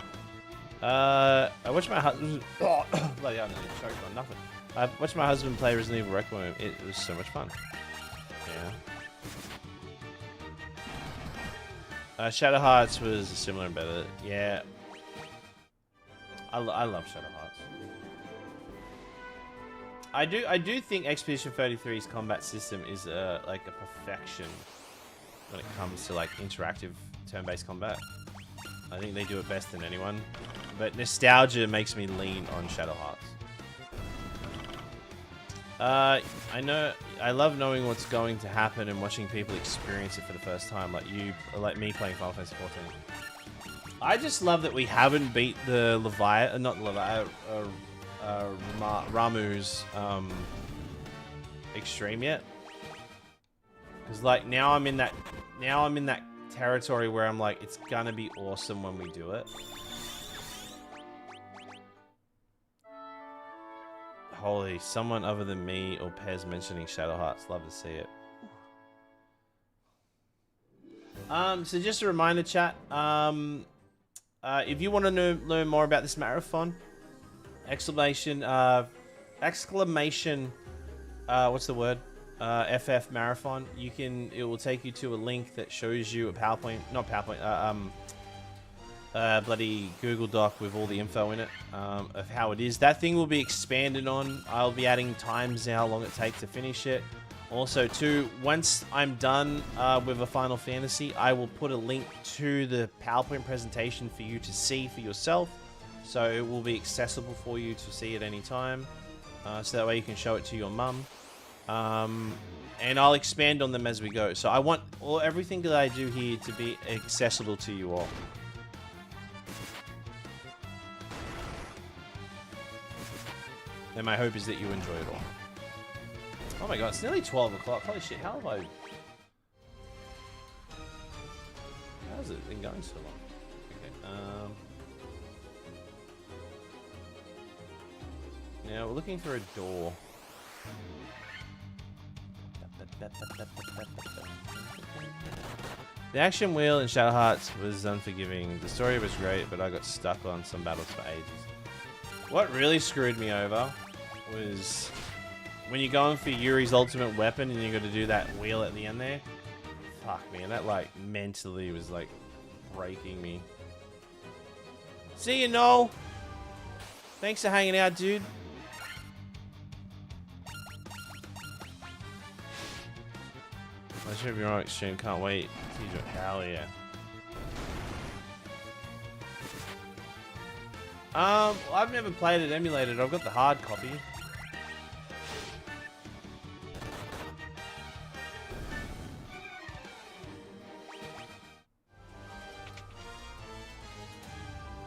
I watched my husband. Bloody hell, I nearly choked on nothing. I watched my husband play Resident Evil Requiem. It was so much fun. Yeah. Shadow Hearts was similar and better. Yeah. I love Shadow Hearts. I do think Expedition 33's combat system is like a perfection when it comes to like interactive turn-based combat. I think they do it best than anyone. But nostalgia makes me lean on Shadow Hearts. I know, I love knowing what's going to happen and watching people experience it for the first time, like me playing Final Fantasy XIV. I just love that we haven't beat the Ramu's extreme yet. Because like now I'm in that territory where I'm like, it's gonna be awesome when we do it. Holy, someone other than me or Pez mentioning Shadow Hearts. Love to see it. So just a reminder, chat. If you want to learn more about this marathon, exclamation, what's the word? FF marathon. It will take you to a link that shows you a bloody Google Doc with all the info in it of how it is. That thing will be expanded on. I'll be adding times how long it takes to finish it. Also, too, once I'm done with a Final Fantasy, I will put a link to the PowerPoint presentation for you to see for yourself. So it will be accessible for you to see at any time. So that way you can show it to your mum. And I'll expand on them as we go. So I want everything that I do here to be accessible to you all. And my hope is that you enjoy it all. Oh my god, it's nearly 12 o'clock. Holy shit, how has it been going so long? Okay, now we're looking for a door. The action wheel in Shadow Hearts was unforgiving. The story was great, but I got stuck on some battles for ages. What really screwed me over was when you're going for Yuri's ultimate weapon and you got to do that wheel at the end there. Fuck, man, that like mentally was like breaking me. See you, Noel. Thanks for hanging out, dude. I should be on stream. Can't wait. Hell yeah. I've never played it emulated. I've got the hard copy.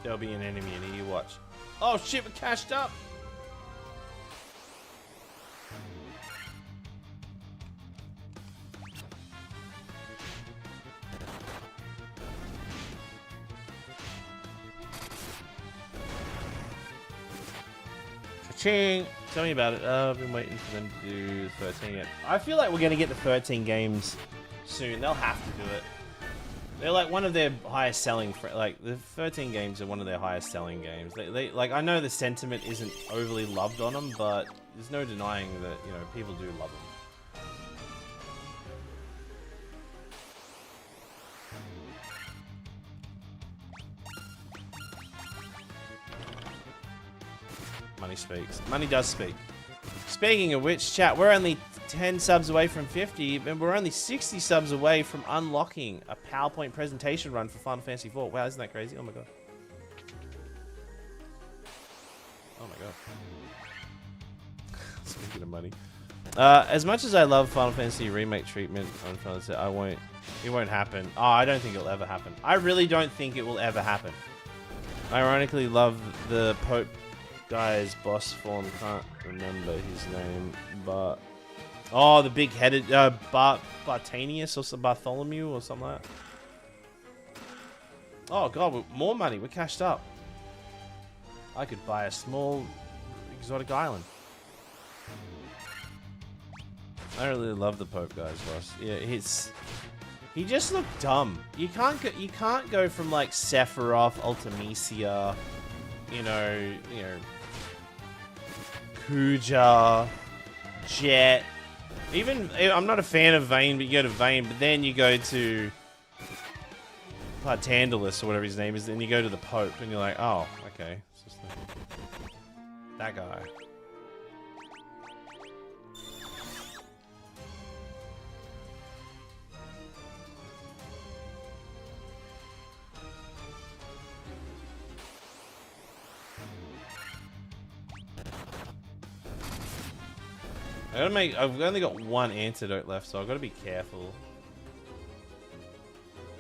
There'll be an enemy in here, you watch. Oh shit, we're cashed up! Cha-ching! Tell me about it. I've been waiting for them to do 13 yet. I feel like we're gonna get the 13 games soon. They'll have to do it. They're like one of their highest selling, like the 13 games are one of their highest selling games. They like, I know the sentiment isn't overly loved on them, but there's no denying that, you know, people do love them. Money speaks. Money does speak. Speaking of which, chat, we're only 10 subs away from 50, and we're only 60 subs away from unlocking a PowerPoint presentation run for Final Fantasy IV. Wow, isn't that crazy? Oh my god. Oh my god. Speaking of money. As much as I love Final Fantasy Remake treatment on Final Fantasy, it won't happen. Oh, I don't think it'll ever happen. I really don't think it will ever happen. I ironically love the Pope guy's boss form. Can't remember his name, but... Oh, the big-headed Bartanius or some Bartholomew or something like that. Oh god, more money. We're cashed up. I could buy a small exotic island. I really love the Pope guy's boss. Yeah, he just looked dumb. You can't go from like Sephiroth, Ultimecia, you know, Kuja, Jet. Even I'm not a fan of VIII, but you go to VIII, but then you go to Partandalus or whatever his name is, then you go to the Pope, and you're like, oh, okay, it's just that guy. I've only got one antidote left, so I've got to be careful.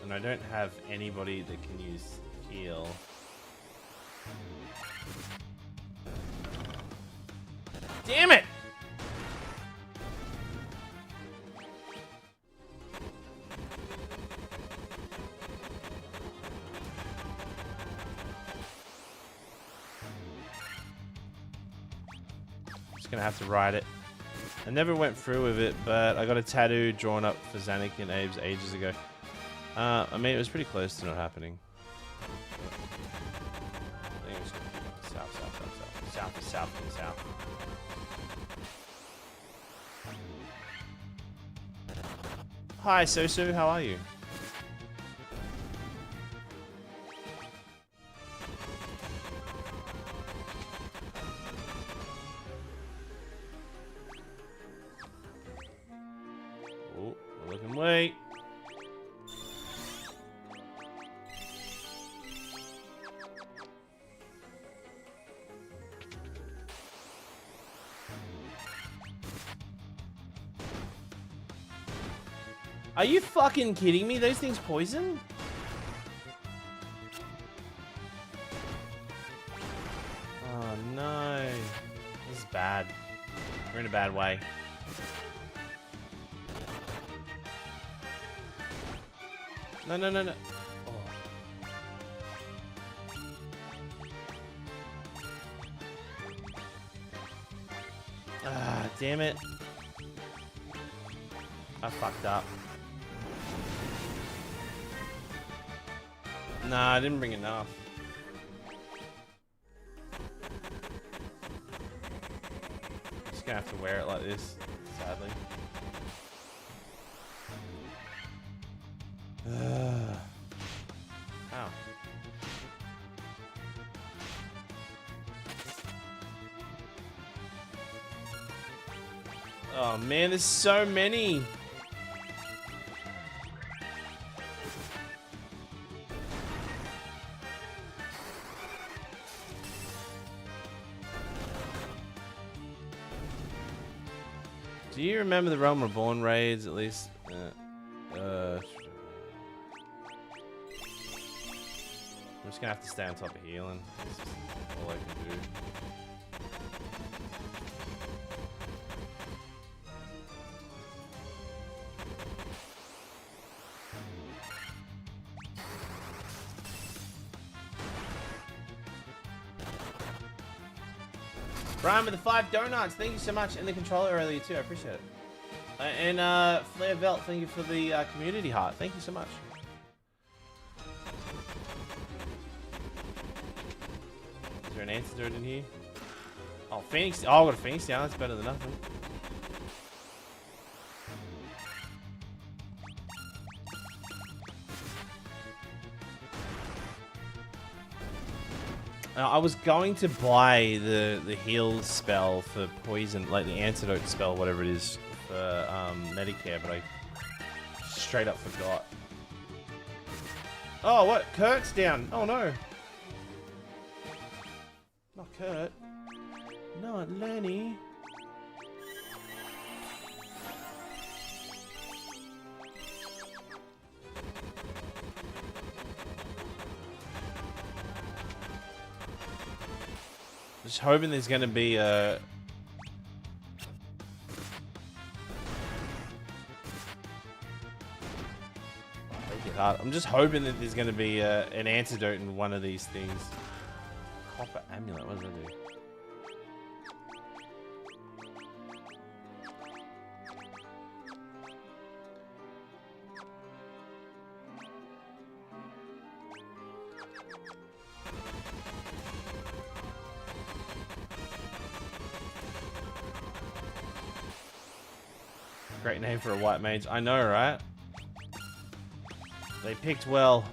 And I don't have anybody that can use heal. Damn it! Just gonna have to ride it. I never went through with it, but I got a tattoo drawn up for Zanuck and Abe's ages ago. I mean, it was pretty close to not happening. I think it was south. Hi, Sosu, how are you? Oh, we're looking late. Are you fucking kidding me? Those things poison? Oh no. This is bad. We're in a bad way. No. Oh. Ah, damn it. I fucked up. Nah, I didn't bring enough. Just gonna have to wear it like this, sadly. Ow. Oh man, there's so many. Do you remember the Realm Reborn raids, at least? I'm just gonna have to stay on top of healing. That's just all I can do. Brian with the 5 donuts, thank you so much. And the controller earlier too, I appreciate it. And Flair Velt, thank you for the community heart. Thank you so much. Is there an antidote in here? Oh, Phoenix. Oh, I got a Phoenix down. That's better than nothing. I was going to buy the heal spell for poison, like the antidote spell, whatever it is, for Medicare, but I straight up forgot. Oh, what? Kurt's down. Oh, no. Not Kurt. Not Lenny. Just hoping there's going to be a... I'm just hoping that there's going to be an antidote in one of these things. Copper amulet, what does that do? Great name for a white mage. I know, right? They picked well.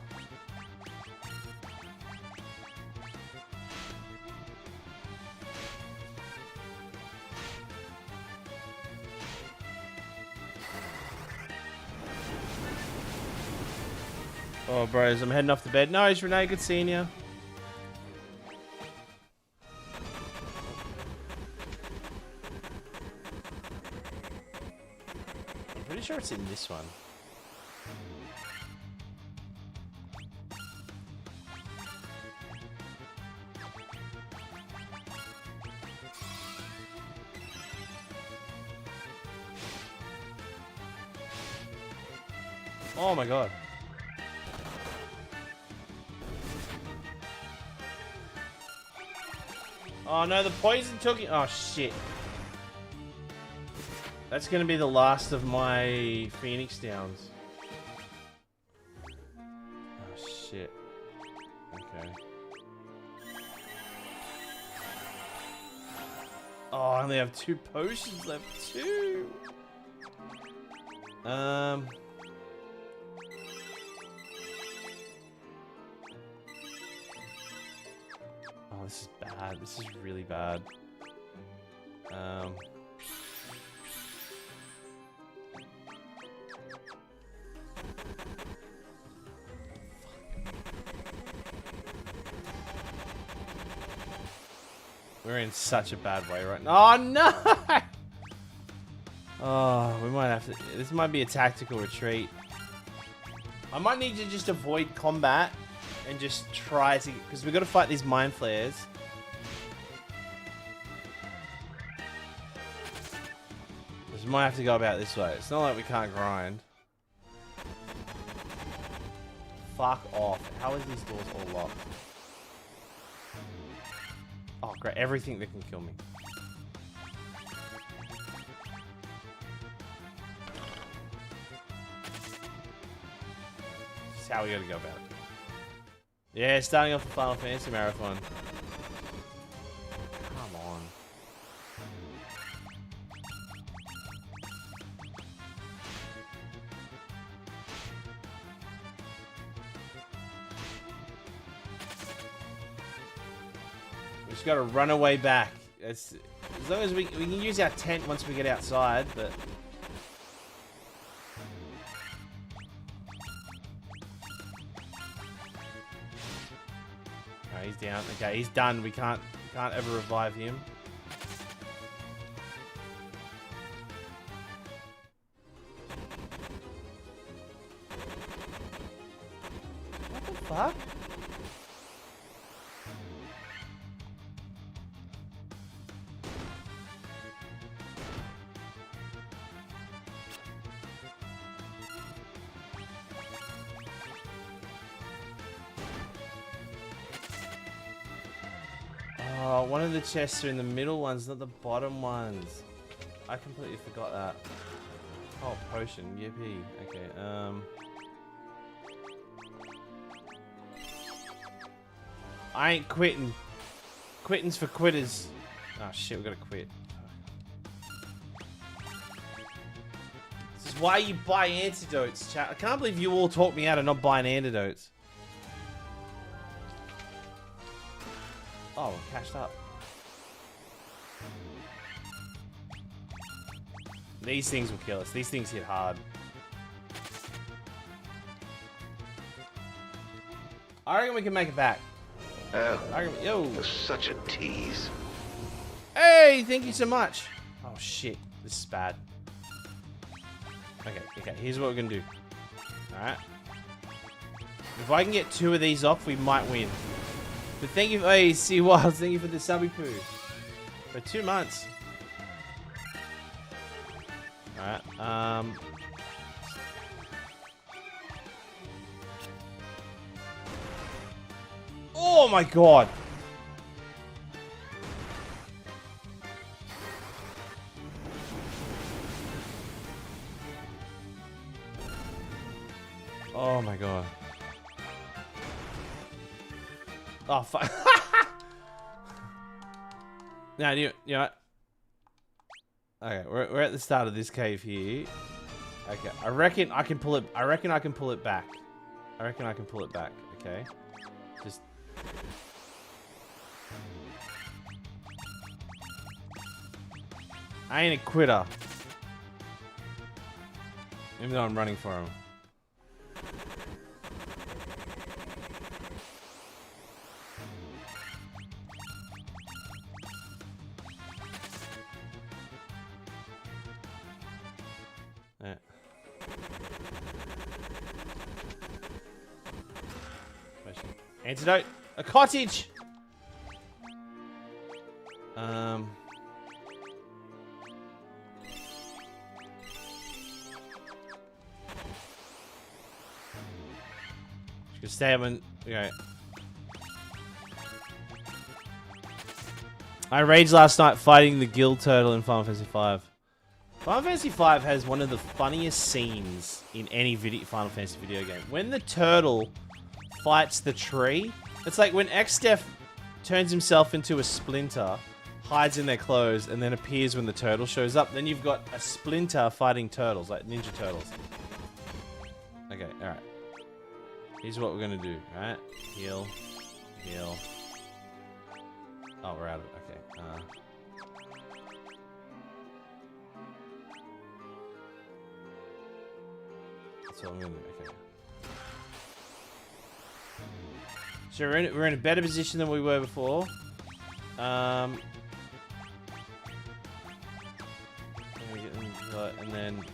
Oh, bros, I'm heading off to bed. No, it's Renee. Good seeing you. I'm pretty sure it's in this one. Oh my god. Oh no, the poison took it. Oh shit. That's gonna be the last of my Phoenix Downs. Oh shit. Okay. Oh, I only have 2 potions left. 2. Oh, this is bad. This is really bad. We're in such a bad way right now. Oh, no! Oh, we might have to... This might be a tactical retreat. I might need to just avoid combat and just try to... Because we've got to fight these mind flares. We might have to go about this way. It's not like we can't grind. Fuck off. How is these doors all locked? Oh, great. Everything that can kill me. This is how we gotta go about it. Yeah, starting off the Final Fantasy Marathon. Come on. We just gotta run away back. It's, as long as we can use our tent once we get outside, but... Oh, he's down. Okay, he's done. We can't ever revive him. What the fuck? Oh, one of the chests are in the middle ones, not the bottom ones. I completely forgot that. Oh, potion, yippee. Okay, I ain't quitting. Quitting's for quitters. Oh shit, we gotta quit. This is why you buy antidotes, chat. I can't believe you all taught me how to not buy antidotes. Oh, we're cashed up. These things will kill us. These things hit hard. I reckon we can make it back. Oh, I reckon, yo. such a tease. Hey, thank you so much. Oh shit, this is bad. Okay, here's what we're gonna do. Alright. If I can get 2 of these off, we might win. But thank you, hey, see Wild, thank you for the subby poo. For 2 months. Alright, oh my god! Oh my god. Oh fuck. Now, you know what? Okay, we're at the start of this cave here. Okay, I reckon I can pull it. I reckon I can pull it back. I reckon I can pull it back. Okay, just. I ain't a quitter. Even though I'm running for him. Yeah. Antidote. A cottage. Just stay up and okay. I raged last night fighting the guild turtle in Final Fantasy V. Final Fantasy V has one of the funniest scenes in any Final Fantasy video game. When the turtle fights the tree, it's like when Xdef turns himself into a splinter, hides in their clothes, and then appears when the turtle shows up. Then you've got a splinter fighting turtles, like Ninja Turtles. Okay, alright. Here's what we're gonna do, alright? Heal. Heal. Oh, we're out of it. Okay. That's what I'm gonna do. Okay. So we're in a better position than we were before. And then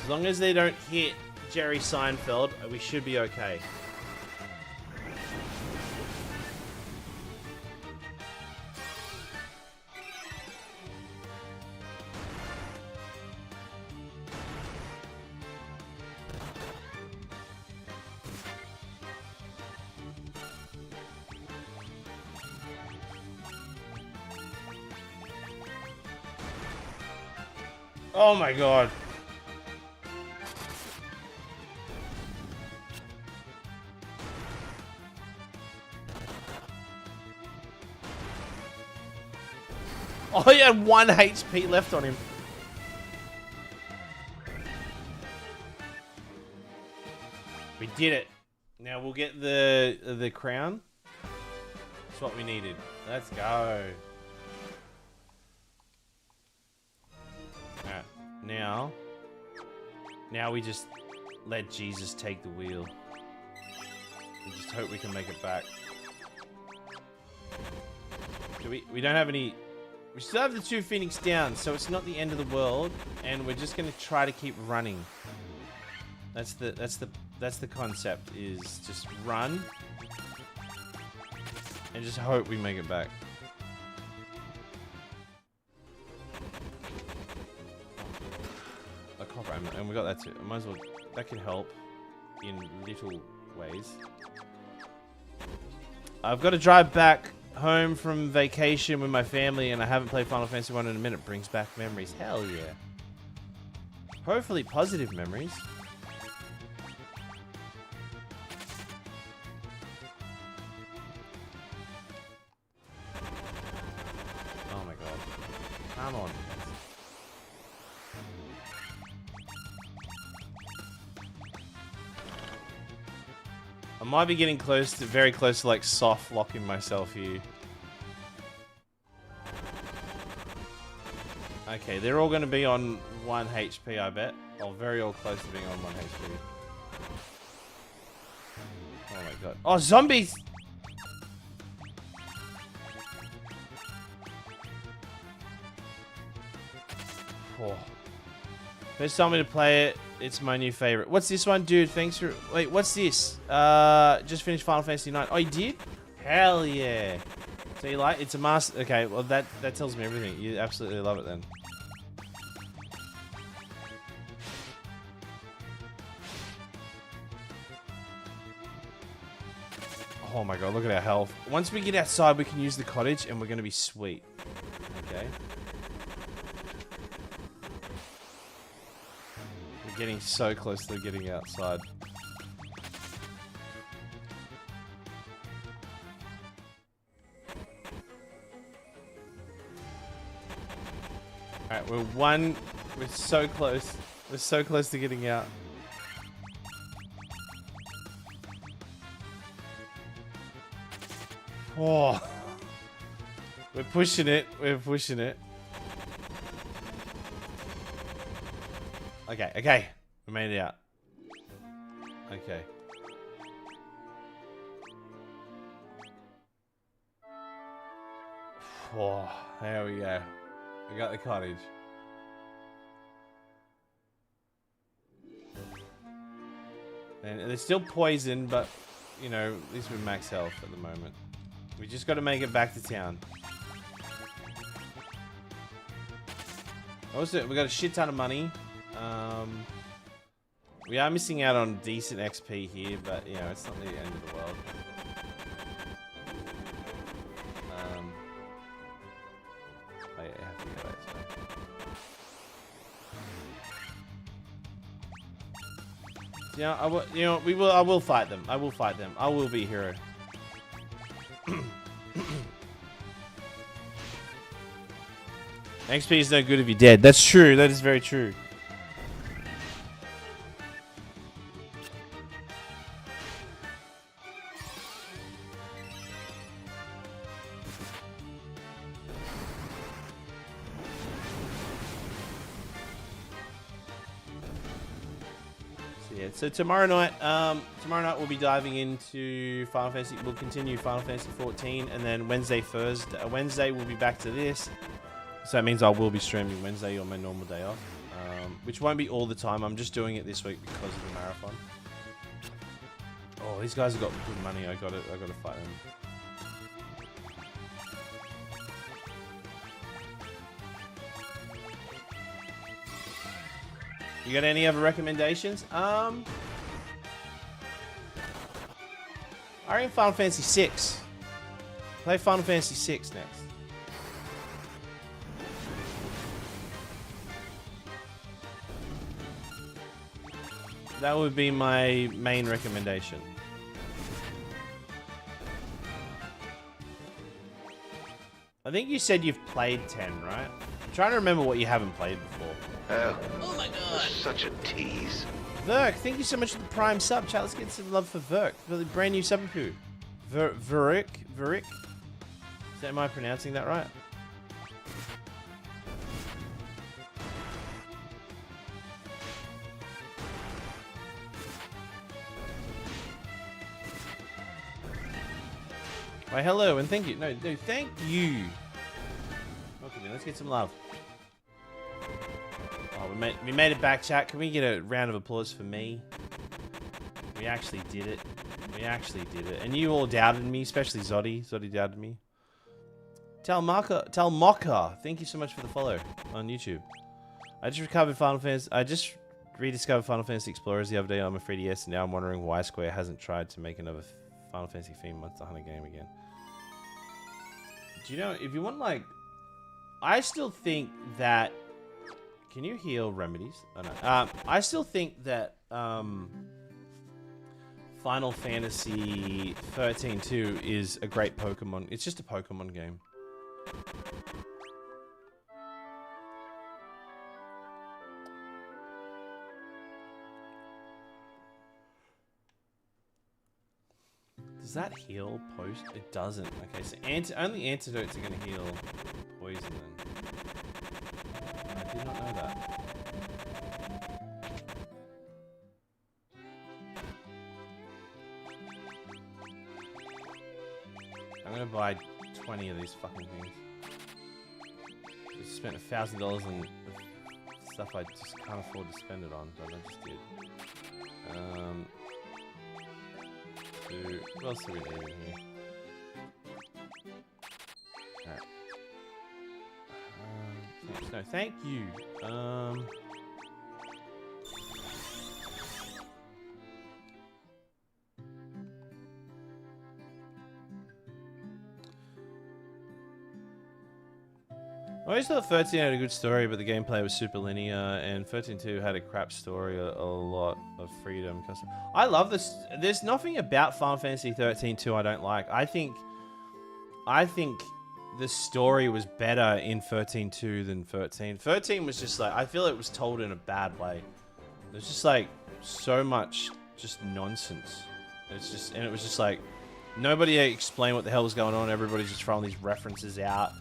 as long as they don't hit Jerry Seinfeld, we should be okay. Oh my god. Oh, he had 1 HP left on him. We did it. Now we'll get the crown. That's what we needed. Let's go. Alright, now we just let Jesus take the wheel. We just hope we can make it back. We don't have any. We still have the 2 Phoenix down, so it's not the end of the world, and we're just gonna try to keep running. That's the concept, is just run and just hope we make it back. A copper emerald, and we got that too. Might as well. That can help in little ways. I've got to drive back home from vacation with my family, and I haven't played Final Fantasy 1 in a minute. Brings back memories. Hell yeah. Hopefully positive memories. Oh my god. Come on. I might be getting very close to like soft locking myself here. Okay, they're all going to be on 1 HP, I bet. Or very all close to being on 1 HP. Oh my god. Oh, zombies! Oh. First time to play it, it's my new favorite. What's this one, dude? Thanks for... Wait, what's this? Just finished Final Fantasy IX. Oh, you did? Hell yeah. So you like... It's a master... Okay, well, that tells me everything. You absolutely love it then. Oh my god, look at our health. Once we get outside, we can use the cottage and we're going to be sweet. Okay. We're getting so close to getting outside. Alright, we're so close. We're so close to getting out. Oh, we're pushing it. We're pushing it. Okay, okay. We made it out. Okay. Oh, there we go. We got the cottage. And they're still poisoned, but, you know, at least we're max health at the moment. We just got to make it back to town. Also, we got a shit ton of money. We are missing out on decent XP here, but, you know, it's not the end of the world. Oh, yeah, I have to go outside. Yeah, I will fight them. I will fight them. I will be a hero. XP is no good if you're dead. That's true. That is very true. So tomorrow night we'll be diving into Final Fantasy. We'll continue Final Fantasy 14, and then Wednesday we'll be back to this. So that means I will be streaming Wednesday on my normal day off, which won't be all the time. I'm just doing it this week because of the marathon. Oh, these guys have got good money. I gotta fight them. You got any other recommendations? I reckon Final Fantasy VI. Play Final Fantasy VI next. That would be my main recommendation. I think you said you've played 10, right? I'm trying to remember what you haven't played before. Oh my god. Such a tease. Verk, thank you so much for the Prime sub, chat. Let's get some love for Verk. For the brand new sub who? Verick? Am I pronouncing that right? Why, hello and thank you. No, thank you. Okay, then, let's get some love. Oh, we made it back, chat. Can we get a round of applause for me? We actually did it. We actually did it. And you all doubted me, especially Zoddy. Zoddy doubted me. Tell Mocha, thank you so much for the follow on YouTube. I just rediscovered Final Fantasy Explorers the other day on my 3DS, and now I'm wondering why Square hasn't tried to make another Final Fantasy themed Monster Hunter game again. Do you know, if you want, like, I still think that, can you heal remedies? Oh, no. I still think that Final Fantasy 13-2 is a great Pokemon. It's just a Pokemon game. Does that heal post? It doesn't. Okay, so only antidotes are going to heal poison then. not know that. I'm gonna buy 20 of these fucking things. Just spent $1,000 on stuff I just can't afford to spend it on, but I just did. What else do we need in here? Alright. No, thank you. I always thought 13 had a good story, but the gameplay was super linear, and 13.2 had a crap story, a lot of freedom. I love this. There's nothing about Final Fantasy 13.2 I don't like. I think the story was better in 13.2 than 13. 13 was just like, I feel it was told in a bad way. There's just like so much just nonsense. And it was just like nobody explained what the hell was going on. Everybody's just throwing these references out.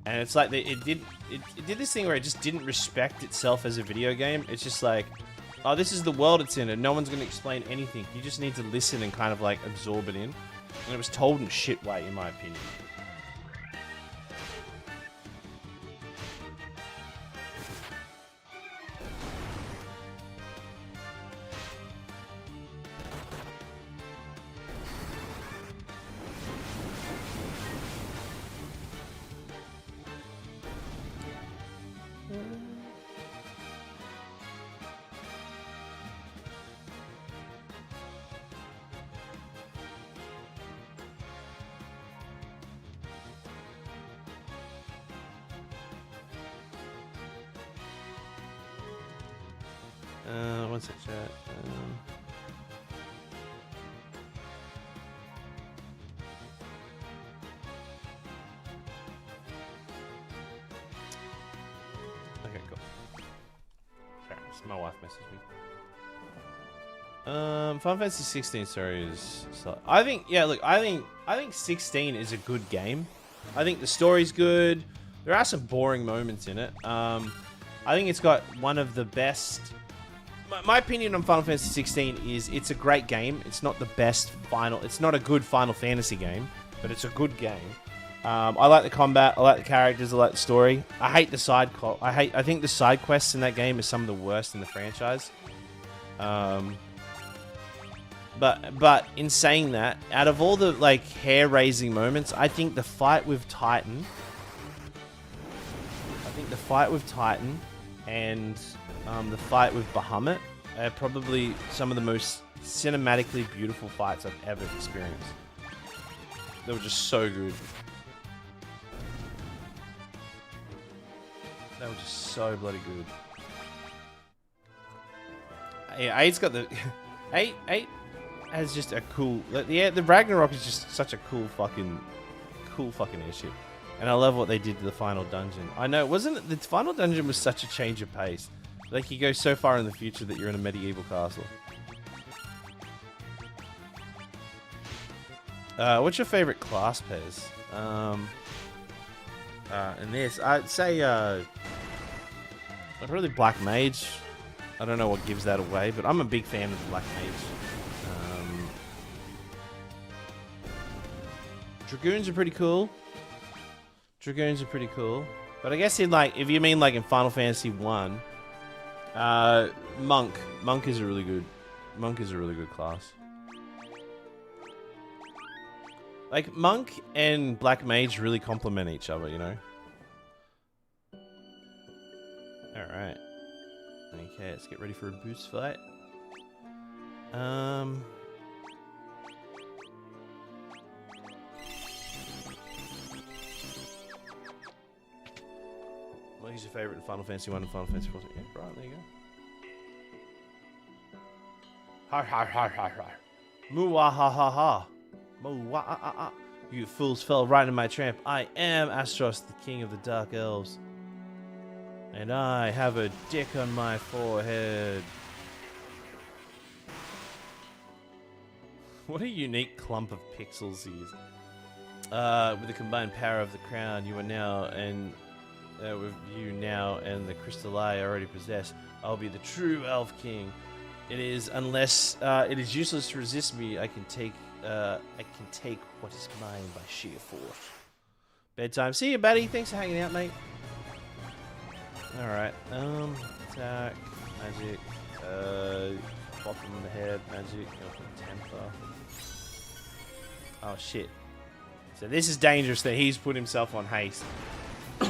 And it's like it did this thing where it just didn't respect itself as a video game. It's just like, oh, this is the world it's in, and no one's going to explain anything. You just need to listen and kind of like absorb it in. And it was told in a shit way, in my opinion. One sec, chat. Okay, cool. Sorry, my wife messaged me. Final Fantasy 16 story is so, I think, yeah, look, I think 16 is a good game. I think the story's good. There are some boring moments in it. I think it's got one of the best. My opinion on Final Fantasy 16 is it's a great game. It's not the best final. It's not a good Final Fantasy game, but it's a good game. I like the combat. I like the characters. I like the story. I hate the side. I think the side quests in that game is some of the worst in the franchise. But in saying that, out of all the like hair-raising moments, I think the fight with Titan. And the fight with Bahamut are probably some of the most cinematically beautiful fights I've ever experienced. They were just so good. They were just so bloody good. Yeah, 8's got the 8 has just a cool. Yeah, the Ragnarok is just such a cool fucking airship. And I love what they did to the final dungeon. I know, wasn't it? The final dungeon was such a change of pace. Like, you go so far in the future that you're in a medieval castle. What's your favorite class, Pez? In this, I'd say, probably Black Mage. I don't know what gives that away, but I'm a big fan of Black Mage. Dragoons are pretty cool. But I guess in like, if you mean like in Final Fantasy 1, Monk is a really good class. Like Monk and Black Mage really complement each other, you know. All right. Okay, let's get ready for a boost fight. What is your favorite in Final Fantasy 1 and Final Fantasy 14? Yeah, right, there you go. Ha ha ha ha ha. Muwa ha ha ha. Muwa ah ah ah. You fools fell right in my trap. I am Astros, the king of the Dark Elves. And I have a dick on my forehead. What a unique clump of pixels he is. With the combined power of the crown, you are now an with you now and the crystal eye I already possess, I'll be the true Elf King. It is it is useless to resist me. I can take what is mine by sheer force. Bedtime. See you, buddy. Thanks for hanging out, mate. All right. Attack, magic. Pop him in the head, magic. Temper. Oh shit. So this is dangerous that he's put himself on haste. Now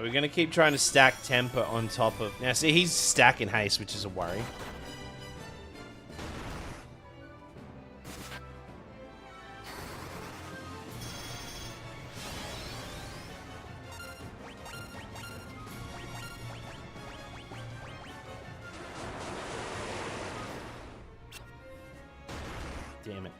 we're gonna keep trying to stack temper on top of. Now see, he's stacking haste, which is a worry. Damn it.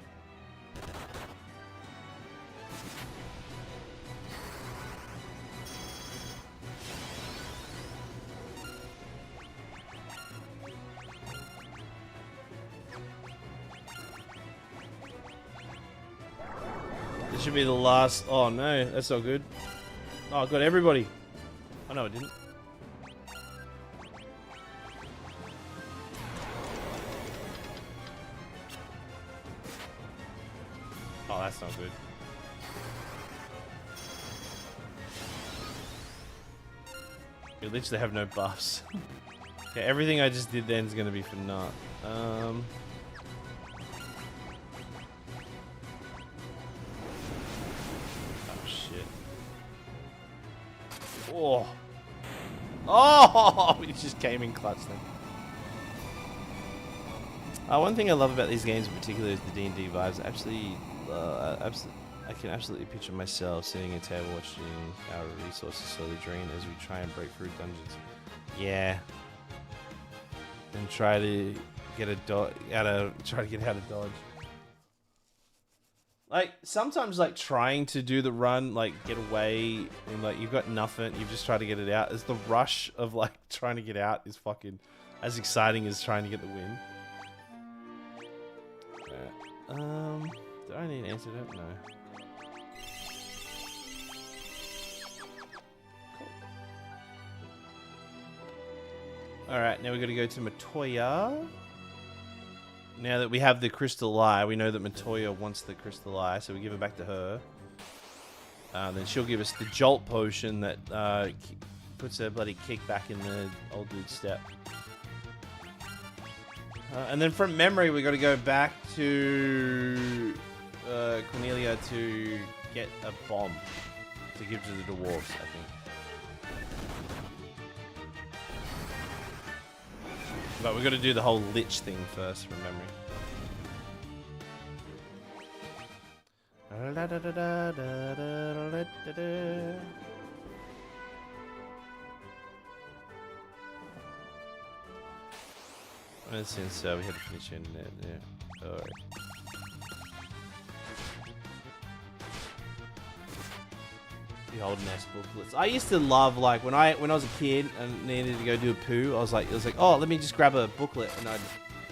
This should be the last. Oh no, that's not good. Oh, I got everybody. Oh no, I didn't. Oh, that's not good. We literally have no buffs. Okay, everything I just did then is gonna be for naught. Oh shit. Oh. Oh, we just came in clutch then. One thing I love about these games in particular is the D&D vibes. I can absolutely picture myself sitting at a table watching our resources slowly drain as we try and break through dungeons. Yeah. And try to get try to get out of dodge. Like sometimes, like trying to do the run, like get away, and like you've got nothing, you've just tried to get it out. Is the rush of like trying to get out is fucking as exciting as trying to get the win. Do I need an antidote? No. Cool. Alright, now we're going to go to Matoya. Now that we have the crystal eye, we know that Matoya wants the crystal eye, so we give it back to her. Then she'll give us the jolt potion that puts her bloody kick back in the old dude's step. And then from memory, we got to go back to Cornelia to get a bomb to give to the dwarves, I think. But we got to do the whole lich thing first from memory. Since we had to finish in there, yeah. Alright. The old NES booklets. I used to love, like, when I was a kid and needed to go do a poo, it was like, oh, let me just grab a booklet, and I'd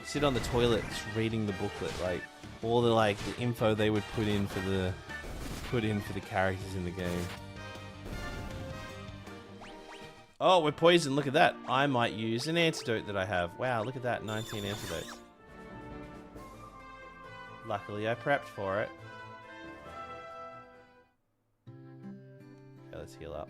sit on the toilet just reading the booklet, like all the the info they would put in for the characters in the game. Oh, we're poisoned. Look at that. I might use an antidote that I have. Wow, look at that. 19 antidotes. Luckily, I prepped for it. Okay, let's heal up.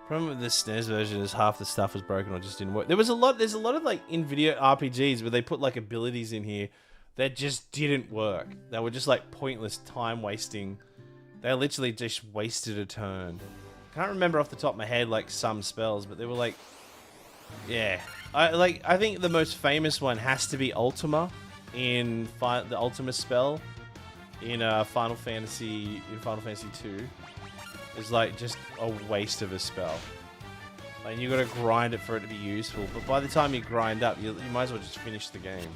Problem with the SNES version is half the stuff was broken or just didn't work. There's a lot of like in-video RPGs where they put like abilities in here that just didn't work. They were just like pointless time wasting. They literally just wasted a turn. Can't remember off the top of my head like some spells, but they were like, yeah. I think the most famous one has to be Ultima in the Ultima spell in Final Fantasy II. Is like just a waste of a spell. Like you gotta grind it for it to be useful, but by the time you grind up, you might as well just finish the game.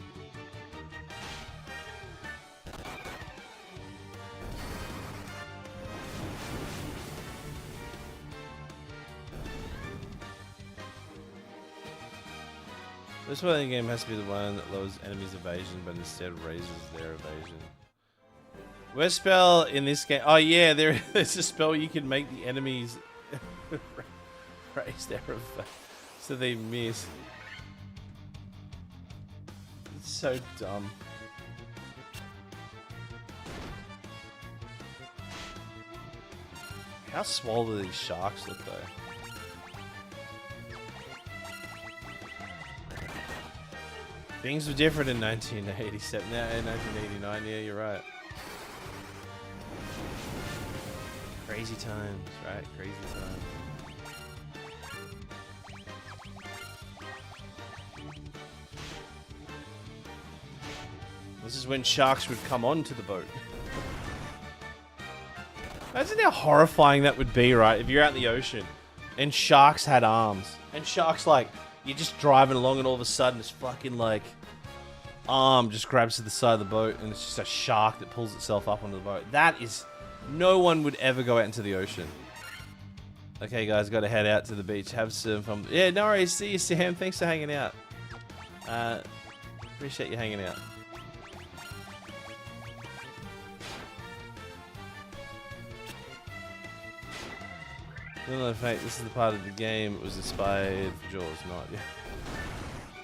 This one in the game has to be the one that lowers enemies' evasion, but instead raises their evasion. Worst spell in this game? Oh yeah, there's a spell you can make the enemies raise their evasion, so they miss. It's so dumb. How small do these sharks look though? Things were different in 1987. Now in 1989, yeah, you're right. Crazy times, right? Crazy times. This is when sharks would come onto the boat. Imagine how horrifying that would be, right? If you're out in the ocean and sharks had arms. And sharks, like, you're just driving along and all of a sudden this fucking, like, arm just grabs to the side of the boat and it's just a shark that pulls itself up onto the boat. That is... No one would ever go out into the ocean. Okay, guys, got to head out to the beach. Have some fun. Yeah, no worries. See you, Sam. Thanks for hanging out. Appreciate you hanging out. Little known fact, this is the part of the game that was inspired for Jaws, not yeah.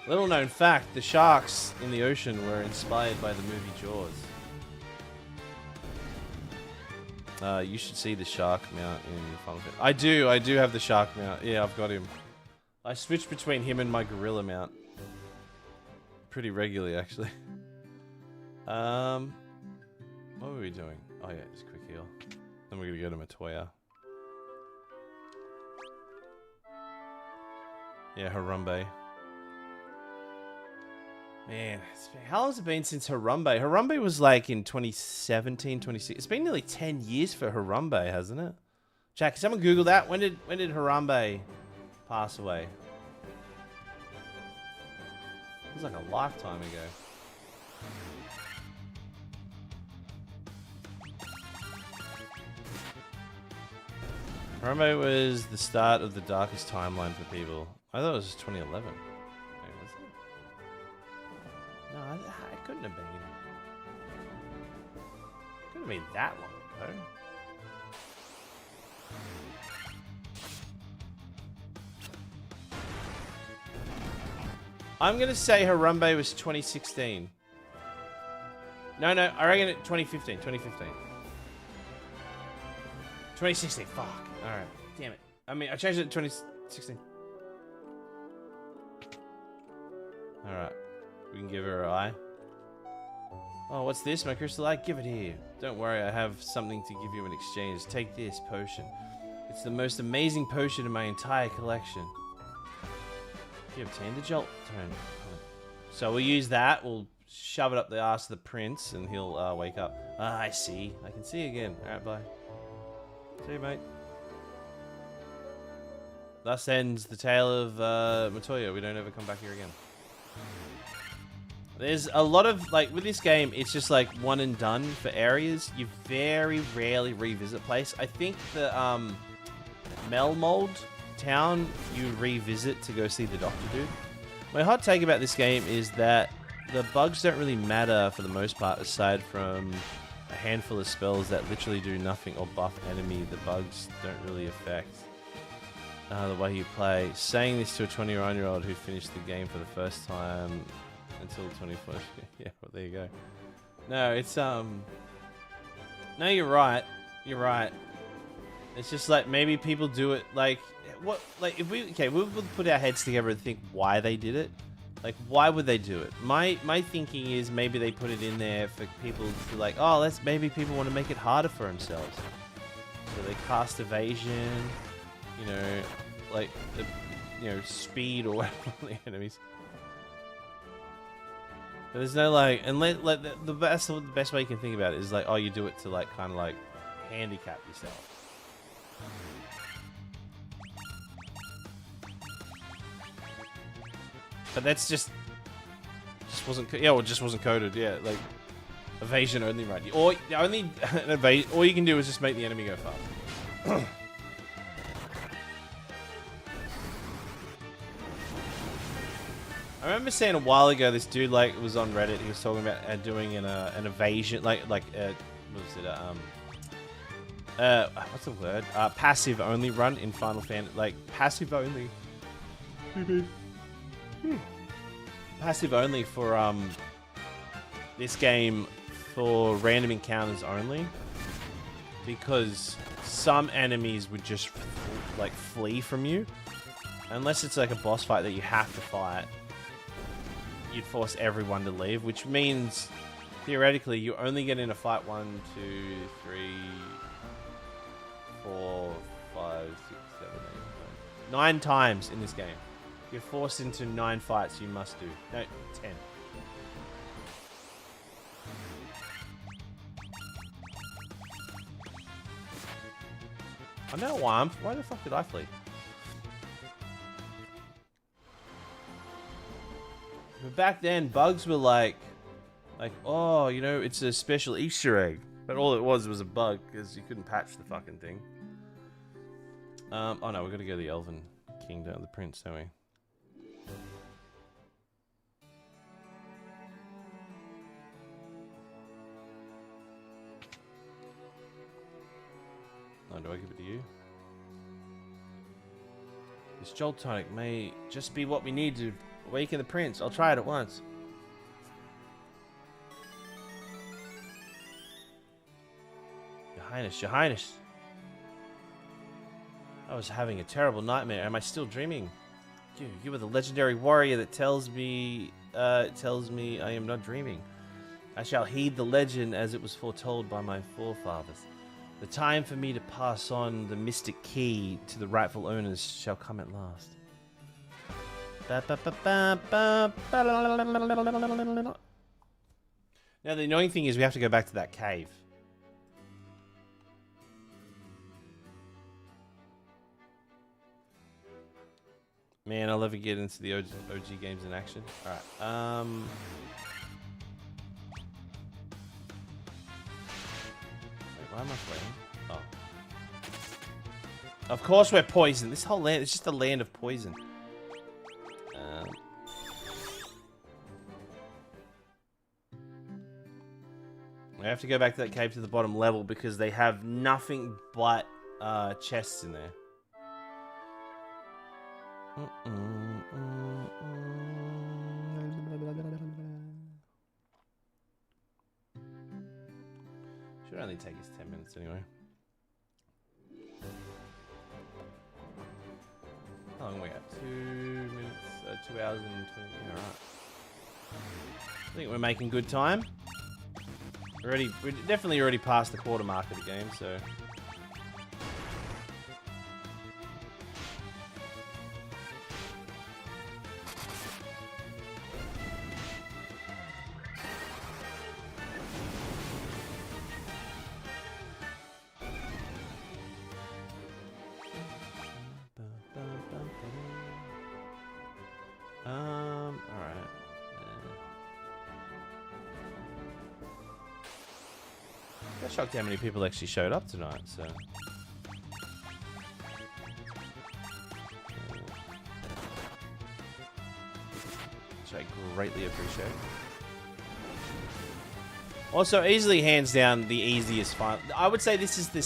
Little known fact, the sharks in the ocean were inspired by the movie Jaws. You should see the shark mount in Final Fantasy. I do have the shark mount. Yeah, I've got him. I switch between him and my gorilla mount pretty regularly, actually. What were we doing? Oh yeah, just quick heal. Then we're gonna go to Matoya. Yeah, Harambe. Man, how long has it been since Harambe? Harambe was like in 2017, 2016. It's been nearly 10 years for Harambe, hasn't it? Jack, can someone Google that? When did Harambe pass away? It was like a lifetime ago. Harambe was the start of the darkest timeline for people. I thought it was 2011. Wait, was it? No, it couldn't have been. Couldn't have been that long ago. I'm gonna say Harambe was 2016. No, I reckon 2015. 2016. Fuck. All right. Damn it. I mean, I changed it to 2016. All right. We can give her an eye. Oh, what's this? My crystal eye? Give it here. Don't worry, I have something to give you in exchange. Take this potion. It's the most amazing potion in my entire collection. You obtained a jolt tone. So we'll use that. We'll shove it up the ass of the prince, and he'll wake up. Ah, I see. I can see again. All right, bye. See you, mate. Thus ends the tale of Matoya. We don't ever come back here again. There's a lot of, like, with this game, it's just like one and done for areas. You very rarely revisit place. I think the Melmold town you revisit to go see the doctor dude. My hot take about this game is that the bugs don't really matter for the most part, aside from a handful of spells that literally do nothing or buff enemy. The bugs don't really affect the way you play. Saying this to a 21-year-old who finished the game for the first time until 21st. Yeah, well, there you go. No, it's no, you're right. You're right. It's just like maybe people do it like what? Like if we we'll put our heads together and think why they did it. Like why would they do it? My thinking is maybe they put it in there for people to like, oh, maybe people want to make it harder for themselves. So they cast evasion, you know, like the speed or whatever on the enemies. But there's no like, and the best way you can think about it is like, oh, you do it to like kind of like handicap yourself. But that's just wasn't just wasn't coded. Yeah, like evasion only, right? Or only all you can do is just make the enemy go fast. I remember seeing a while ago this dude like was on Reddit. He was talking about doing an evasion, what was it? What's the word? Passive only run in Final Fantasy, like passive only. Passive only for this game for random encounters only, because some enemies would just like flee from you unless it's like a boss fight that you have to fight. You'd force everyone to leave, which means theoretically you only get in a fight 1, 2, 3, 4, 5, 6, 7, 8, 9 times in this game. You're forced into 9 fights you must do. No, 10. I know why why the fuck did I flee? But back then, bugs were like, oh, you know, it's a special Easter egg. But all it was a bug, because you couldn't patch the fucking thing. Oh no, we're gonna go to the Elven Kingdom, the Prince, don't we? Oh, do I give it to you? This Jolt Tonic may just be what we need to awaken the Prince. I'll try it at once. Your Highness, Your Highness. I was having a terrible nightmare. Am I still dreaming? You were the legendary warrior that tells me I am not dreaming. I shall heed the legend as it was foretold by my forefathers. The time for me to pass on the mystic key to the rightful owners shall come at last. Now the annoying thing is we have to go back to that cave. Man, I'll never get into the OG games in action. Alright, why am I playing? Oh. Of course we're poisoned. This whole land is just a land of poison. We have to go back to that cave to the bottom level because they have nothing but chests in there. Should only take us 10 minutes anyway. How long we got? 2 minutes, 2 hours and 20. Alright. I think we're making good time. We're definitely already past the quarter mark of the game, so. I'm shocked how many people actually showed up tonight, so. Which I greatly appreciate. Also, easily, hands down, the easiest final. I would say this is the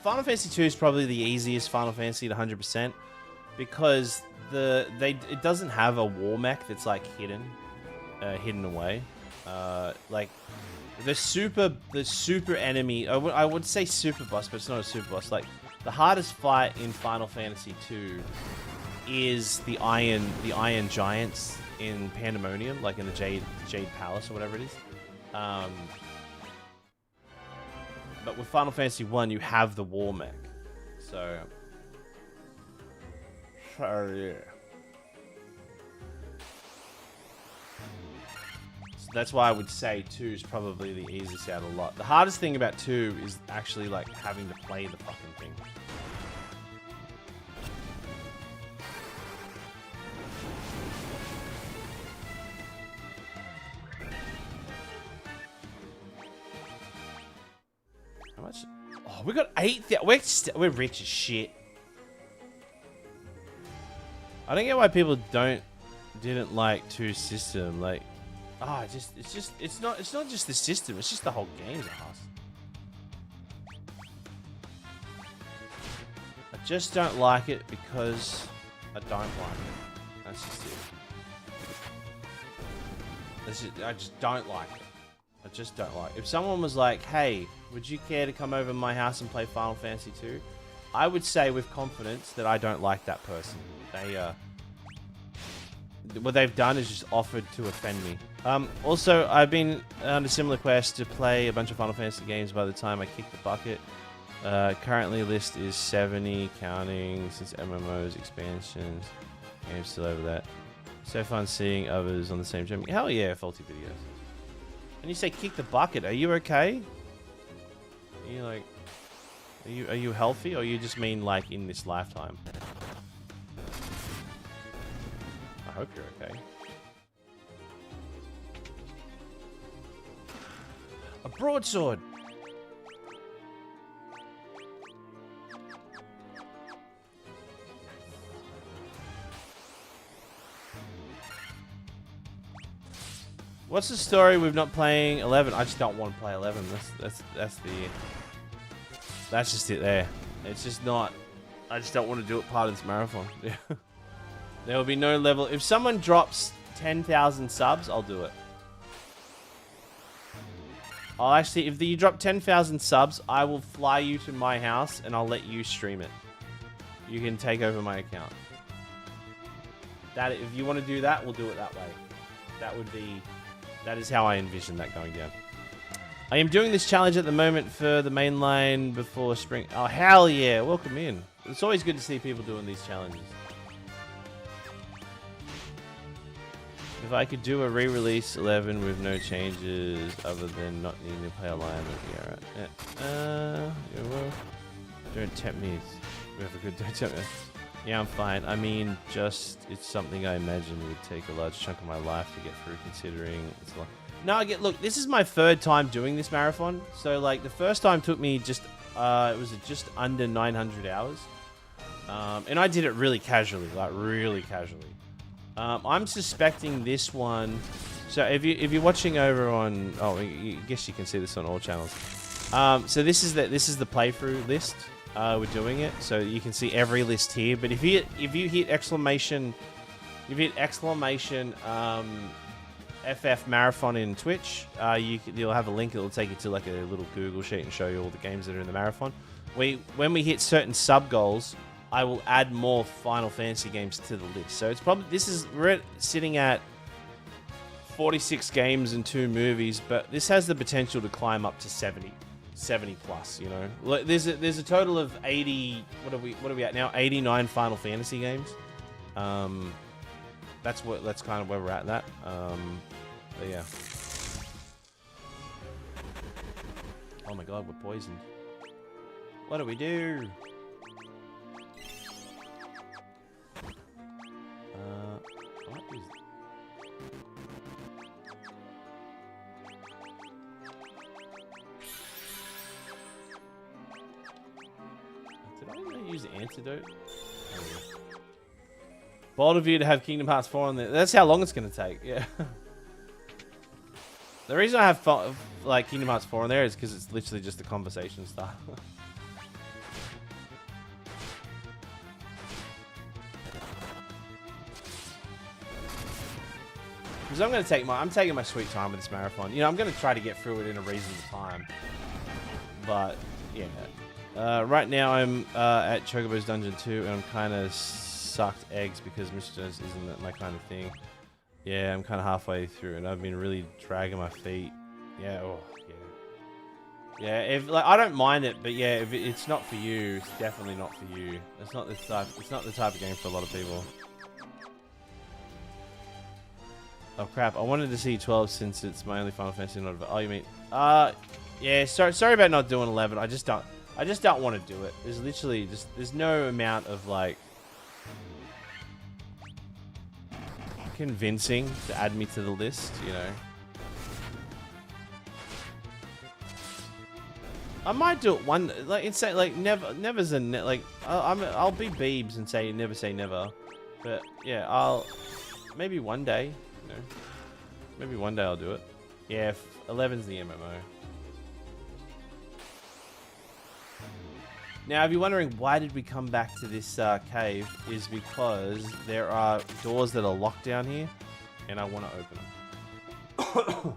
Final Fantasy II is probably the easiest Final Fantasy at 100%, because it doesn't have a war mech that's like hidden away. Like the super enemy. I would say super boss, but it's not a super boss. Like the hardest fight in Final Fantasy II is the Iron Giants in Pandemonium, like in the Jade Palace or whatever it is. But with Final Fantasy I, you have the war mech, so yeah. So that's why I would say 2 is probably the easiest out of a lot. The hardest thing about 2 is actually like having to play the fucking thing. How much? Oh, we got 8,000. We're rich as shit. I don't get why people don't didn't like 2's system. Like, it's not just the system. It's just the whole game's ass. I just don't like it because I don't like it. That's just it. I just don't like it. I just don't like it. If someone was like, hey, would you care to come over to my house and play Final Fantasy II? I would say with confidence that I don't like that person. What they've done is just offered to offend me. Also, I've been on a similar quest to play a bunch of Final Fantasy games by the time I kick the bucket. Currently list is 70, counting since MMOs, expansions, games still over that. So fun seeing others on the same journey. Hell yeah, faulty videos. And you say kick the bucket, are you okay? Are you like, are you healthy, or you just mean like in this lifetime? I hope you're okay. A broadsword! What's the story with not playing 11? I just don't want to play 11. That's just it there. It's just not. I just don't want to do it part of this marathon. There will be no level. If someone drops 10,000 subs, I'll do it. I'll actually, if you drop 10,000 subs, I will fly you to my house and I'll let you stream it. You can take over my account. If you want to do that, we'll do it that way. That is how I envision that going down. I am doing this challenge at the moment for the mainline before spring. Oh, hell yeah. Welcome in. It's always good to see people doing these challenges. If I could do a re-release 11 with no changes other than not needing to play alignment, yeah, right. Yeah, well, don't tempt me. We have a good don't tempt me. Yeah, I'm fine. I mean, it's something I imagine would take a large chunk of my life to get through, considering it's like. No, look, this is my third time doing this marathon. So, like, the first time took me it was just under 900 hours. And I did it really casually, like, really casually. I'm suspecting this one. So, if you're watching over on, I guess you can see this on all channels. So this is the playthrough list. We're doing it, so you can see every list here. But if you hit exclamation, FF Marathon in Twitch, you'll have a link that will take you to like a little Google sheet and show you all the games that are in the marathon. When we hit certain sub goals, I will add more Final Fantasy games to the list. So it's probably we're sitting at 46 games and 2 movies, but this has the potential to climb up to 70 plus. You know, there's a total of 80. What are we at now? 89 Final Fantasy games. That's kind of where we're at. But yeah. Oh my god, we're poisoned. What do we do? What is... Did I even use antidote? Bold of you to have Kingdom Hearts 4 on there. That's how long it's going to take, yeah. The reason I have like Kingdom Hearts 4 on there is because it's literally just the conversation stuff. Because I'm taking my sweet time with this marathon. You know, I'm going to try to get through it in a reasonable time. But, yeah. Right now I'm at Chocobo's Dungeon 2 and I'm kind of sucked eggs because Mr. Jones isn't my kind of thing. Yeah, I'm kind of halfway through and I've been really dragging my feet. Yeah, oh, yeah. Yeah, if like I don't mind it, but yeah, if it's not for you, it's definitely not for you. It's not the type of game for a lot of people. Oh crap! I wanted to see 12 since it's my only Final Fantasy not. Oh, you mean? Yeah. Sorry about not doing 11. I just don't want to do it. There's literally there's no amount of like convincing to add me to the list. You know. I might do it one like it's like never's a like I'll be Beebs and say never say never, but yeah maybe one day. You know, maybe one day I'll do it. Yeah, 11's the MMO. Now, if you're wondering why did we come back to this cave, is because there are doors that are locked down here, and I want to open them.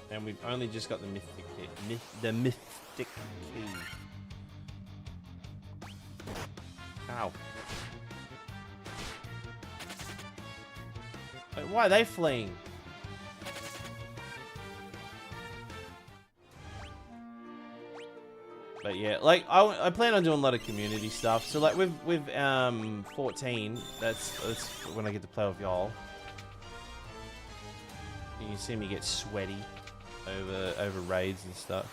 And we've only just got the mystic key. The mystic key. Ow. Wait, why are they fleeing? But yeah, like I plan on doing a lot of community stuff. So like with 14, that's when I get to play with y'all. You can see me get sweaty over raids and stuff.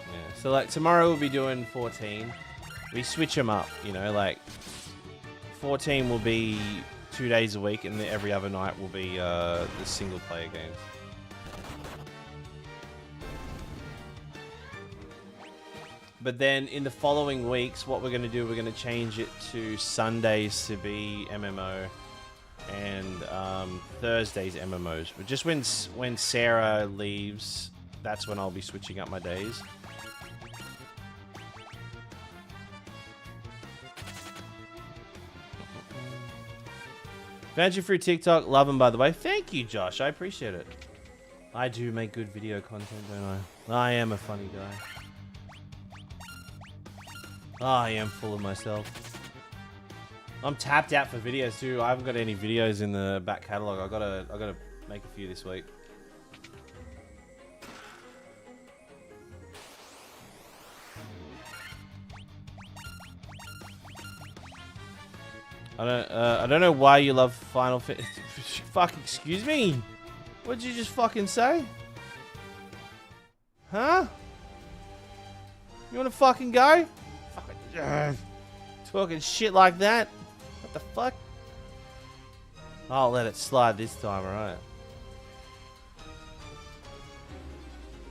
Yeah, so like tomorrow we'll be doing 14. We switch them up, you know, like 14 will be 2 days a week, and every other night will be the single player games. But then in the following weeks, what we're going to do, we're going to change it to Sundays to be MMO and Thursdays MMOs. But just when Sarah leaves, that's when I'll be switching up my days. Found you through TikTok. Love them, by the way. Thank you, Josh. I appreciate it. I do make good video content, don't I? I am a funny guy. I am full of myself. I'm tapped out for videos too. I haven't got any videos in the back catalog. I gotta make a few this week. I don't know why you love Final Fantasy. Fuck, excuse me. What did you just fucking say? Huh? You wanna fucking go? Fucking talking shit like that. What the fuck? I'll let it slide this time, alright?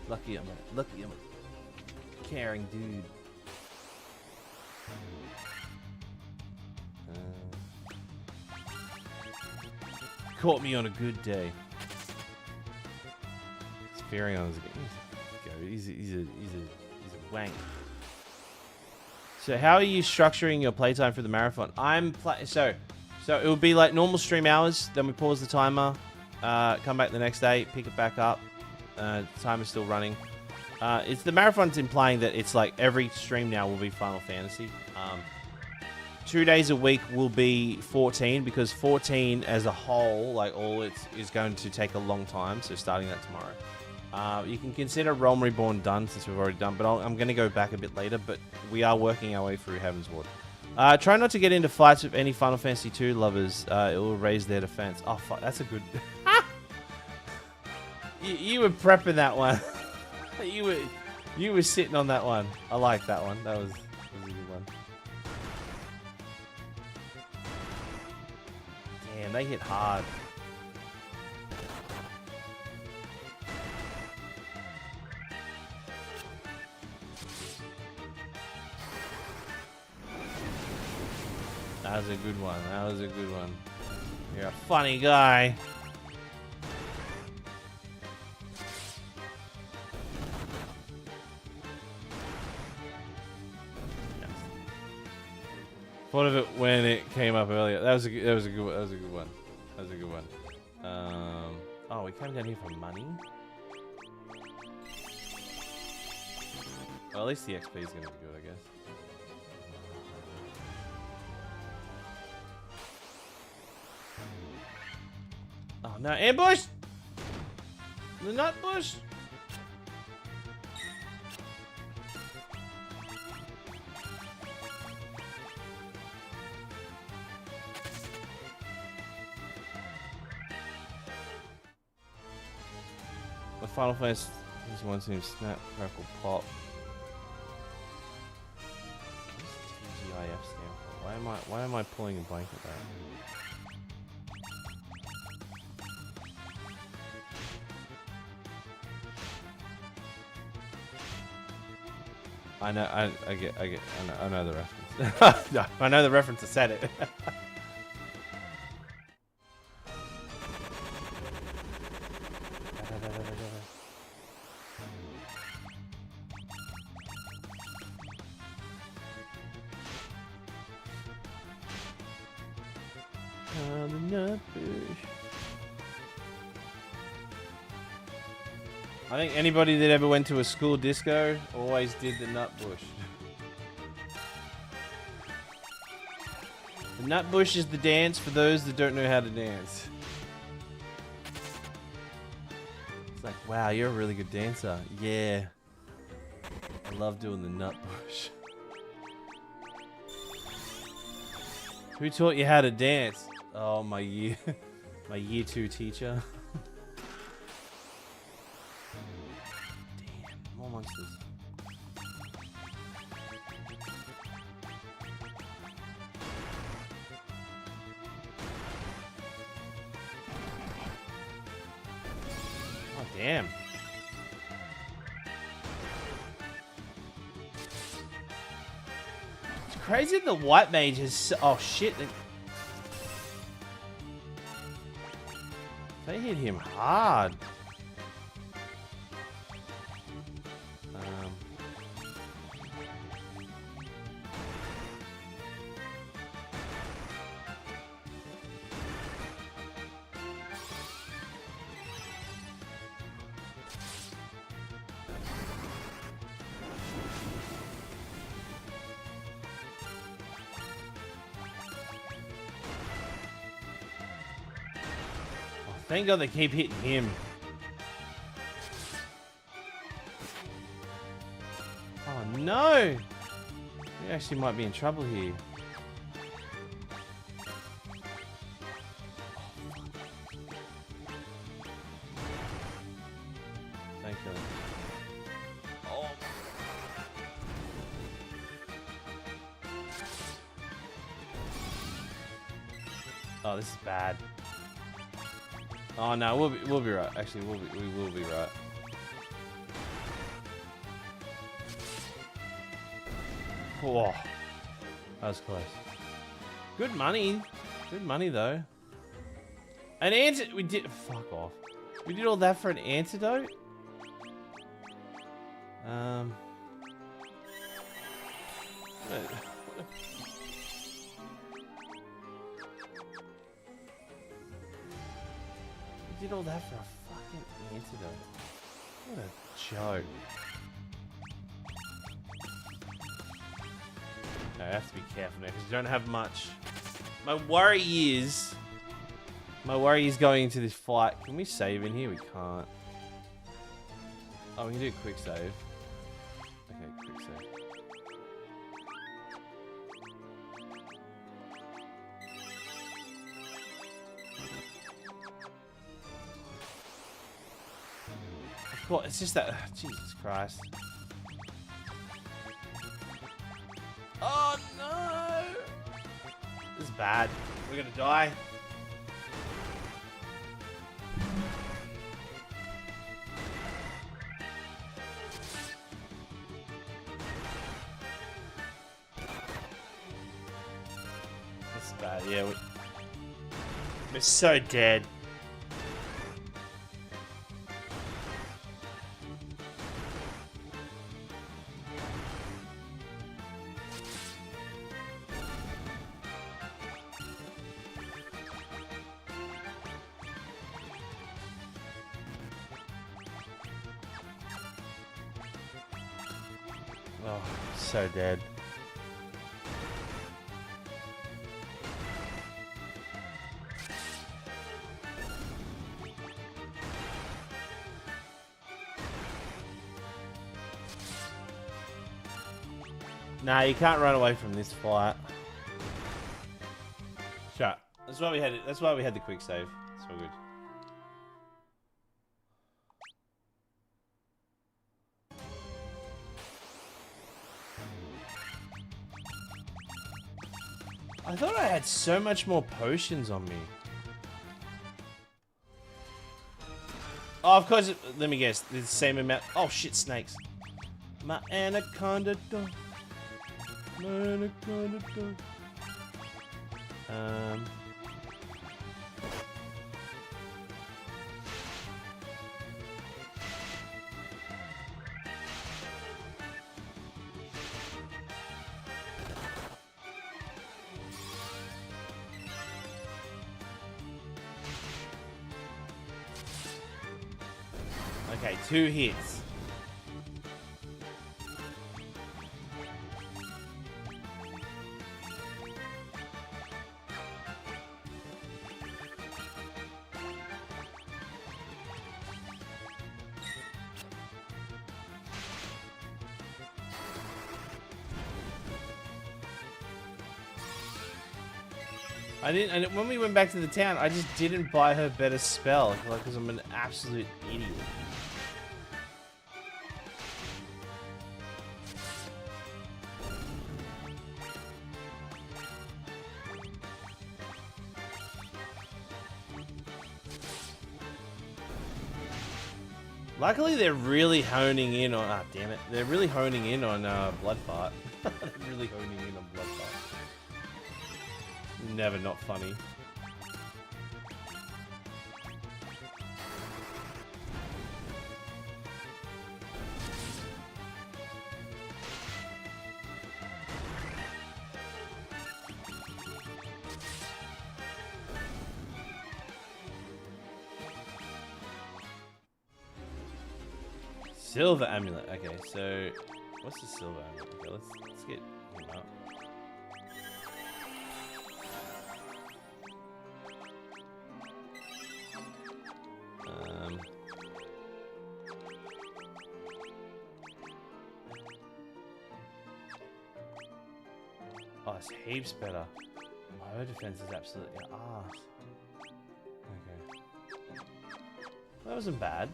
Lucky I'm a caring dude. Caught me on a good day. Furion's he's a wank. So how are you structuring your playtime for the marathon? So it will be like normal stream hours. Then we pause the timer, come back the next day, pick it back up. Timer's still running. It's the marathon's implying that it's like every stream now will be Final Fantasy. 2 days a week will be 14 because 14 as a whole, like all it is going to take a long time. So starting that tomorrow. You can consider Realm Reborn done since we've already done, but I'm going to go back a bit later. But we are working our way through Heaven's Ward. Try not to get into fights with any Final Fantasy 2 lovers. It will raise their defense. Oh, fuck, that's a good... you were prepping that one. you were sitting on that one. I like that one. That was a good one. Damn, they hit hard. That was a good one. That was a good one. You're a funny guy. Thought of it when it came up earlier. That was a good one. That was a good one. That was a good one. Oh, we came down here for money. Well, at least the XP is going to be good, I guess. Oh no, ambush! The nut bush! The Final Fantasy one seems snap, crackle, pop. What's TGIF stand for? Why am I pulling a blank at that? I know the reference. No, I know the reference. I said it. I think anybody that ever went to a school disco always did the nut bush. The nut bush is the dance for those that don't know how to dance. It's like, wow, you're a really good dancer. Yeah. I love doing the nut bush. Who taught you how to dance? Oh, my year 2 teacher. Damn, more monsters. Oh, damn. It's crazy the white mage is... Oh, shit. They hit him hard. Thank God they keep hitting him. Oh no! We actually might be in trouble here. Thank God. Oh. Oh, this is bad. Oh no, we'll be right. Actually, we will be right. Whoa, that was close. Good money though. An antidote. We did. Fuck off. We did all that for an antidote. Did all that for a fucking antidote. What a joke. No, I have to be careful now because you don't have much. My worry is going into this fight. Can we save in here? We can't. Oh, we can do a quick save. Okay, quick save. It's just that. Jesus Christ. Oh no! This is bad. We're gonna die. This is bad. Yeah, we're so dead. Oh, so dead. Nah, you can't run away from this fight. Shut. That's why we had it. That's why we had the quick save. It's all good. I thought I had so much more potions on me. Oh, of course, let me guess. The same amount. Oh, shit, snakes. My anaconda dog. My anaconda dog. Okay, 2 hits. When we went back to the town, I just didn't buy her better spell, like, because I'm an absolute idiot. Luckily, they're really honing in on. Ah, damn it! They're really honing in on blood fart. They're really honing in on blood fart. Never not funny. Silver amulet. Okay, so what's the silver amulet? Okay, let's get him up. Oh, it's heaps better. My defense is absolutely arse. Okay. That wasn't bad.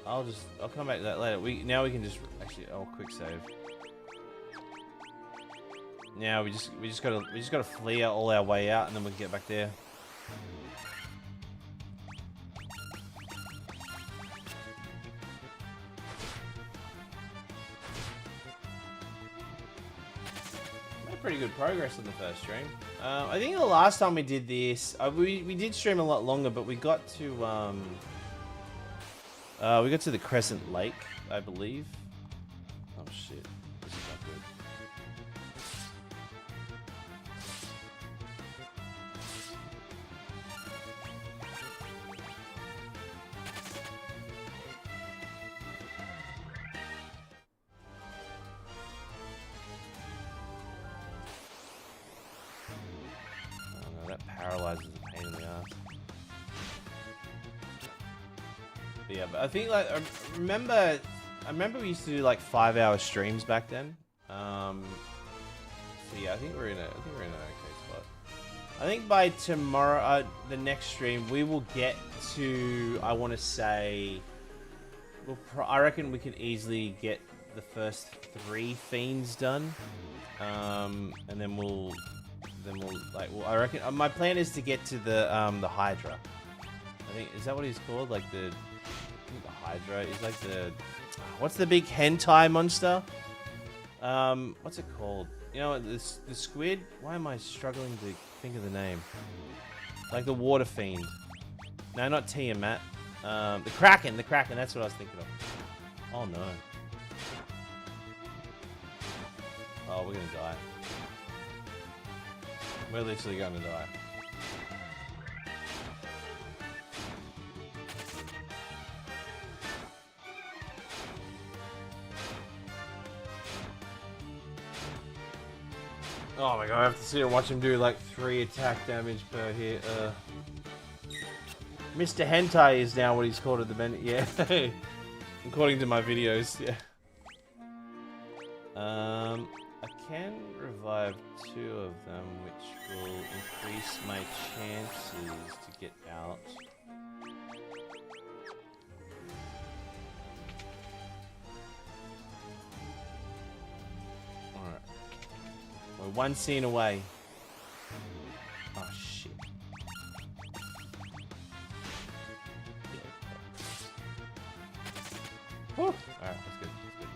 I'll come back to that later. Now we can just actually quick save. Now we just gotta flee out all our way out and then we can get back there. Pretty good progress on the first stream. I think the last time we did this, we did stream a lot longer, but we got to the Crescent Lake, I believe. Oh shit, this is not good. Paralyzes a pain in the ass. But yeah, but I think like I remember we used to do like 5-hour streams back then. So yeah, I think we're in an okay spot. I think by tomorrow, the next stream, we will get to, I want to say, I reckon we can easily get the first 3 fiends done, and then we'll I reckon my plan is to get to the Hydra. I think, is that what he's called? Like the Hydra is like the, what's the big hentai monster? What's it called? You know, the squid. Why am I struggling to think of the name? Like the water fiend. No, not Tiamat. The Kraken. The Kraken. That's what I was thinking of. Oh no. Oh, we're gonna die. We're literally going to die. Oh my god, I have to sit here and watch him do like 3 attack damage per hit. Mr. Hentai is now what he's called at the minute. Yeah. According to my videos, yeah. I can revive 2 of them, which will increase my chances to get out. Alright. We're 1 scene away. Oh shit. Alright, let's good. That's good.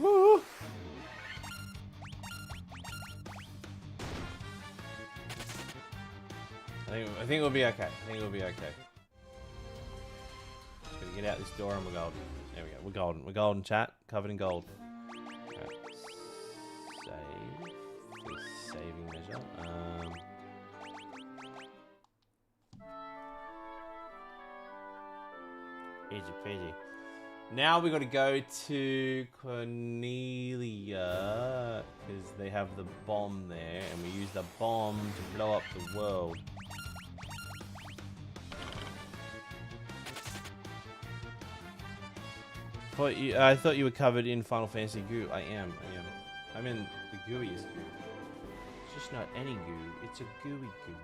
Woo! I think we'll be okay. I think we'll be okay. Just gonna get out this door and we're golden. There we go. We're golden. We're golden, chat. Covered in gold. Right. Save. For saving measure. Easy peasy. Now we got to go to Cornelia because they have the bomb there, and we use the bomb to blow up the world. I thought you were covered in Final Fantasy goo. I am. I'm in the gooeyest goo. It's just not any goo. It's a gooey goo.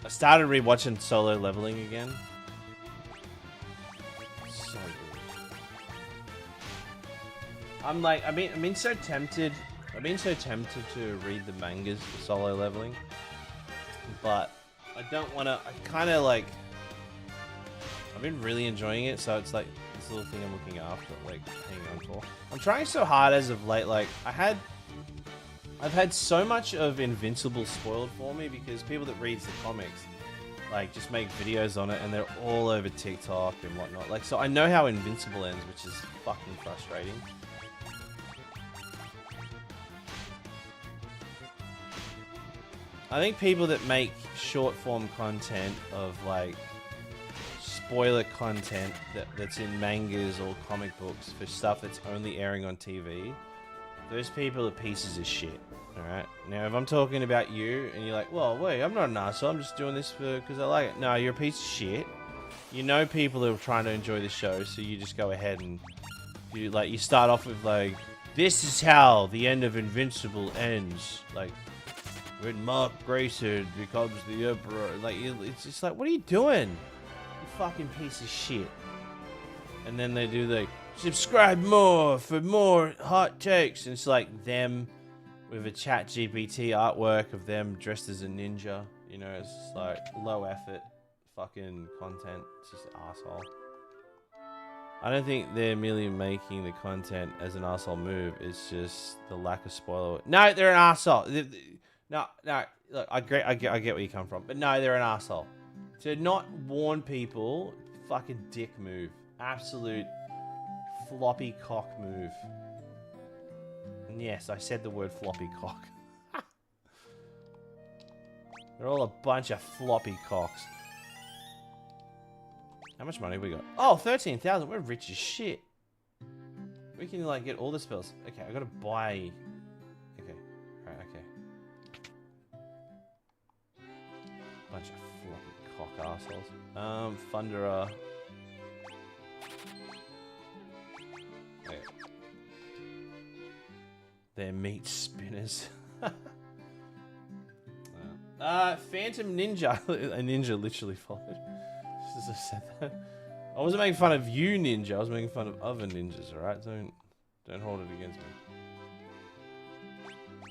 I started rewatching Solo Leveling again. So good. I'm like, I've been so tempted. I've been so tempted to read the mangas for Solo Leveling, but I don't want to. I kind of like. I've been really enjoying it, so it's like this little thing I'm looking after, like hanging on for. I'm trying so hard as of late. Like I've had so much of Invincible spoiled for me because people that reads the comics like just make videos on it and they're all over TikTok and whatnot. Like, so I know how Invincible ends, which is fucking frustrating. I think people that make short form content of like spoiler content that's in mangas or comic books for stuff that's only airing on TV, those people are pieces of shit. Alright, now if I'm talking about you and you're like, well, wait, I'm not an asshole, I'm just doing this because I like it. No, you're a piece of shit. You know people are trying to enjoy the show, so you just go ahead and you start off with like, this is how the end of Invincible ends. Like, when Mark Grayson becomes the Emperor. Like, it's just like, what are you doing? You fucking piece of shit. And then they do the, subscribe more for more hot takes. And it's like them with a chat GPT artwork of them dressed as a ninja. You know, it's just like low effort fucking content. It's just arsehole. I don't think they're merely making the content as an arsehole move. It's just the lack of spoiler. No, they're an arsehole. No, look, I get where you come from. But no, they're an arsehole. To not warn people, fucking dick move. Absolute floppy cock move. And yes, I said the word floppy cock. They're all a bunch of floppy cocks. How much money we got? Oh, 13,000. We're rich as shit. We can like get all the spells. Okay, I gotta buy. Okay, alright, okay. Bunch of floppy cock assholes. Thunderer. Okay. They're meat spinners. Phantom Ninja. A ninja literally followed. Just as I said that. I wasn't making fun of you, ninja. I was making fun of other ninjas, alright? Don't hold it against me.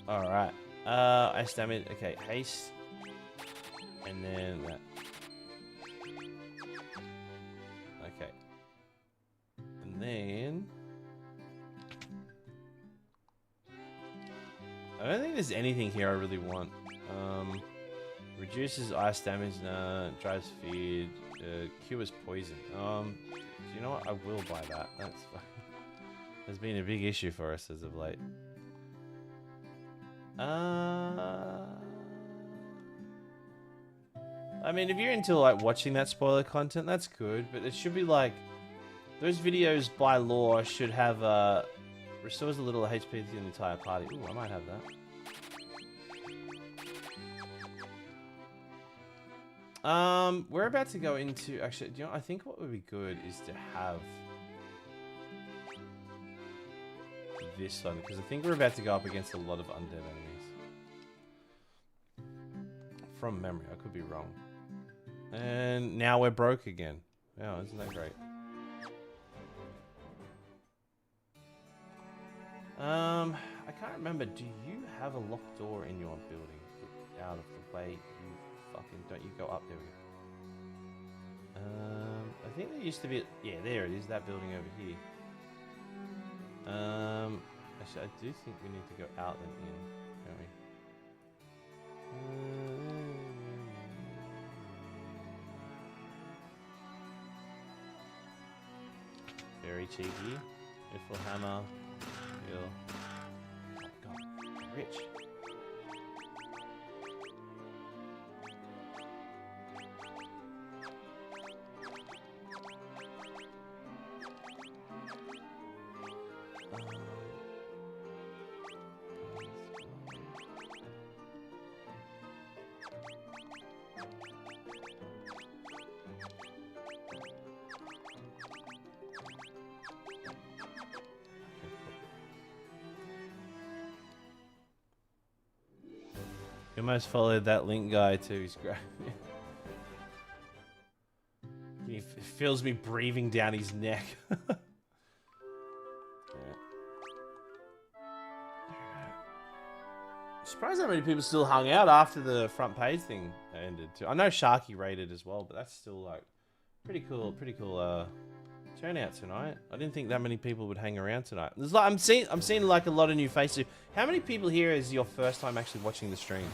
Alright. Ice damage. Okay, haste. And then that. Okay. And then I don't think there's anything here I really want. Reduces ice damage, drives feed, cures poison. You know what? I will buy that. That's fucking. Has been a big issue for us as of late. I mean, if you're into like watching that spoiler content, that's good. But it should be like those videos by law should have restores a little HP to the entire party. Ooh, I might have that. We're about to go into actually. Do you know? I think what would be good is to have this one because I think we're about to go up against a lot of undead enemies. From memory, I could be wrong. And now we're broke again. Yeah, isn't that great? I can't remember. Do you have a locked door in your building? Get out of the way, you fucking... Don't you go up there. I think there used to be... Yeah, there it is. That building over here. Actually, I do think we need to go out and in, don't we? Very cheeky. Riffle hammer. Feel. Oh god, rich. You almost followed that link guy too. He's great. He feels me breathing down his neck. Surprised how many people still hung out after the front page thing ended too. I know Sharky rated as well, but that's still like pretty cool turnout tonight. I didn't think that many people would hang around tonight. There's like I'm seeing like a lot of new faces. How many people here is your first time actually watching the stream?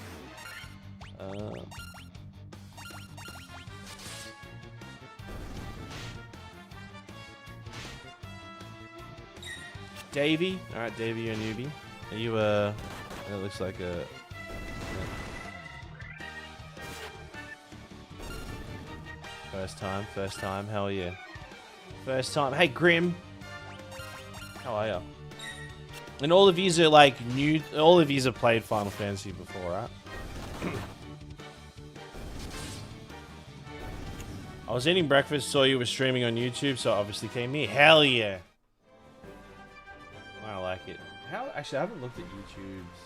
Davey, all right, Davey, you're a newbie. Are you it looks like a. First time, hell yeah. First time. Hey, Grim. How are ya? And all of yous are like new. All of yous have played Final Fantasy before, right? I was eating breakfast, saw you were streaming on YouTube, so I obviously came here. Hell yeah. I like it. Actually, I haven't looked at YouTube's.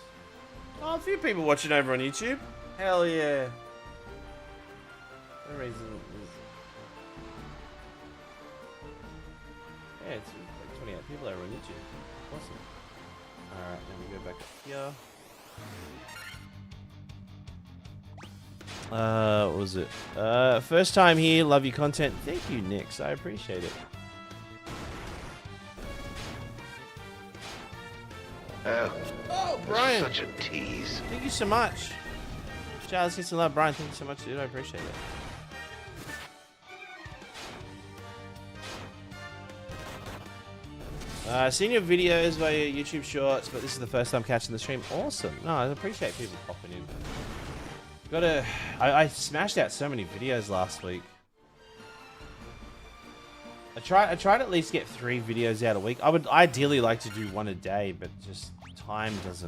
Oh, a few people watching over on YouTube. Hell yeah. No reason. Yeah, it's like 28 people over on YouTube. Awesome. Alright, let me go back here. What was it? First time here, love your content. Thank you, Nix. I appreciate it. Oh, Brian. Such a tease. Thank you so much. Charles, get some love. Brian, thank you so much, dude. I appreciate it. Seen your videos via YouTube Shorts, but this is the first time catching the stream. Awesome. No, I appreciate people popping in. I smashed out so many videos last week. I tried at least get 3 videos out a week. I would ideally like to do 1 a day, but just time is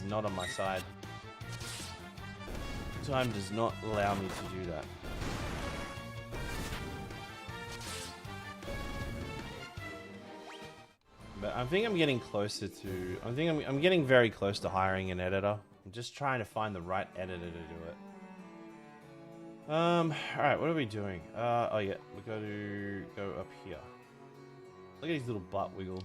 not on my side. Time does not allow me to do that. But I think I'm getting closer to. I'm getting very close to hiring an editor. I'm just trying to find the right editor to do it. All right, what are we doing? Oh yeah, we got to go up here. Look at his little butt wiggle.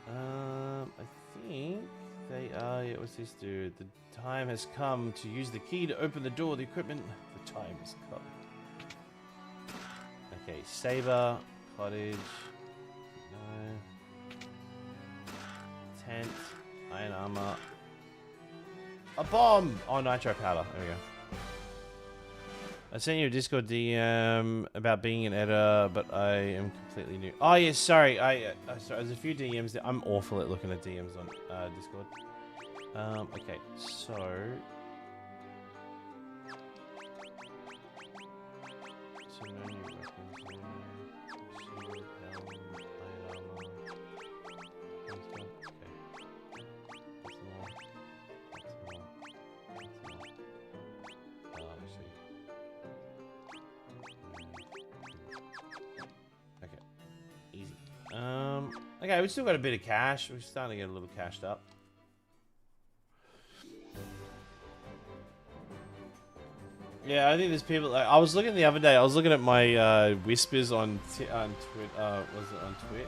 I think they are. Yeah, what's this dude? The time has come to use the key to open the door of the equipment. The time has come. Okay, Saber, Cottage, no. Tent, Iron Armor. A bomb! Oh, Nitro Powder. There we go. I sent you a Discord DM about being an editor, but I am completely new. Oh, yeah, sorry. Sorry, there's a few DMs there. I'm awful at looking at DMs on Discord. Okay, so... So no new weapons. Shield, helm, iron armor. Okay. That's more. Actually. Okay. Easy. Okay, we still got a bit of cash. We're starting to get a little cashed up. Yeah, I think there's people. Like, I was looking the other day. I was looking at my whispers on was it on Twitch?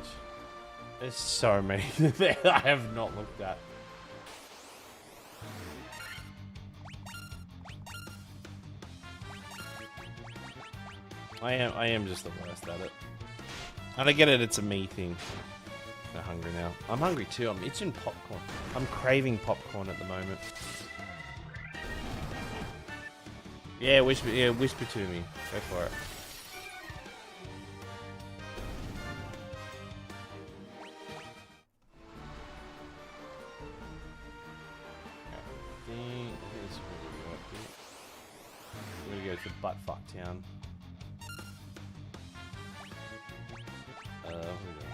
There's so many there I have not looked at. I am just the worst at it. And I get it. It's a me thing. I'm hungry now. I'm hungry too. I'm itching popcorn. I'm craving popcorn at the moment. Yeah, whisper to me. Go for it. I think this is really working. We're gonna go to Buttfuck Town. Here we go.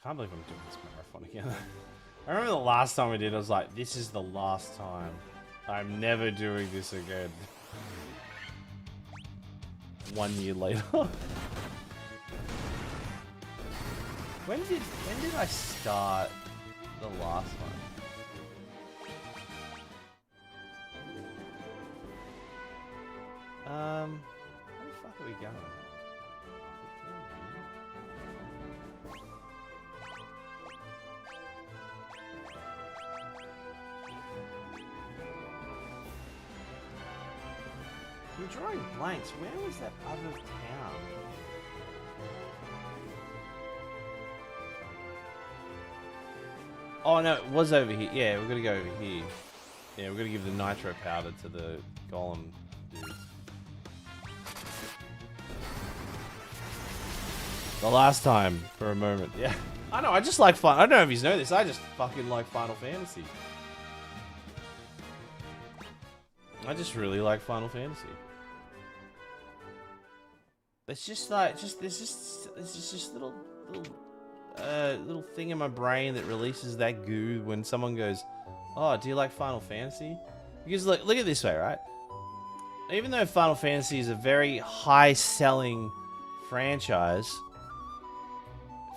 Can't believe I'm doing this marathon again. I remember the last time I did, I was like, this is the last time. I'm never doing this again. 1 year later. When did I start the last one? How the fuck are we going? I'm drawing blanks. Where was that other town? Oh no, it was over here. Yeah, we're gonna go over here. Yeah, we're gonna give the nitro powder to the golem dudes. The last time, for a moment. Yeah. I know, I just like fun. I don't know if you know this. I just fucking like Final Fantasy. I just really like Final Fantasy. It's just like, there's just little thing in my brain that releases that goo when someone goes, "Oh, do you like Final Fantasy?" Because look at it this way, right? Even though Final Fantasy is a very high-selling franchise,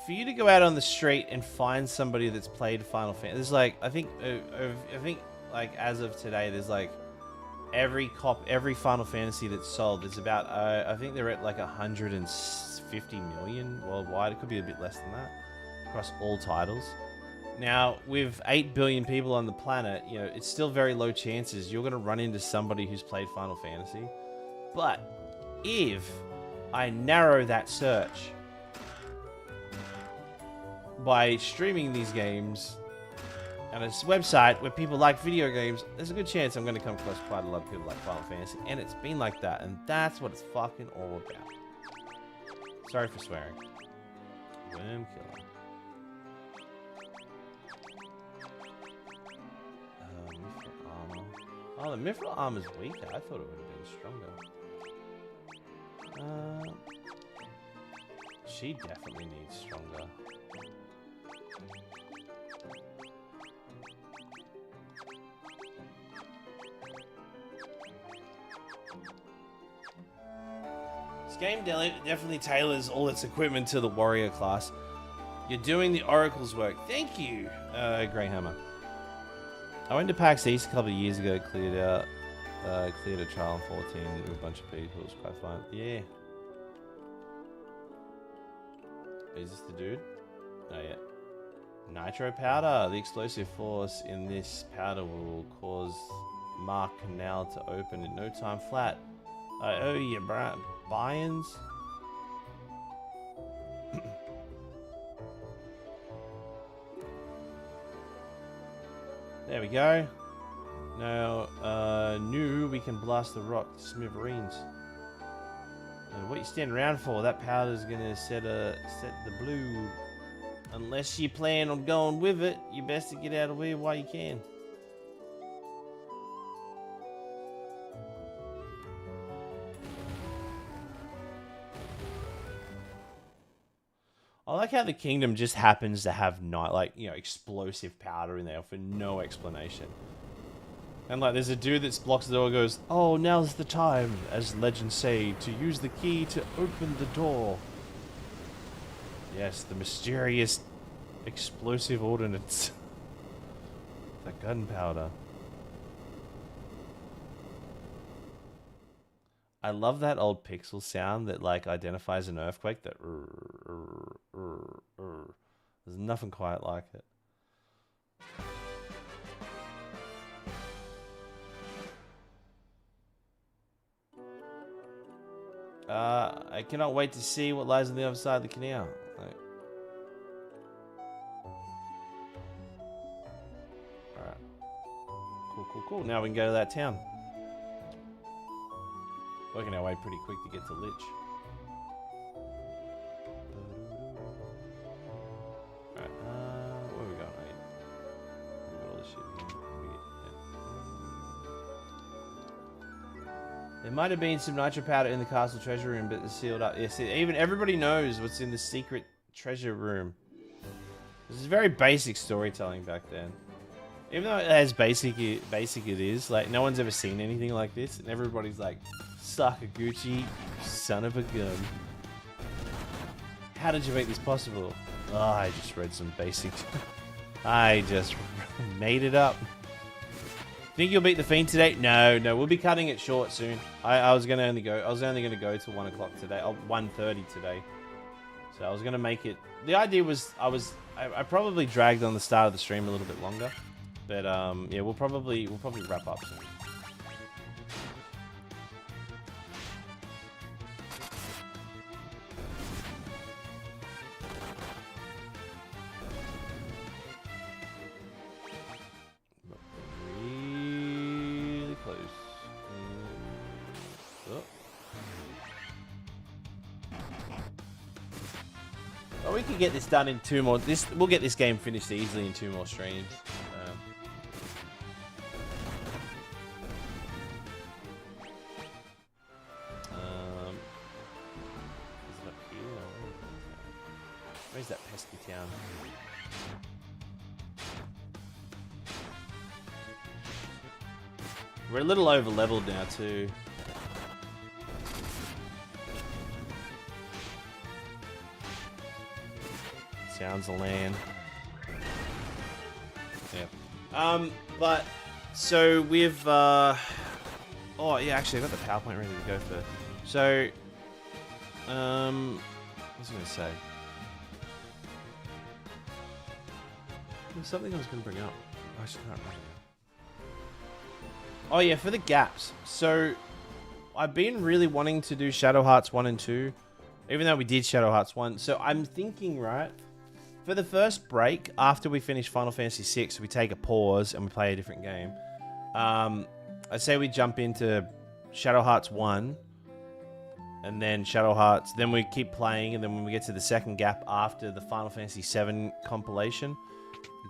for you to go out on the street and find somebody that's played Final Fantasy, there's like, I think like as of today, there's like every Final Fantasy that's sold, there's about I think they're at like 150 million worldwide. It could be a bit less than that across all titles. Now, with 8 billion people on the planet, you know, it's still very low chances you're going to run into somebody who's played Final Fantasy. But if I narrow that search by streaming these games on a website where people like video games, there's a good chance I'm going to come across quite a lot of people like Final Fantasy. And it's been like that, and that's what it's fucking all about. Sorry for swearing. Worm killer. Mithril armor. Oh, the mithril armor's weaker. I thought it would have been stronger. She definitely needs stronger. This game definitely tailors all its equipment to the warrior class. You're doing the Oracle's work. Thank you, Greyhammer. I went to PAX East a couple of years ago, cleared a trial on 14 with a bunch of people. It was quite fun. Yeah. Is this the dude? Oh, yeah. Nitro powder. The explosive force in this powder will cause Mark Canal to open in no time flat. I owe you, buy-ins. There we go. Now, we can blast the rock to smithereens. And what you standing around for? That powder's gonna set the blue. Unless you plan on going with it, you best to get out of here while you can. I like how the kingdom just happens to have explosive powder in there for no explanation. And like, there's a dude that blocks the door and goes, "Oh, now's the time, as legends say, to use the key to open the door." Yes, the mysterious explosive ordnance. That gunpowder. I love that old pixel sound that like identifies an earthquake. That there's nothing quite like it. I cannot wait to see what lies on the other side of the canal. Like, alright. Cool. Now we can go to that town. Working our way pretty quick to get to Lich. Alright, where are we going? We got all this shit here. There might have been some nitro powder in the castle treasure room, but it's sealed up. Yes, even everybody knows what's in the secret treasure room. This is very basic storytelling back then. Even though as basic it is, like no one's ever seen anything like this, and everybody's like, Sakaguchi, you son of a gun. How did you make this possible? Oh, I just read some basic. I just made it up. Think you'll beat the Fiend today? No, we'll be cutting it short soon. I was only gonna go till 1 o'clock today. 1:30 today. So I was gonna make it. The idea was I probably dragged on the start of the stream a little bit longer, but yeah, we'll probably wrap up soon. We could get this done in 2 more. We'll get this game finished easily in 2 more streams. Is it up here? Where's that pesky town? We're a little over leveled now too. Sounds of land. Yeah. But so we've oh yeah, actually I got the PowerPoint ready to go for. So what was I gonna say? There's something I was gonna bring up. I actually can't remember. Oh yeah, for the gaps. So I've been really wanting to do Shadow Hearts 1 and 2, even though we did Shadow Hearts 1. So I'm thinking, right, for the first break, after we finish Final Fantasy VI, we take a pause and we play a different game. I say we jump into Shadow Hearts 1, and then Shadow Hearts, then we keep playing, and then when we get to the second gap after the Final Fantasy VII compilation,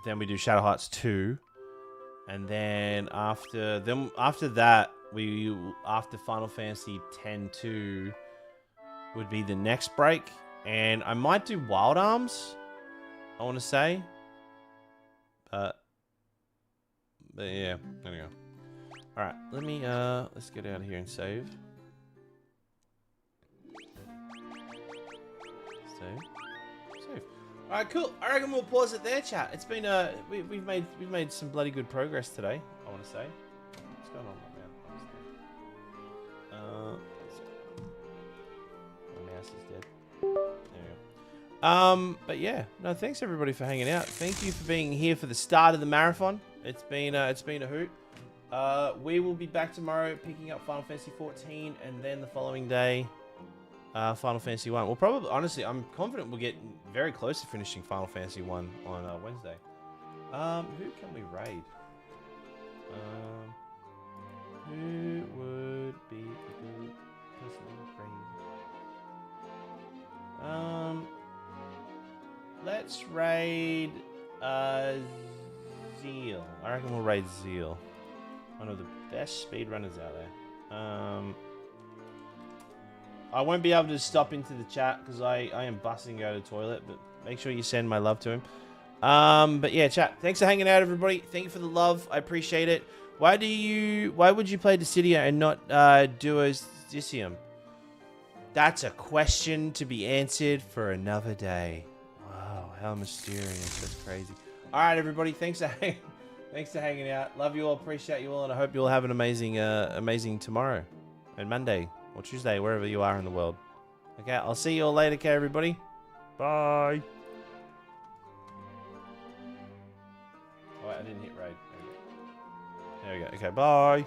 then we do Shadow Hearts 2, and then after that, after Final Fantasy X-2 would be the next break, and I might do Wild Arms, I want to say, but yeah, there we go. All right, let's get out of here and save. Save. All right, cool. I reckon we'll pause it there, chat. It's been we've made some bloody good progress today, I want to say. What's going on right now? My mouse is dead. There we go. But yeah, no, thanks everybody for hanging out. Thank you for being here for the start of the marathon. It's been a hoot. We will be back tomorrow picking up Final Fantasy XIV, and then the following day, Final Fantasy 1. We'll probably, honestly, I'm confident we'll get very close to finishing Final Fantasy 1 on Wednesday. Who can we raid? Who would be a good person to raid? Let's raid Zeal. I reckon we'll raid Zeal. One of the best speedrunners out there. I won't be able to stop into the chat because I am busting to go to the toilet, but make sure you send my love to him. But yeah, chat. Thanks for hanging out, everybody. Thank you for the love. I appreciate it. Why would you play Dissidia and not Duodicium? That's a question to be answered for another day. Wow, how mysterious. That's crazy. All right, everybody. Thanks for Thanks for hanging out. Love you all. Appreciate you all. And I hope you all have an amazing, amazing tomorrow. And Monday. Or Tuesday. Wherever you are in the world. Okay. I'll see you all later, okay, everybody? Bye. Oh, wait, I didn't hit raid. There we go. Okay. Bye.